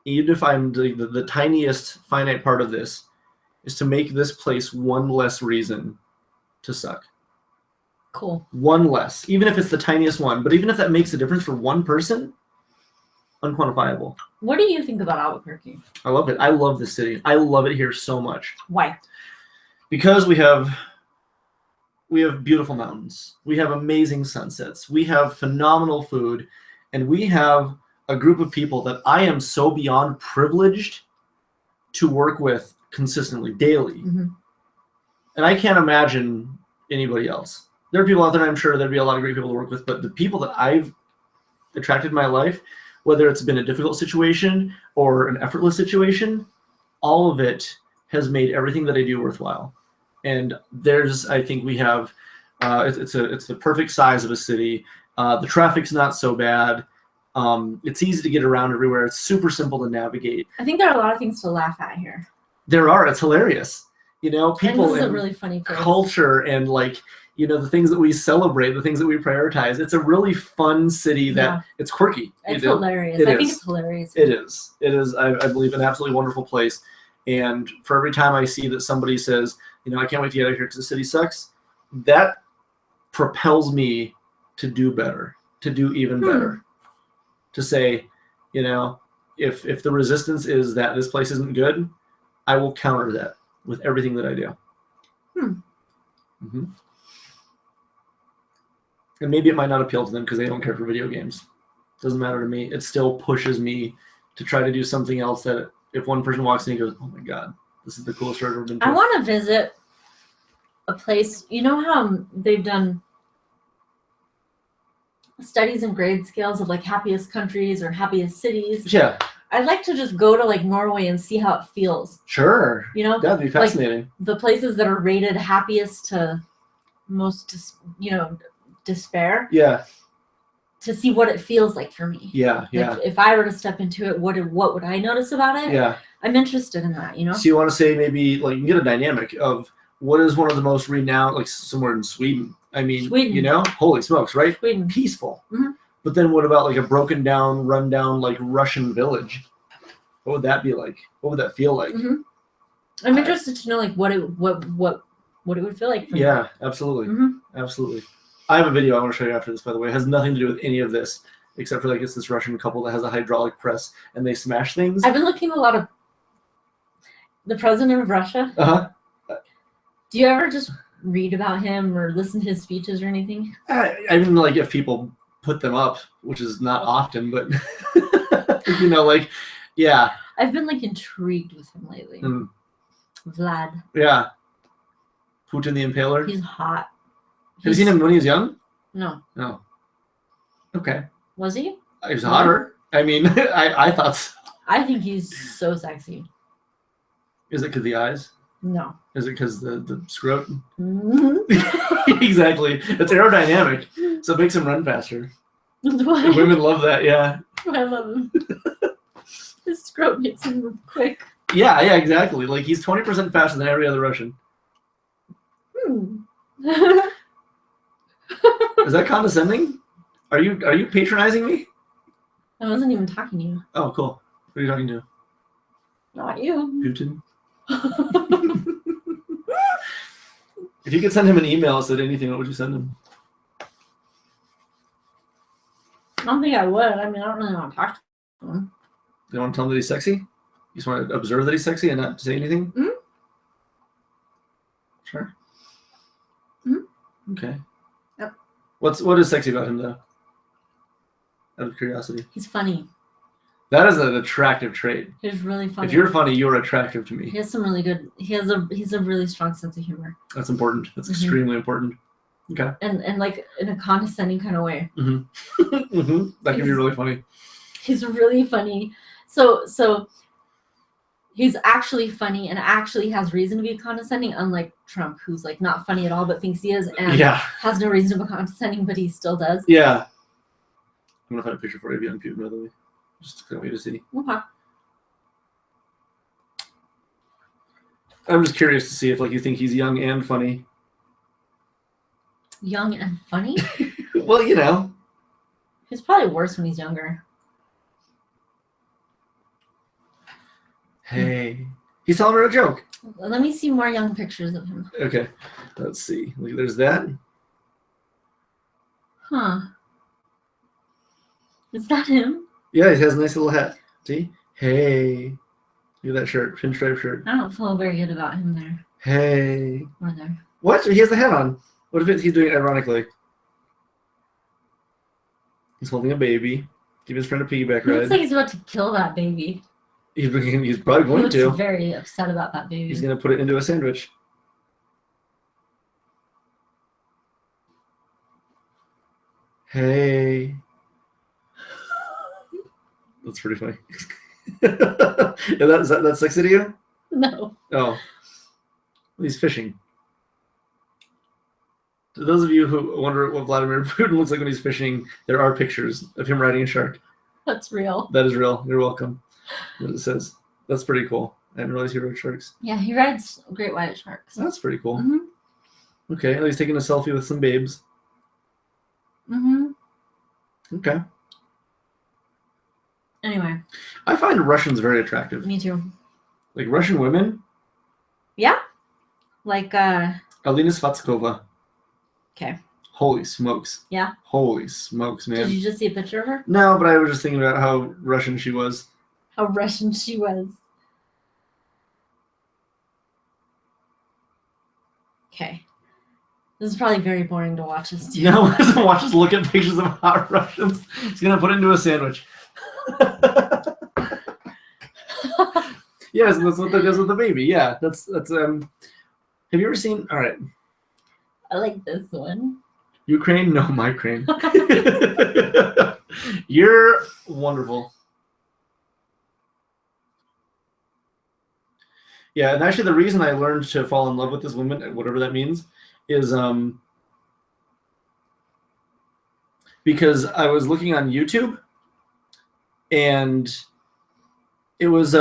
even if I'm the tiniest finite part of this, is to make this place one less reason to suck. Cool. One less, even if it's the tiniest one. But even if that makes a difference for one person, unquantifiable. What do you think about Albuquerque? I love it. I love the city. I love it here so much. Why? Because we have beautiful mountains. We have amazing sunsets. We have phenomenal food. And we have a group of people that I am so beyond privileged to work with consistently, daily. Mm-hmm. And I can't imagine anybody else. There are people out there, I'm sure there'd be a lot of great people to work with, but the people that I've attracted in my life, whether it's been a difficult situation or an effortless situation, all of it has made everything that I do worthwhile. And I think we have It's the perfect size of a city. The traffic's not so bad. It's easy to get around everywhere. It's super simple to navigate. I think there are a lot of things to laugh at here. There are. It's hilarious. People and really funny place. Culture and the things that we celebrate, the things that we prioritize. It's a really fun city that it's quirky. It's hilarious. I think it's hilarious. It is. It is, I believe, an absolutely wonderful place. And for every time I see that somebody says, I can't wait to get out of here because the city sucks, that propels me to do better, to do even better. To say, if the resistance is that this place isn't good, I will counter that with everything that I do. Mm-hmm. And maybe it might not appeal to them because they don't care for video games. Doesn't matter to me. It still pushes me to try to do something else that if one person walks in and goes, oh my God, this is the coolest road I've ever been to. I want to visit a place. You know how they've done studies and grade scales of happiest countries or happiest cities? Yeah. I'd like to just go to Norway and see how it feels. Sure. That'd be fascinating. The places that are rated happiest to most, despair. Yeah. To see what it feels like for me. Yeah. If I were to step into it, what would I notice about it? Yeah. I'm interested in that. So you want to say maybe you can get a dynamic of what is one of the most renowned, somewhere in Sweden. I mean, Sweden. Holy smokes, right? Sweden. Peaceful. Mm-hmm. But then what about a broken down, run down Russian village? What would that be like? What would that feel like? Mm-hmm. I'm interested to know what it would feel like for me. Yeah, absolutely. Mm-hmm. Absolutely. I have a video I want to show you after this, by the way. It has nothing to do with any of this, except for it's this Russian couple that has a hydraulic press and they smash things. I've been looking a lot of the president of Russia. Uh-huh. Do you ever just read about him or listen to his speeches or anything? I mean, if people put them up, which is not often, but yeah. I've been intrigued with him lately. Vlad. Yeah. Putin the Impaler. He's hot. Have you seen him when he was young? No. No. Okay. Was he? He was hotter. I mean, I thought so. I think he's so sexy. Is it because the eyes? No. Is it because the scrotum? Mm-hmm. Exactly. It's aerodynamic, so it makes him run faster. Women love that, yeah. I love him. His scrotum makes him move quick. Yeah, exactly. He's 20% faster than every other Russian. Is that condescending? Are you patronizing me? I wasn't even talking to you. Oh, cool. What are you talking to? Not you. Putin. If you could send him an email that said anything, what would you send him? I don't think I would. I mean, I don't really want to talk to him. You want to tell him that he's sexy? You just want to observe that he's sexy and not say anything? Mm-hmm. Sure. Mm-hmm. Okay. Yep. What is sexy about him, though? Out of curiosity. He's funny. That is an attractive trait. He's really funny. If you're funny, you're attractive to me. He has some really good. He's a really strong sense of humor. That's important. That's extremely important. Okay. And in a condescending kind of way. Mm-hmm. Mm-hmm. That can be really funny. He's really funny. So he's actually funny and actually has reason to be condescending, unlike Trump, who's not funny at all but thinks he is and has no reason to be condescending, but he still does. Yeah. I'm gonna find a picture for you of young Putin, by the way. Just can't wait to see. Okay. I'm just curious to see if you think he's young and funny. Young and funny? Well, He's probably worse when he's younger. Hey. He's telling her a joke. Let me see more young pictures of him. Okay. Let's see. There's that. Huh. Is that him? Yeah, he has a nice little hat. See? Hey. Look at that shirt. Pinstripe shirt. I don't feel very good about him there. Hey. Or there. What? He has the hat on. What if he's doing it ironically? He's holding a baby. Give his friend a piggyback ride. Looks like he's about to kill that baby. He's probably going to. He's very upset about that baby. He's going to put it into a sandwich. Hey. That's pretty funny. Is that sexy to you? No. Oh. He's fishing. To those of you who wonder what Vladimir Putin looks like when he's fishing, there are pictures of him riding a shark. That's real. That is real. You're welcome. What it says. That's pretty cool. I didn't realize he rode sharks. Yeah, he rides great white sharks. That's pretty cool. Mm-hmm. Okay, he's taking a selfie with some babes. Mm-hmm. Okay. Anyway. I find Russians very attractive. Me too. Like Russian women? Yeah. Like, Alina Svatskova. Okay. Holy smokes. Yeah. Holy smokes, man. Did you just see a picture of her? No, but I was just thinking about how Russian she was. How Russian she was. Okay. This is probably very boring to watch us do. No, one doesn't watch us look at pictures of hot Russians. He's going to put it into a sandwich. Yes, that's what that does with the baby. Yeah, that's have you ever seen, all right. I like this one. Ukraine? No, my crane. You're wonderful. Yeah, and actually the reason I learned to fall in love with this woman, whatever that means, is because I was looking on YouTube and it was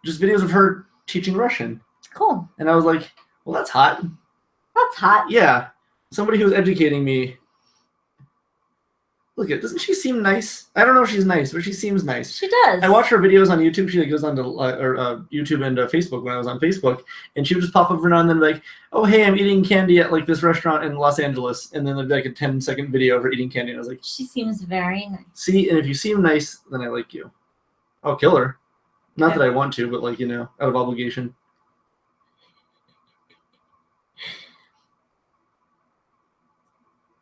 just videos of her teaching Russian. Cool. And I was like, well, that's hot. That's hot. Yeah. Somebody who was educating me. Look at, doesn't she seem nice? I don't know if she's nice, but she seems nice. She does. I watch her videos on YouTube. She goes on to YouTube and Facebook when I was on Facebook, and she would just pop up every now and then like, oh, hey, I'm eating candy at like this restaurant in Los Angeles, and then there'd be like a 10-second video of her eating candy, and I was like, she seems very nice. See, and if you seem nice, then I like you. I'll kill her. Not Okay. that I want to, but like, you know, out of obligation.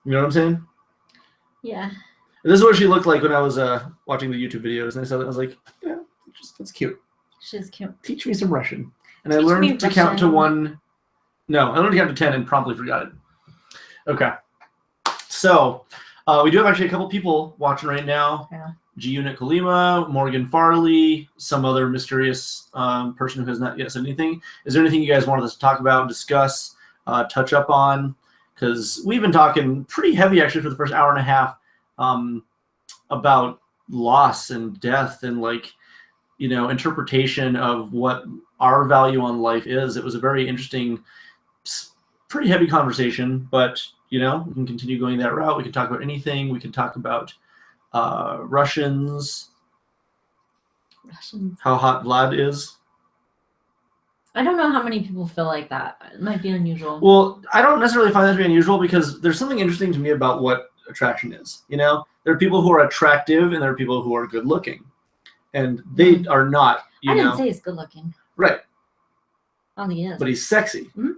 You know what I'm saying? Yeah. This is what she looked like when I was watching the YouTube videos, and I saw that I was like, yeah, that's cute. She's cute. Teach me some Russian. And I Teach me learned to count to Russian. 1. No, I learned to count to 10 and promptly forgot it. Okay. So we do have actually a couple people watching right now. Yeah. G Unit Kalima, Morgan Farley, some other mysterious person who has not yet said anything. Is there anything you guys wanted us to talk about, discuss, touch up on? Because we've been talking pretty heavy actually for the first hour and a half about loss and death and like, you know, interpretation of what our value on life is. It was a very interesting, pretty heavy conversation, but you know, we can continue going that route. We can talk about anything. We can talk about Russians, how hot Vlad is. I don't know how many people feel like that. It might be unusual. Well, I don't necessarily find that to be unusual because there's something interesting to me about what attraction is. You know, there are people who are attractive and there are people who are good looking, and they are not. I didn't say he's good looking. Right. I don't think he is. But he's sexy. Mm-hmm.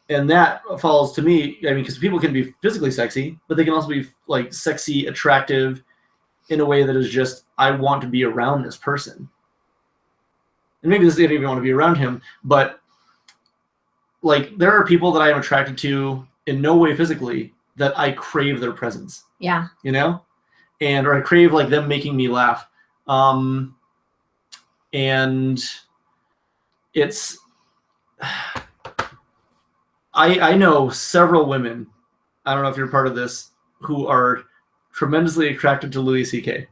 And that falls to me, I mean, because people can be physically sexy, but they can also be like sexy, attractive in a way that is just, I want to be around this person. And maybe this is even want to be around him, but like there are people that I am attracted to in no way physically that I crave their presence. Yeah. You know? And or I crave like them making me laugh. And it's I know several women, I don't know if you're part of this, who are tremendously attracted to Louis C.K.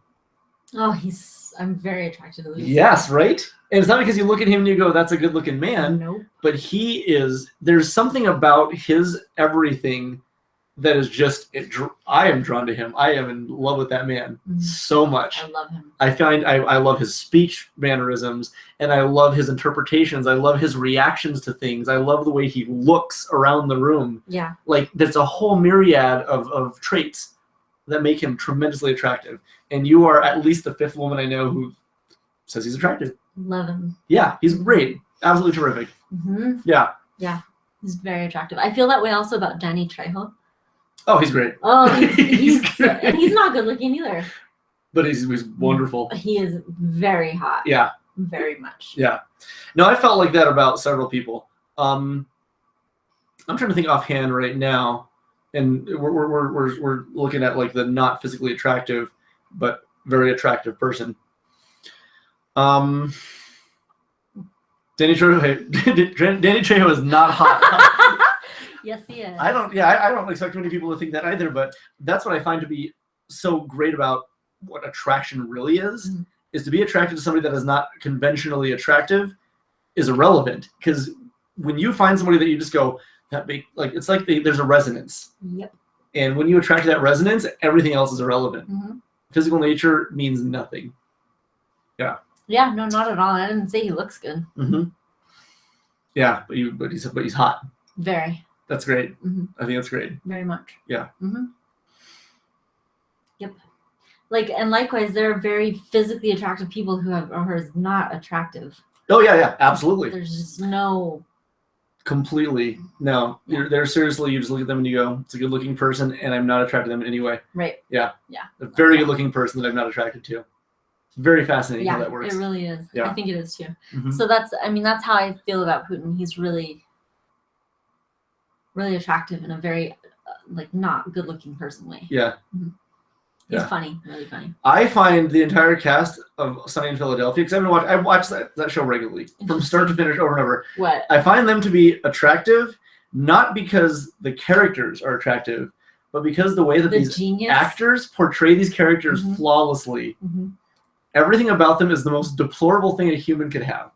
Oh, I'm very attracted to Louis. Yes, right? And it's not because you look at him and you go, that's a good looking man. Nope. But there's something about his everything that is just, I am drawn to him. I am in love with that man so much. I love him. I love his speech mannerisms, and I love his interpretations. I love his reactions to things. I love the way he looks around the room. Yeah. Like, there's a whole myriad of traits that make him tremendously attractive. And you are at least the 5th woman I know who says he's attractive. Love him. Yeah, he's great. Absolutely terrific. Mm-hmm. Yeah. Yeah, he's very attractive. I feel that way also about Danny Trejo. Oh, he's great. Oh, he's great. he's not good looking either. But he's wonderful. He is very hot. Yeah. Very much. Yeah. No, I felt like that about several people. I'm trying to think offhand right now, and we're looking at like the not physically attractive, but very attractive person. Danny Trejo is not hot. Yes, he is. I don't expect many people to think that either, but that's what I find to be so great about what attraction really is, is to be attracted to somebody that is not conventionally attractive is irrelevant. Because when you find somebody that you just go, it's like there's a resonance. Yep. And when you attract that resonance, everything else is irrelevant. Physical nature means nothing. Yeah. Yeah, no, not at all. I didn't say he looks good. Yeah, but he's hot. Very. That's great. I think that's great. Very much. Yeah. Yep. And likewise, there are very physically attractive people who are not attractive. Oh yeah, absolutely. There's just no. Completely no. Yeah. They're seriously. You just look at them and you go, "It's a good-looking person," and I'm not attracted to them in any way. Right. Yeah. Yeah. A very good-looking person that I'm not attracted to. It's very fascinating how that works. It really is. Yeah. I think it is too. So that's how I feel about Putin. He's really, really attractive in a very not good-looking person way. Yeah. He's funny, really funny. I find the entire cast of Sunny in Philadelphia, because I watch that show regularly from start to finish over and over. What? I find them to be attractive, not because the characters are attractive, but because the way that these actors portray these characters flawlessly. Everything about them is the most deplorable thing a human could have.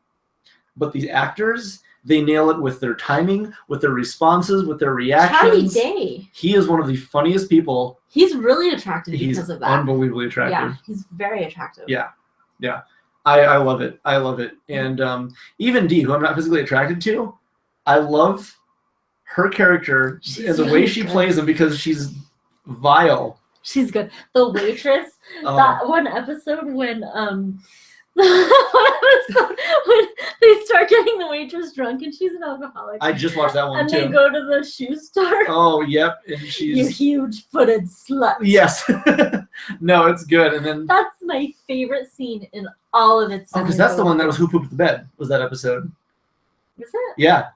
But these actors, they nail it with their timing, with their responses, with their reactions. Charlie Day. He is one of the funniest people. He's really attractive because of that. Unbelievably attractive. Yeah, he's very attractive. Yeah. I love it. And even Dee, who I'm not physically attracted to, I love her character and the way she plays him because she's vile. She's good. The waitress, that one episode when when they start getting the waitress drunk and she's an alcoholic. I just watched that one and too. And they go to the shoe store. Oh, yep. And she's... You huge-footed slut. Yes. No, it's good. And then... That's my favorite scene in all of it. Oh, because that's the one that was Who Pooped the Bed, was that episode. Is it? Yeah.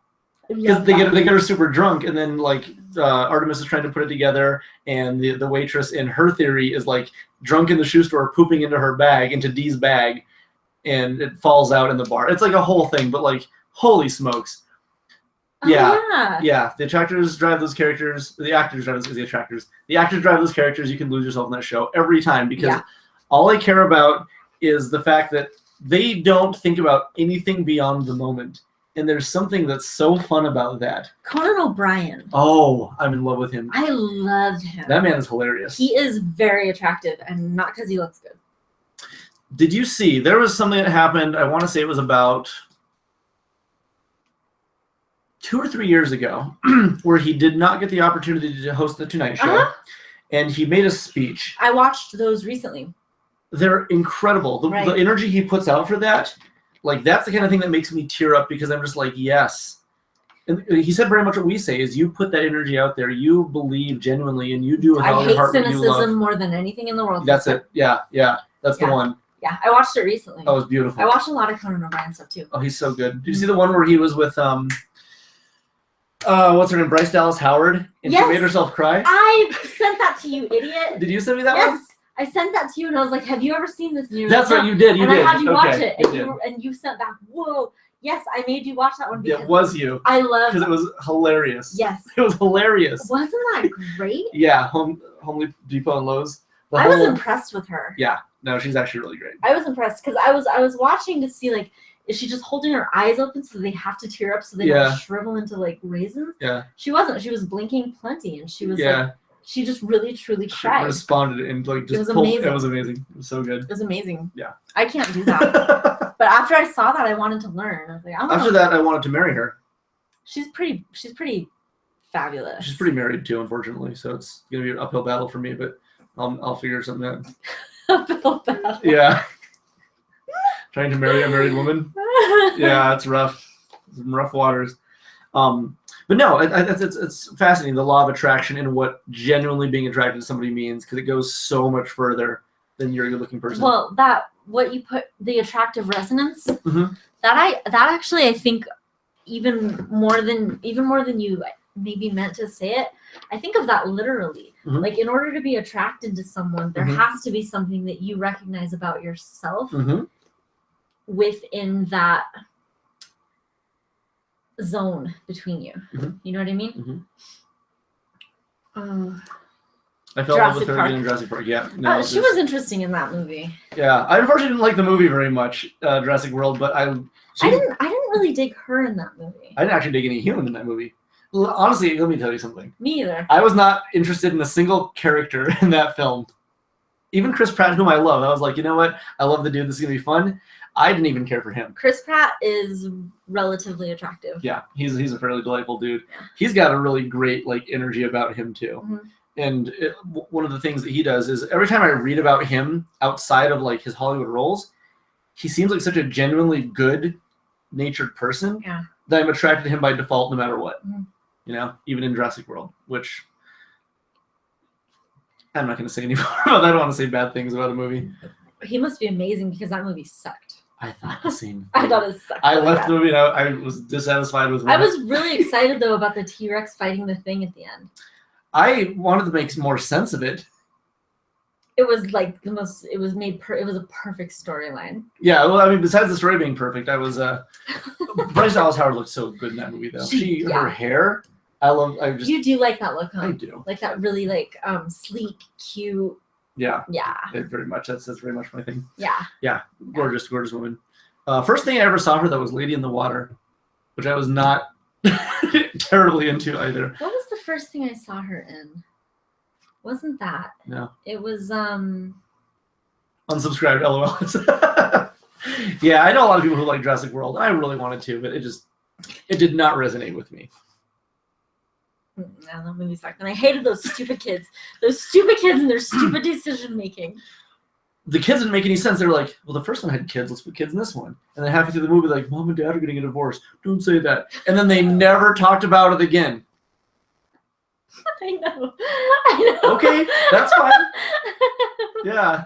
Because they get her super drunk, and then Artemis is trying to put it together, and the waitress in her theory is drunk in the shoe store, pooping into her bag, into Dee's bag, and it falls out in the bar. It's a whole thing, but holy smokes. Yeah. The attractors drive those characters. The actors drive the attractors. The actors drive those characters. You can lose yourself in that show every time because all I care about is the fact that they don't think about anything beyond the moment. And there's something that's so fun about that. Conan O'Brien. Oh, I'm in love with him. I love him. That man is hilarious. He is very attractive, and not because he looks good. Did you see, there was something that happened, I want to say it was about 2 or 3 years ago, where he did not get the opportunity to host the Tonight Show, and he made a speech. I watched those recently. They're incredible. The energy he puts out for that, that's the kind of thing that makes me tear up because I'm just yes. And he said very much what we say is you put that energy out there, you believe genuinely, and you do with all your heart what you love. I hate cynicism more than anything in the world. That's it. Yeah. That's the one. Yeah, I watched it recently. Oh, it was beautiful. I watched a lot of Conan O'Brien stuff too. Oh, he's so good. Did you see the one where he was with what's her name, Bryce Dallas Howard, and she made herself cry? I sent that to you, idiot. Did you send me that one? Yes. I sent that to you, and I was like, "Have you ever seen this?" And that's right, you did. I had you watch it, and you sent back, "Whoa, yes, I made you watch that one." Because it was you. I love because it was hilarious. Yes, it was hilarious. Wasn't that great? Yeah, Home Depot and Lowe's. I was impressed with her. Yeah, no, she's actually really great. I was impressed because I was watching to see is she just holding her eyes open so they have to tear up so they don't shrivel into raisins? Yeah. She wasn't. She was blinking plenty, and she was she just really truly cried. She responded and just it was amazing. It was amazing. It was so good. It was amazing. Yeah. I can't do that. But after I saw that, I wanted to learn. I was like, after that, I wanted to marry her. She's pretty fabulous. She's pretty married too, unfortunately. So it's gonna be an uphill battle for me, but I'll figure something out. Uphill battle. Yeah. Trying to marry a married woman. Yeah, it's rough. Some rough waters. But no, it's fascinating, the law of attraction and what genuinely being attracted to somebody means, because it goes so much further than you're a good-looking person. Well, what you put, the attractive resonance, that actually I think even more than you maybe meant to say it, I think of that literally. In order to be attracted to someone, there has to be something that you recognize about yourself within that zone between you. You know what I mean? I fell in love with her in Jurassic Park. Yeah, no, she was interesting in that movie. Yeah, I unfortunately didn't like the movie very much, Jurassic World, but I didn't really dig her in that movie. I didn't actually dig any human in that movie. Honestly, let me tell you something. Me either. I was not interested in a single character in that film. Even Chris Pratt, whom I love, I was like, you know what? I love the dude. This is gonna be fun. I didn't even care for him. Chris Pratt is relatively attractive. Yeah, he's a fairly delightful dude. Yeah. He's got a really great energy about him too. And one of the things that he does is every time I read about him outside of his Hollywood roles, he seems like such a genuinely good-natured person that I'm attracted to him by default no matter what. You know, even in Jurassic World, which I'm not going to say any more about. I don't want to say bad things about a movie. He must be amazing because that movie sucked. I thought the same thing. I thought it sucked. I left the movie and I was dissatisfied with it. I was really excited though about the T-Rex fighting the thing at the end. I wanted to make more sense of it. It was it was a perfect storyline. Yeah, well, I mean, besides the story being perfect, I was Bryce Dallas Howard looked so good in that movie though. Her hair, you do like that look, huh? I do. Like that really sleek, cute. Yeah. Yeah. Very much. That's very much my thing. Yeah. Yeah. Gorgeous woman. First thing I ever saw her though was Lady in the Water, which I was not terribly into either. What was the first thing I saw her in? Wasn't that? No. It was Unsubscribed, LOL. Yeah, I know a lot of people who like Jurassic World. I really wanted to, but it did not resonate with me. Yeah, that movie sucked. And I hated those stupid kids. Those stupid kids and their stupid decision making. The kids didn't make any sense. They were like, well, the first one had kids. Let's put kids in this one. And then halfway through the movie, like, Mom and Dad are getting a divorce. Don't say that. And then they never talked about it again. I know. Okay, that's fine. Yeah.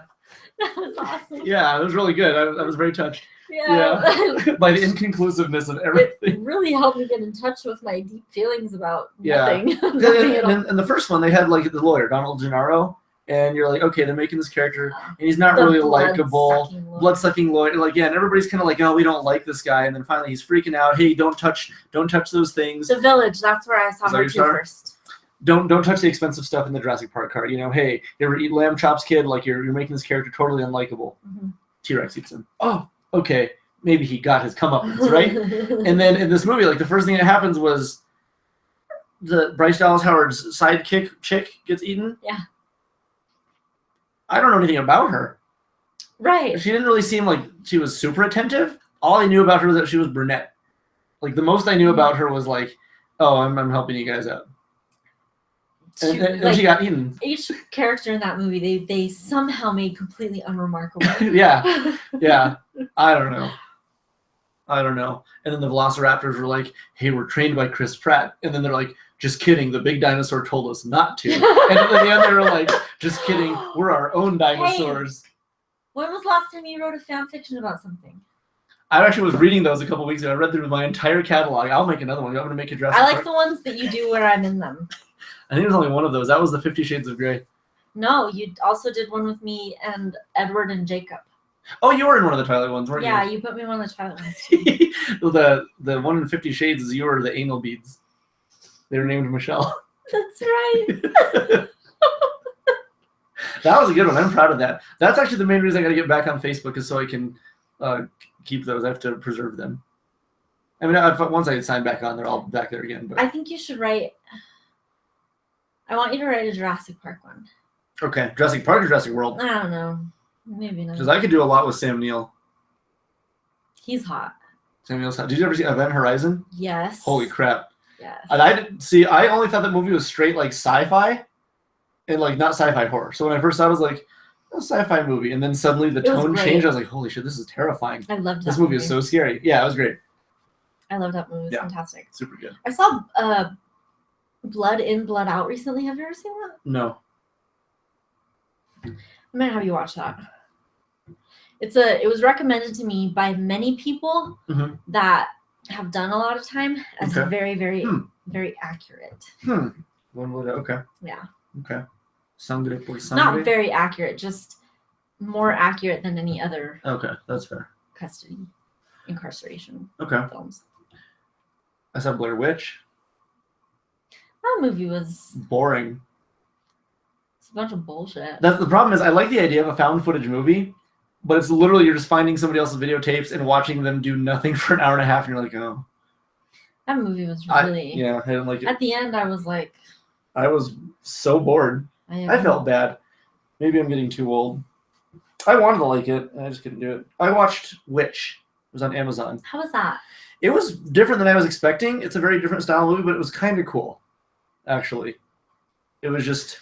That was awesome. Yeah, it was really good. I was very touched. Yeah. By the inconclusiveness of everything. It really helped me get in touch with my deep feelings about nothing. And the first one, they had the lawyer, Donald Gennaro, and you're like, okay, they're making this character, and he's not really likable, blood-sucking lawyer. And everybody's kind of like, oh, we don't like this guy, and then finally he's freaking out. Hey, don't touch those things. The Village, that's where I saw her first. Don't touch the expensive stuff in the Jurassic Park car. You know, hey, you ever eat lamb chops, kid? You're making this character totally unlikable. T-Rex eats him. Oh, okay, maybe he got his comeuppance, right? And then in this movie, the first thing that happens was the Bryce Dallas Howard's sidekick chick gets eaten. Yeah. I don't know anything about her. Right. She didn't really seem like she was super attentive. All I knew about her was that she was brunette. The most I knew about her was oh, I'm helping you guys out. And she got eaten. Each character in that movie, they somehow made completely unremarkable. Yeah. I don't know. And then the Velociraptors were like, hey, we're trained by Chris Pratt. And then they're like, just kidding, the big dinosaur told us not to. And then at the end they were like, just kidding, we're our own dinosaurs. Hey, when was the last time you wrote a fan fiction about something? I actually was reading those a couple weeks ago. I read through my entire catalog. I'll make another one. I'm going to make a Jurassic Park. The ones that you do where I'm in them. I think there's only one of those. That was the 50 Shades of Grey. No, you also did one with me and Edward and Jacob. Oh, you were in one of the Twilight ones, weren't you? Yeah, you put me in one of the Twilight ones. the one in 50 Shades is you were the anal beads. They were named Michelle. That's right. That was a good one. I'm proud of that. That's actually the main reason I got to get back on Facebook is so I can keep those. I have to preserve them. I mean, once I sign back on, they're all back there again. But I think you should write. I want you to write a Jurassic Park one. Okay, Jurassic Park or Jurassic World? I don't know. Maybe not. Because I could do a lot with Sam Neill. He's hot. Sam Neill's hot. Did you ever see Event Horizon? Yes. Holy crap. Yes. And I only thought that movie was straight sci-fi and not sci-fi horror. So when I first saw it, I was like, a sci-fi movie. And then suddenly the tone changed. I was like, holy shit, this is terrifying. I loved that This movie is so scary. Yeah, it was great. I loved that movie. It was fantastic. Super good. I saw Blood In, Blood Out recently. Have you ever seen that? No. I'm gonna have you watch that. It was recommended to me by many people that have done a lot of time as very, very, very accurate. Okay. Yeah. Okay. Sangre por sangre. Not very accurate, just more accurate than any other. Okay, that's fair. Custody, incarceration. Okay. Films. I saw Blair Witch. That movie was boring. It's a bunch of bullshit. That's the problem. Is I like the idea of a found footage movie, but it's literally you're just finding somebody else's videotapes and watching them do nothing for an hour and a half, and you're like, oh. That movie was really. I didn't like it. At the end, I was like. I was so bored. I felt bad. Maybe I'm getting too old. I wanted to like it, and I just couldn't do it. I watched Witch. It was on Amazon. How was that? It was different than I was expecting. It's a very different style movie, but it was kind of cool, actually. It was just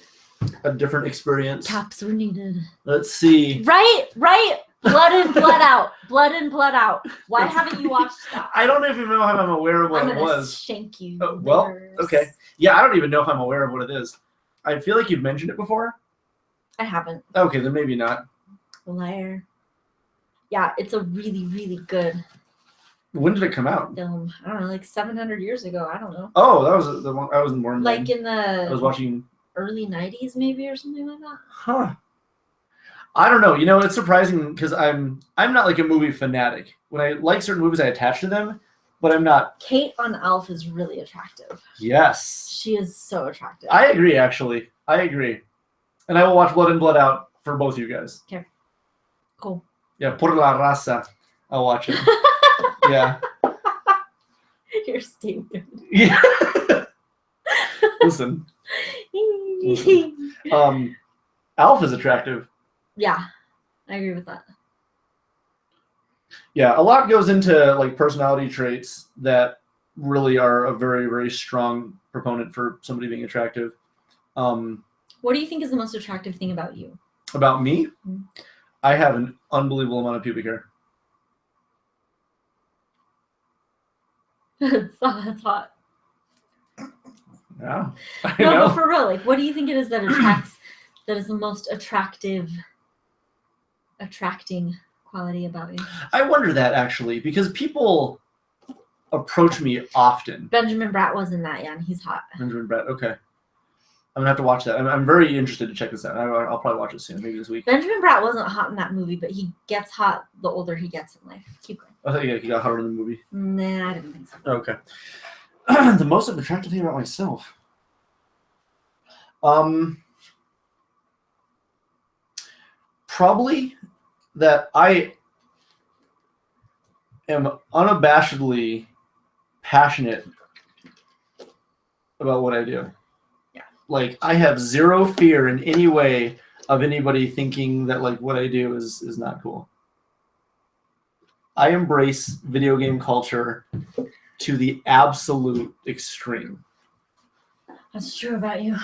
a different experience. Caps were needed. Let's see. Right. Blood in, blood out. Blood in, blood out. Why haven't you watched that? I don't even know if I'm aware of what it was. Shank you. Well, okay. Yeah, I don't even know if I'm aware of what it is. I feel like you've mentioned it before. I haven't. Okay, then maybe not. Liar. Yeah, it's a really, really good. When did it come out? Film. I don't know, like 700 years ago. I don't know. Oh, that was the one I wasn't born. Like in the. I was watching. Early 90s, maybe, or something like that. Huh. I don't know. You know, it's surprising because I'm not like a movie fanatic. When I like certain movies, I attach to them, but I'm not. Kate on Elf is really attractive. Yes. She is so attractive. I agree, actually. I agree. And I will watch Blood in, Blood Out for both you guys. Okay. Cool. Yeah, por la raza. I'll watch it. Yeah. You're stupid. Yeah. Listen. Alf is attractive. Yeah, I agree with that. Yeah, a lot goes into like personality traits that really are a very, very strong proponent for somebody being attractive. What do you think is the most attractive thing about you? About me? Mm-hmm. I have an unbelievable amount of pubic hair. That's hot. Yeah. No, but for real, like, what do you think it is that attracts? That is the most attracting quality about you? I wonder that actually, because people approach me often. Benjamin Bratt was in that, yeah, and he's hot. Benjamin Bratt, okay. I'm gonna have to watch that. I'm very interested to check this out. I'll probably watch it soon, maybe this week. Benjamin Bratt wasn't hot in that movie, but he gets hot the older he gets in life. Keep going. I thought he got hotter in the movie. Nah, I didn't think so. Okay. The most attractive thing about myself. Probably that I am unabashedly passionate about what I do. Yeah. Like I have zero fear in any way of anybody thinking that like what I do is not cool. I embrace video game culture to the absolute extreme. That's true about you.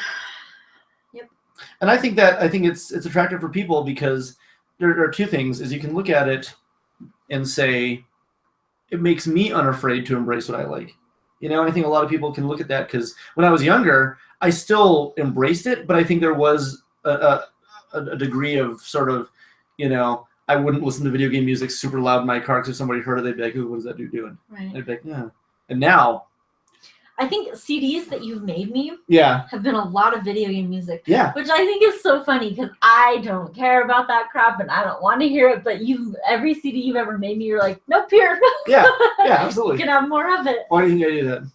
And I think it's attractive for people because there are two things. Is you can look at it and say, it makes me unafraid to embrace what I like. You know, I think a lot of people can look at that because when I was younger, I still embraced it, but I think there was a degree of sort of, you know, I wouldn't listen to video game music super loud in my car because if somebody heard it, they'd be like, "Ooh, what is that dude doing?" Right. I'd be like, "Yeah." And now, I think CDs that you've made me have been a lot of video game music. Yeah. Which I think is so funny because I don't care about that crap and I don't want to hear it, but every CD you've ever made me, you're like, nope, here. Yeah, absolutely. You can have more of it. Why do you think I do that?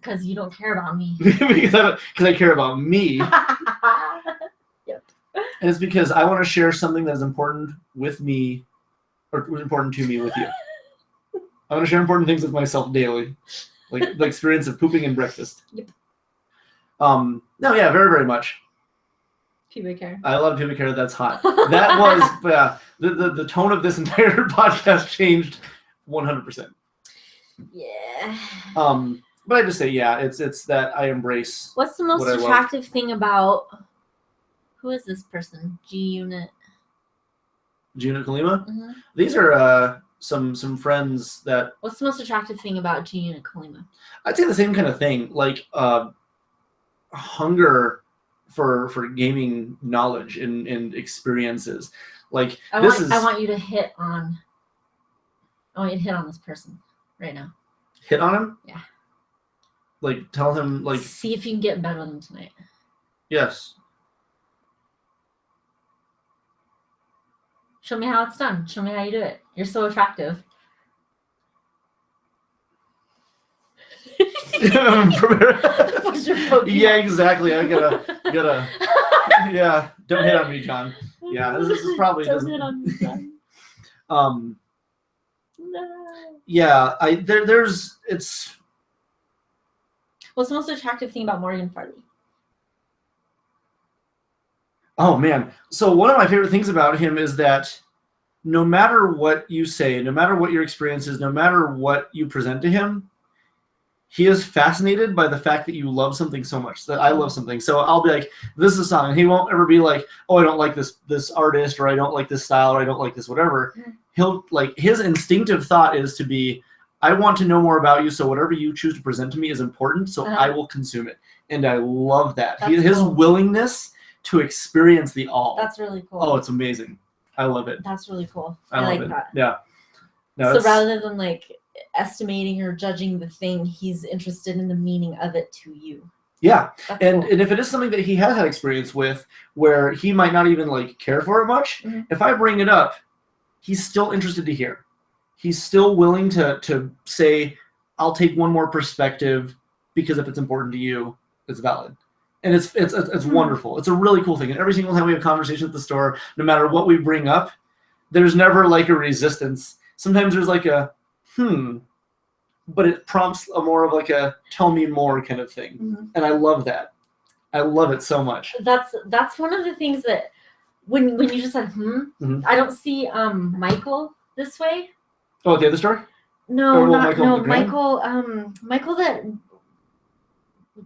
Because you don't care about me. Because I care about me. Yep. And it's because I want to share something that is important with me, or important to me with you. I want to share important things with myself daily. Like the experience of pooping and breakfast. Yep. No, yeah, very, very much. Pubic hair. I love pubic hair. That's hot. That was the tone of this entire podcast changed 100%. Yeah. But I just say, yeah, it's that I embrace. What's the most attractive thing about? Who is this person? G-Unit. G-Unit Kalima? Mm-hmm. These are some friends that. What's the most attractive thing about G-Unit Kalima? I'd say the same kind of thing, like hunger for gaming knowledge and experiences. Like I want you to hit on this person right now. Hit on him? Yeah. Like tell him like. See if you can get in bed with him tonight. Yes. Show me how it's done. Show me how you do it. You're so attractive. Yeah, exactly. I gotta. Yeah, don't hit on me, John. Yeah, this is probably don't hit on me, John. No. Yeah, there's it's. What's the most attractive thing about Morgan Farley? Oh man, so one of my favorite things about him is that no matter what you say, no matter what your experience is, no matter what you present to him, he is fascinated by the fact that you love something so much, that I love something. So I'll be like, this is a song. And he won't ever be like, oh, I don't like this artist, or I don't like this style, or I don't like this whatever. He'll like, his instinctive thought is to be, I want to know more about you, so whatever you choose to present to me is important, so I will consume it. And I love that. His willingness to experience the all. That's really cool. Oh, it's amazing. I love it. That's really cool. I like love it. That. Yeah. No, so rather than like estimating or judging the thing, he's interested in the meaning of it to you. Yeah. That's and cool. And if it is something that he has had experience with where he might not even like care for it much, if I bring it up, he's still interested to hear. He's still willing to say, I'll take one more perspective because if it's important to you, it's valid. And it's wonderful. It's a really cool thing. And every single time we have conversations at the store, no matter what we bring up, there's never like a resistance. Sometimes there's like a, but it prompts a more of like a tell me more kind of thing. And I love that. I love it so much. That's one of the things that when you just said, I don't see Michael this way. Oh, at the other store? No, Michael that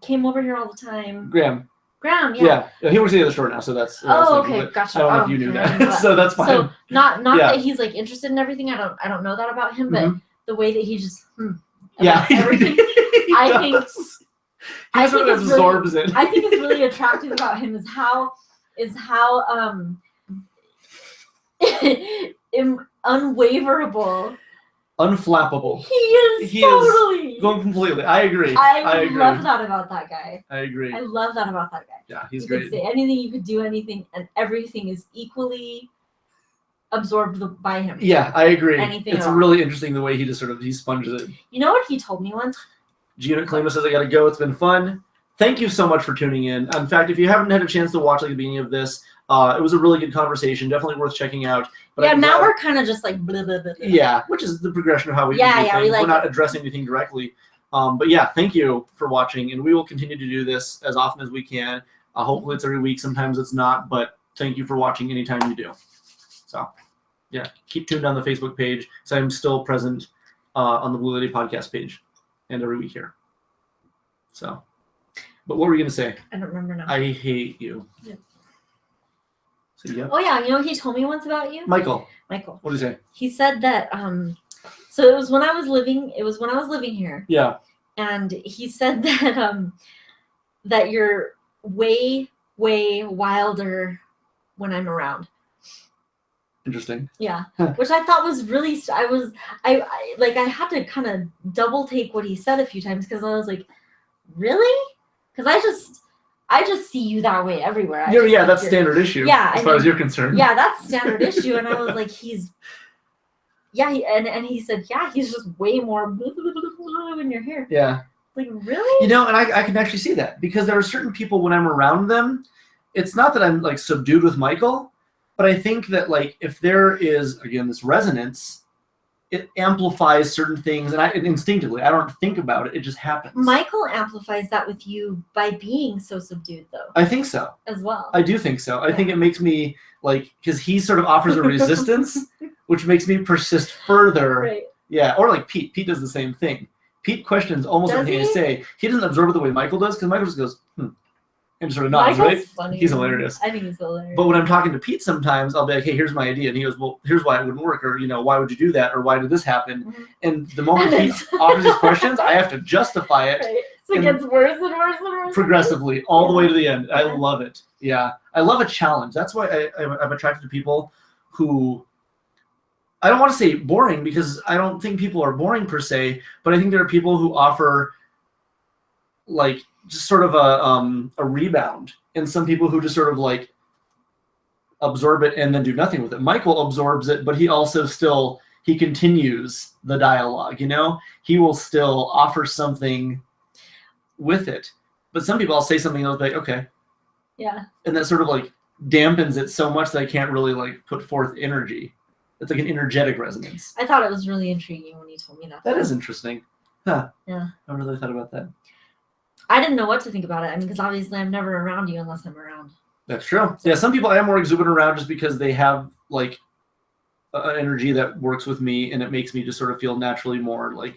came over here all the time. Graham, yeah. He works at the other store now, so that's. Okay, gotcha. I don't know if you knew that, so that's fine. So not that he's like interested in everything. I don't know that about him, but the way that he just everything. I think absorbs it. I think it's really attractive about him is how unwaverable. Unflappable. He totally is going completely. I agree. I agree. Love that about that guy. I agree. I love that about that guy. Yeah, he's great. You could say anything, you could do anything, and everything is equally absorbed by him. Yeah, I agree. Anything it's really interesting the way he just sort of he sponges it. You know what he told me once? Gina Klima says I gotta go. It's been fun. Thank you so much for tuning in. In fact, if you haven't had a chance to watch like the beginning of this, it was a really good conversation. Definitely worth checking out. But now we're kind of just like blah, blah, blah, blah. Yeah, which is the progression of how we do things. We're not addressing anything directly. But yeah, thank you for watching, and we will continue to do this as often as we can. Hopefully it's every week. Sometimes it's not, but thank you for watching anytime you do. So yeah, keep tuned on the Facebook page, because I'm still present on the Blue Lady podcast page and every week here. So, but what were you going to say? I don't remember now. I hate you. Yeah. So, yeah. Oh yeah, you know what he told me once about you? Michael. What did he say? He said that so it was when I was living here. Yeah. And he said that that you're way wilder when I'm around. Interesting. Yeah. Which I thought was really I had to kind of double take what he said a few times, because I was like, really? Because I just see you that way everywhere. That's standard issue. Yeah, as far as you're concerned. Yeah, that's standard issue. And I was like, and he said, he's just way more when you're here. Yeah. Like, really? And I can actually see that, because there are certain people when I'm around them, it's not that I'm like subdued with Michael, but I think that like if there is again this resonance, it amplifies certain things, and instinctively, I don't think about it. It just happens. Michael amplifies that with you by being so subdued, though. I think so. As well. I do think so. I think it makes me, like, because he sort of offers a resistance, which makes me persist further. Right. Yeah, or like Pete. Pete does the same thing. Pete questions almost everything I say. He doesn't absorb it the way Michael does, because Michael just goes, and just sort of nods, Michael's right? Funny. He's hilarious. I think he's hilarious. But when I'm talking to Pete sometimes, I'll be like, hey, here's my idea. And he goes, well, here's why it wouldn't work. Or, why would you do that? Or why did this happen? Mm-hmm. And the moment he offers his questions, I have to justify it. Right. So it gets worse and worse and worse. Progressively, all the way to the end. I love it. Yeah. I love a challenge. That's why I'm attracted to people who, I don't want to say boring, because I don't think people are boring per se, but I think there are people who offer like just sort of a rebound, and some people who just sort of like absorb it and then do nothing with it. Michael absorbs it, but he also he continues the dialogue, he will still offer something with it. But some people, I'll say something, I'll be like, okay. Yeah. And that sort of like dampens it so much that I can't really like put forth energy. It's like an energetic resonance. I thought it was really intriguing when you told me that. That is interesting. Huh. Yeah. I really thought about that. I didn't know what to think about it. I mean, because obviously I'm never around you unless I'm around. That's true. Yeah, some people I am more exuberant around just because they have like an energy that works with me, and it makes me just sort of feel naturally more like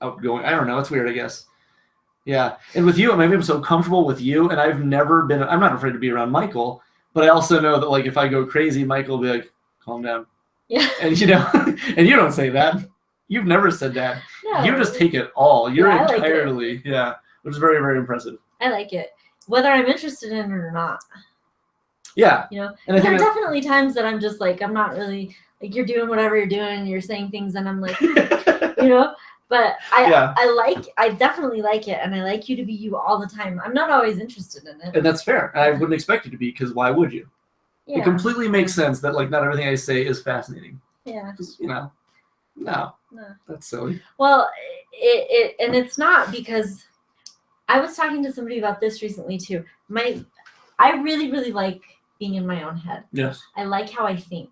outgoing. I don't know. It's weird, I guess. Yeah. And with you, maybe I'm so comfortable with you, and I'm not afraid to be around Michael, but I also know that like if I go crazy, Michael will be like, calm down. Yeah. And and you don't say that. You've never said that. No. You just take it all. You're entirely, which is very, very impressive. I like it. Whether I'm interested in it or not. Yeah. You know, and there are definitely times that I'm just like, I'm not really, like, you're doing whatever you're doing, and you're saying things, and I'm like, you know, but I definitely like it, and I like you to be you all the time. I'm not always interested in it. And that's fair. I wouldn't expect you to be, because why would you? Yeah. It completely makes sense that like not everything I say is fascinating. Yeah. You know, no, that's silly. Well, and it's not, because I was talking to somebody about this recently too. I really, really like being in my own head. Yes. I like how I think.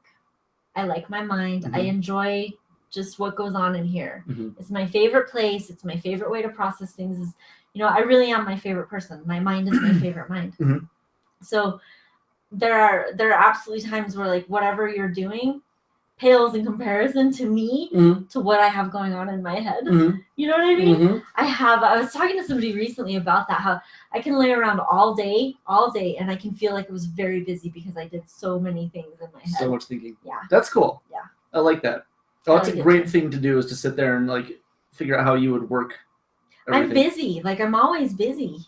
I like my mind. I enjoy just what goes on in here. It's my favorite place. It's my favorite way to process things. I really am my favorite person. My mind is my favorite mind. So there are absolutely times where like whatever you're doing pales in comparison to me, to what I have going on in my head. You know what I mean? I was talking to somebody recently about that, how I can lay around all day, and I can feel like it was very busy because I did so many things in my head. So much thinking. Yeah. That's cool. Yeah. I like that. Oh, that's a great thing to do, is to sit there and like figure out how you would work everything. I'm busy. Like, I'm always busy.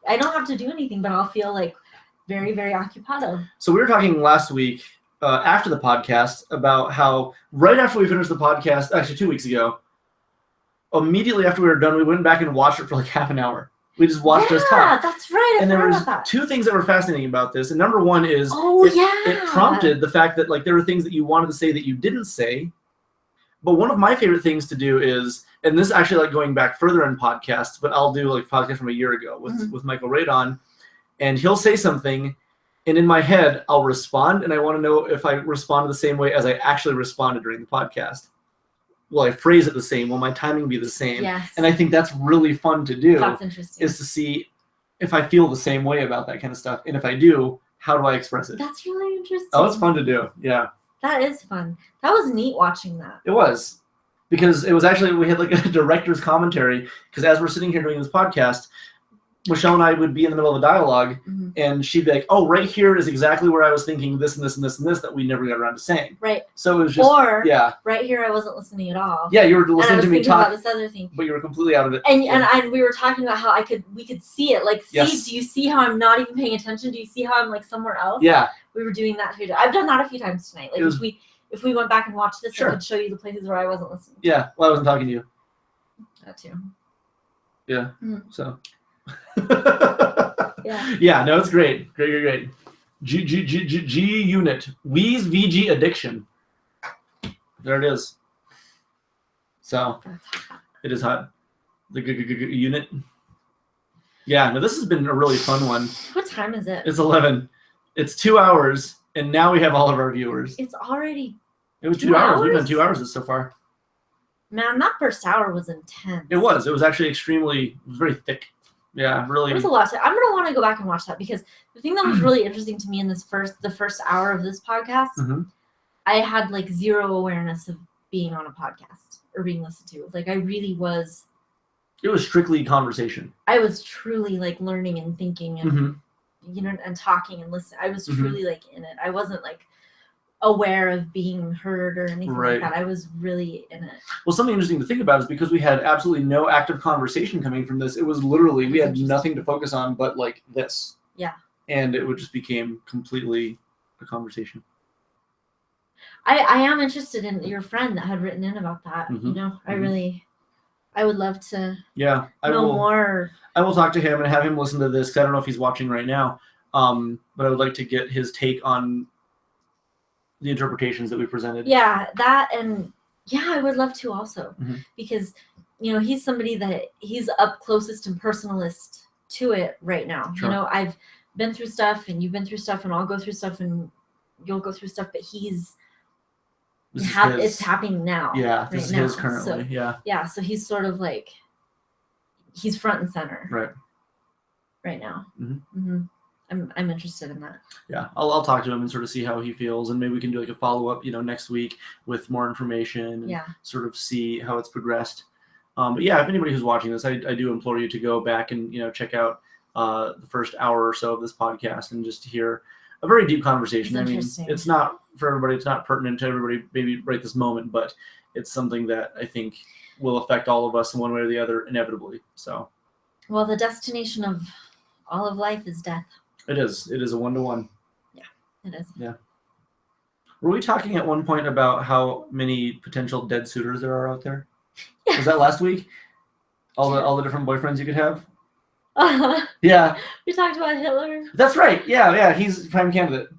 I don't have to do anything, but I'll feel like very, very occupado. So we were talking last week after the podcast about how right after we finished the podcast, actually 2 weeks ago, immediately after we were done, we went back and watched it for like half an hour. We just watched us talk. Yeah, that's right. And there was two things that were fascinating about this. And number one is it prompted the fact that like there were things that you wanted to say that you didn't say. But one of my favorite things to do is, and this is actually like going back further in podcasts, but I'll do like a podcast from a year ago with Michael Radon, and he'll say something, and in my head I'll respond, and I want to know if I respond the same way as I actually responded during the podcast. Will I phrase it the same? Will my timing be the same? Yes. And I think that's really fun to do. That's interesting. Is to see if I feel the same way about that kind of stuff, and if I do, how do I express it? That's really interesting. Oh, it's fun to do. Yeah. That is fun. That was neat watching that. It was. Because it was actually, we had like a director's commentary, because as we're sitting here doing this podcast, Michelle and I would be in the middle of a dialogue, and she'd be like, oh, right here is exactly where I was thinking this and this and this and this that we never got around to saying. Right. So it was just, right here I wasn't listening at all. Yeah, you were listening to me talk about this other thing. But you were completely out of it. And we were talking about how we could see it. Like, yes. Do you see how I'm not even paying attention? Do you see how I'm like somewhere else? Yeah. We were doing that too. I've done that a few times tonight. Like, if we went back and watched this, I could show you the places where I wasn't listening. Yeah, well, I wasn't talking to you. That too. Yeah. So. Yeah. Yeah. No, it's great. Great. G unit. Wheeze VG addiction. There it is. So. It is hot. The unit. Yeah. No, this has been a really fun one. What time is it? It's 11. It's 2 hours, and now we have all of our viewers. It's already. It was 2 hours. We've done 2 hours so far. Man, that first hour was intense. It was. It was actually extremely. It was very thick. Yeah, really. It was a lot. I'm gonna want to go back and watch that, because the thing that was really interesting to me in the first hour of this podcast, I had like zero awareness of being on a podcast or being listened to. Like, I really was. It was strictly conversation. I was truly like learning and thinking and and talking and listening. I was truly like in it. I wasn't like aware of being heard or anything like that. I was really in it. Well, something interesting to think about is because we had absolutely no active conversation coming from this. It was literally, we had nothing to focus on but like this. Yeah. And it just became completely a conversation. I am interested in your friend that had written in about that. I would love to know more. I will talk to him and have him listen to this, because I don't know if he's watching right now. But I would like to get his take on the interpretations that we presented. Yeah, that, and I would love to also, because he's somebody that he's up closest and personalist to it right now. Sure. I've been through stuff and you've been through stuff and I'll go through stuff and you'll go through stuff, but it's happening now. Yeah, this is his currently. So, yeah, so he's sort of like, he's front and center. Right now. I'm interested in that. Yeah, I'll talk to him and sort of see how he feels, and maybe we can do like a follow-up, next week with more information and sort of see how it's progressed. But yeah, if anybody who's watching this, I do implore you to go back and check out the first hour or so of this podcast and just hear a very deep conversation. I mean, it's not for everybody, it's not pertinent to everybody maybe right this moment, but it's something that I think will affect all of us in one way or the other inevitably. So, well, the destination of all of life is death. It is a 1-to-1. Yeah, it is. Yeah. Were we talking at one point about how many potential dead suitors there are out there? Yes. Was that last week? All the different boyfriends you could have? Yeah. We talked about Hitler. That's right. Yeah. He's prime candidate.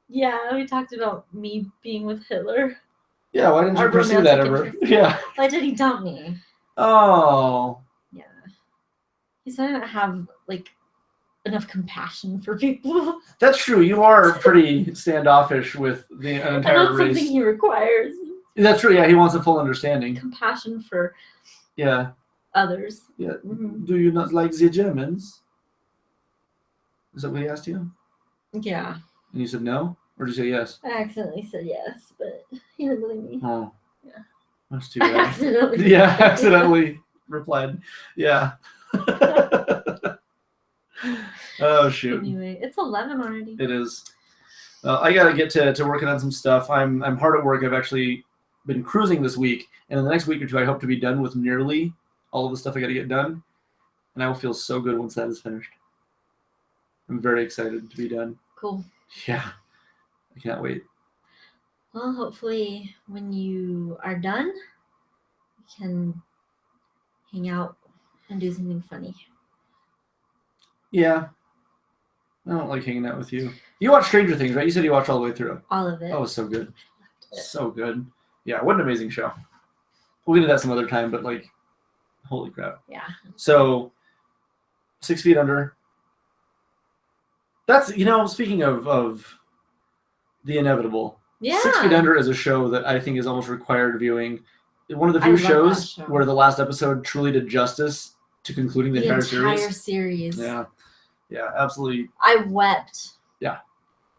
Yeah, we talked about me being with Hitler. Yeah, why didn't you pursue that ever? Yeah. Why did he dump me? Oh. Yeah. He said I didn't have enough compassion for people. That's true. You are pretty standoffish with the entire race. And that's something he requires. That's true. Yeah, he wants a full understanding. Compassion for others. Yeah. Mm-hmm. Do you not like the Germans? Is that what he asked you? Yeah. And you said no? Or did you say yes? I accidentally said yes, but he didn't believe me. Oh. Yeah. That's too bad. Accidentally replied. Yeah. Oh, shoot. Anyway, it's 11 already. It is. I got to get to working on some stuff. I'm hard at work. I've actually been cruising this week. And in the next week or two, I hope to be done with nearly all of the stuff I got to get done. And I will feel so good once that is finished. I'm very excited to be done. Cool. Yeah. I can't wait. Well, hopefully when you are done, we can hang out and do something funny. Yeah. I don't like hanging out with you. You watch Stranger Things, right? You said you watched all the way through. All of it. Oh, it was so good. So good. Yeah, what an amazing show. We'll get to that some other time, but holy crap. Yeah. So, 6 Feet Under. That's, speaking of the inevitable. Yeah. 6 Feet Under is a show that I think is almost required viewing. One of the few shows where the last episode truly did justice to concluding the entire series. Yeah. Yeah, absolutely. I wept. Yeah.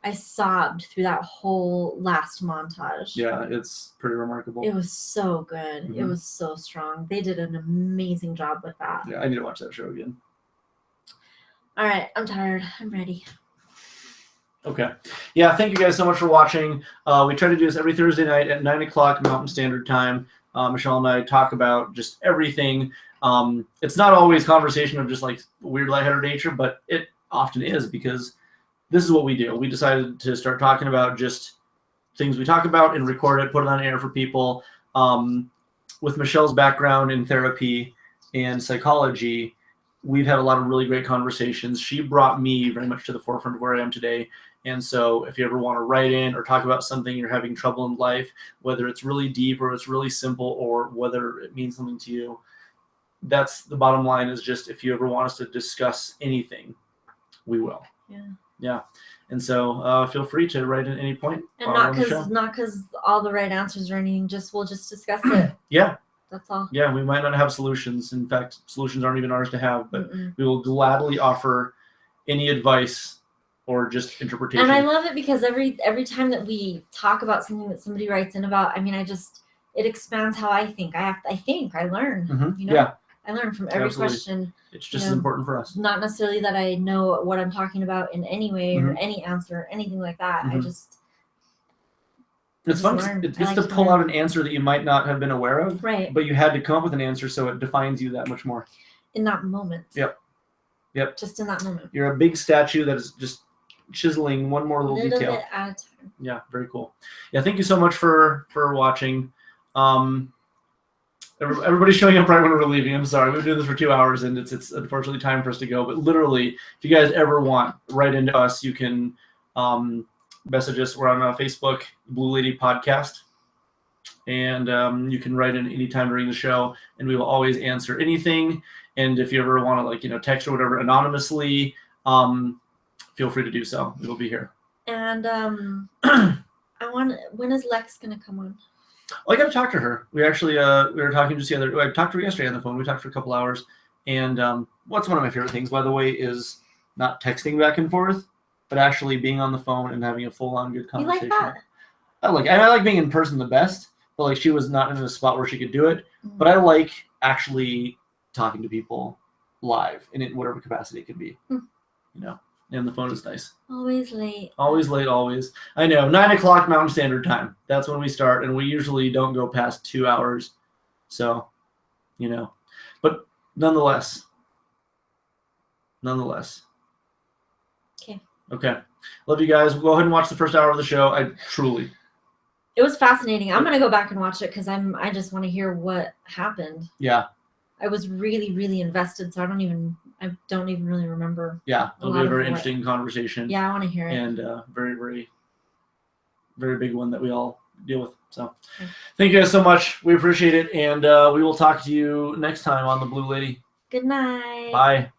I sobbed through that whole last montage. Yeah, it's pretty remarkable. It was so good. Mm-hmm. It was so strong. They did an amazing job with that. Yeah, I need to watch that show again. All right, I'm tired. I'm ready. Okay. Yeah, thank you guys so much for watching. We try to do this every Thursday night at 9 o'clock Mountain Standard Time. Michelle and I talk about just everything. It's not always conversation of just weird lightheaded nature, but it often is because this is what we do. We decided to start talking about just things we talk about and record it, put it on air for people. With Michelle's background in therapy and psychology, we've had a lot of really great conversations. She brought me very much to the forefront of where I am today. And so if you ever want to write in or talk about something you're having trouble in life, whether it's really deep or it's really simple or whether it means something to you, that's the bottom line is just if you ever want us to discuss anything, we will. Yeah. And so feel free to write in at any point. And not because all the right answers or anything, we'll just discuss it. Yeah. That's all. Yeah, we might not have solutions. In fact, solutions aren't even ours to have, but we will gladly offer any advice or just interpretation. And I love it because every time that we talk about something that somebody writes in about, it expands how I think. I learn. Mm-hmm. Yeah. I learn from every question. It's just as important for us. Not necessarily that I know what I'm talking about in any way or any answer or anything like that. Mm-hmm. It's fun. It's to pull out an answer that you might not have been aware of. Right. But you had to come up with an answer, so it defines you that much more. In that moment. Yep. Just in that moment. You're a big statue that is just chiseling one more little detail. Bit at a time. Yeah, very cool. Yeah, thank you so much for watching. Everybody's showing up right when we're leaving. I'm sorry. We've been doing this for 2 hours, and it's unfortunately time for us to go. But literally, if you guys ever want, write into us. You can message us. We're on Facebook, Blue Lady Podcast. And you can write in anytime during the show, and we will always answer anything. And if you ever want to, like, text or whatever anonymously, feel free to do so. We will be here. And when is Lex gonna come on? Oh, I got to talk to her. We actually we were talking just the other. I talked to her yesterday on the phone. We talked for a couple hours. And what's one of my favorite things, by the way, is not texting back and forth, but actually being on the phone and having a full-on good conversation. You like that? I like being in person the best, but like she was not in a spot where she could do it. Mm-hmm. But I like actually talking to people live in whatever capacity it could be. And the phone is nice. Always late. Always late, always. I know. 9:00 Mountain Standard Time. That's when we start, and we usually don't go past 2 hours. So, but nonetheless. Okay. Love you guys. We'll go ahead and watch the first hour of the show. It was fascinating. I'm gonna go back and watch it because I just want to hear what happened. Yeah. I was really, really invested, so I don't even really remember. Yeah, it'll be a very interesting conversation. Yeah, I want to hear it. And very, very, very big one that we all deal with. So, Thank you guys so much. We appreciate it, and we will talk to you next time on The Blue Lady. Good night. Bye.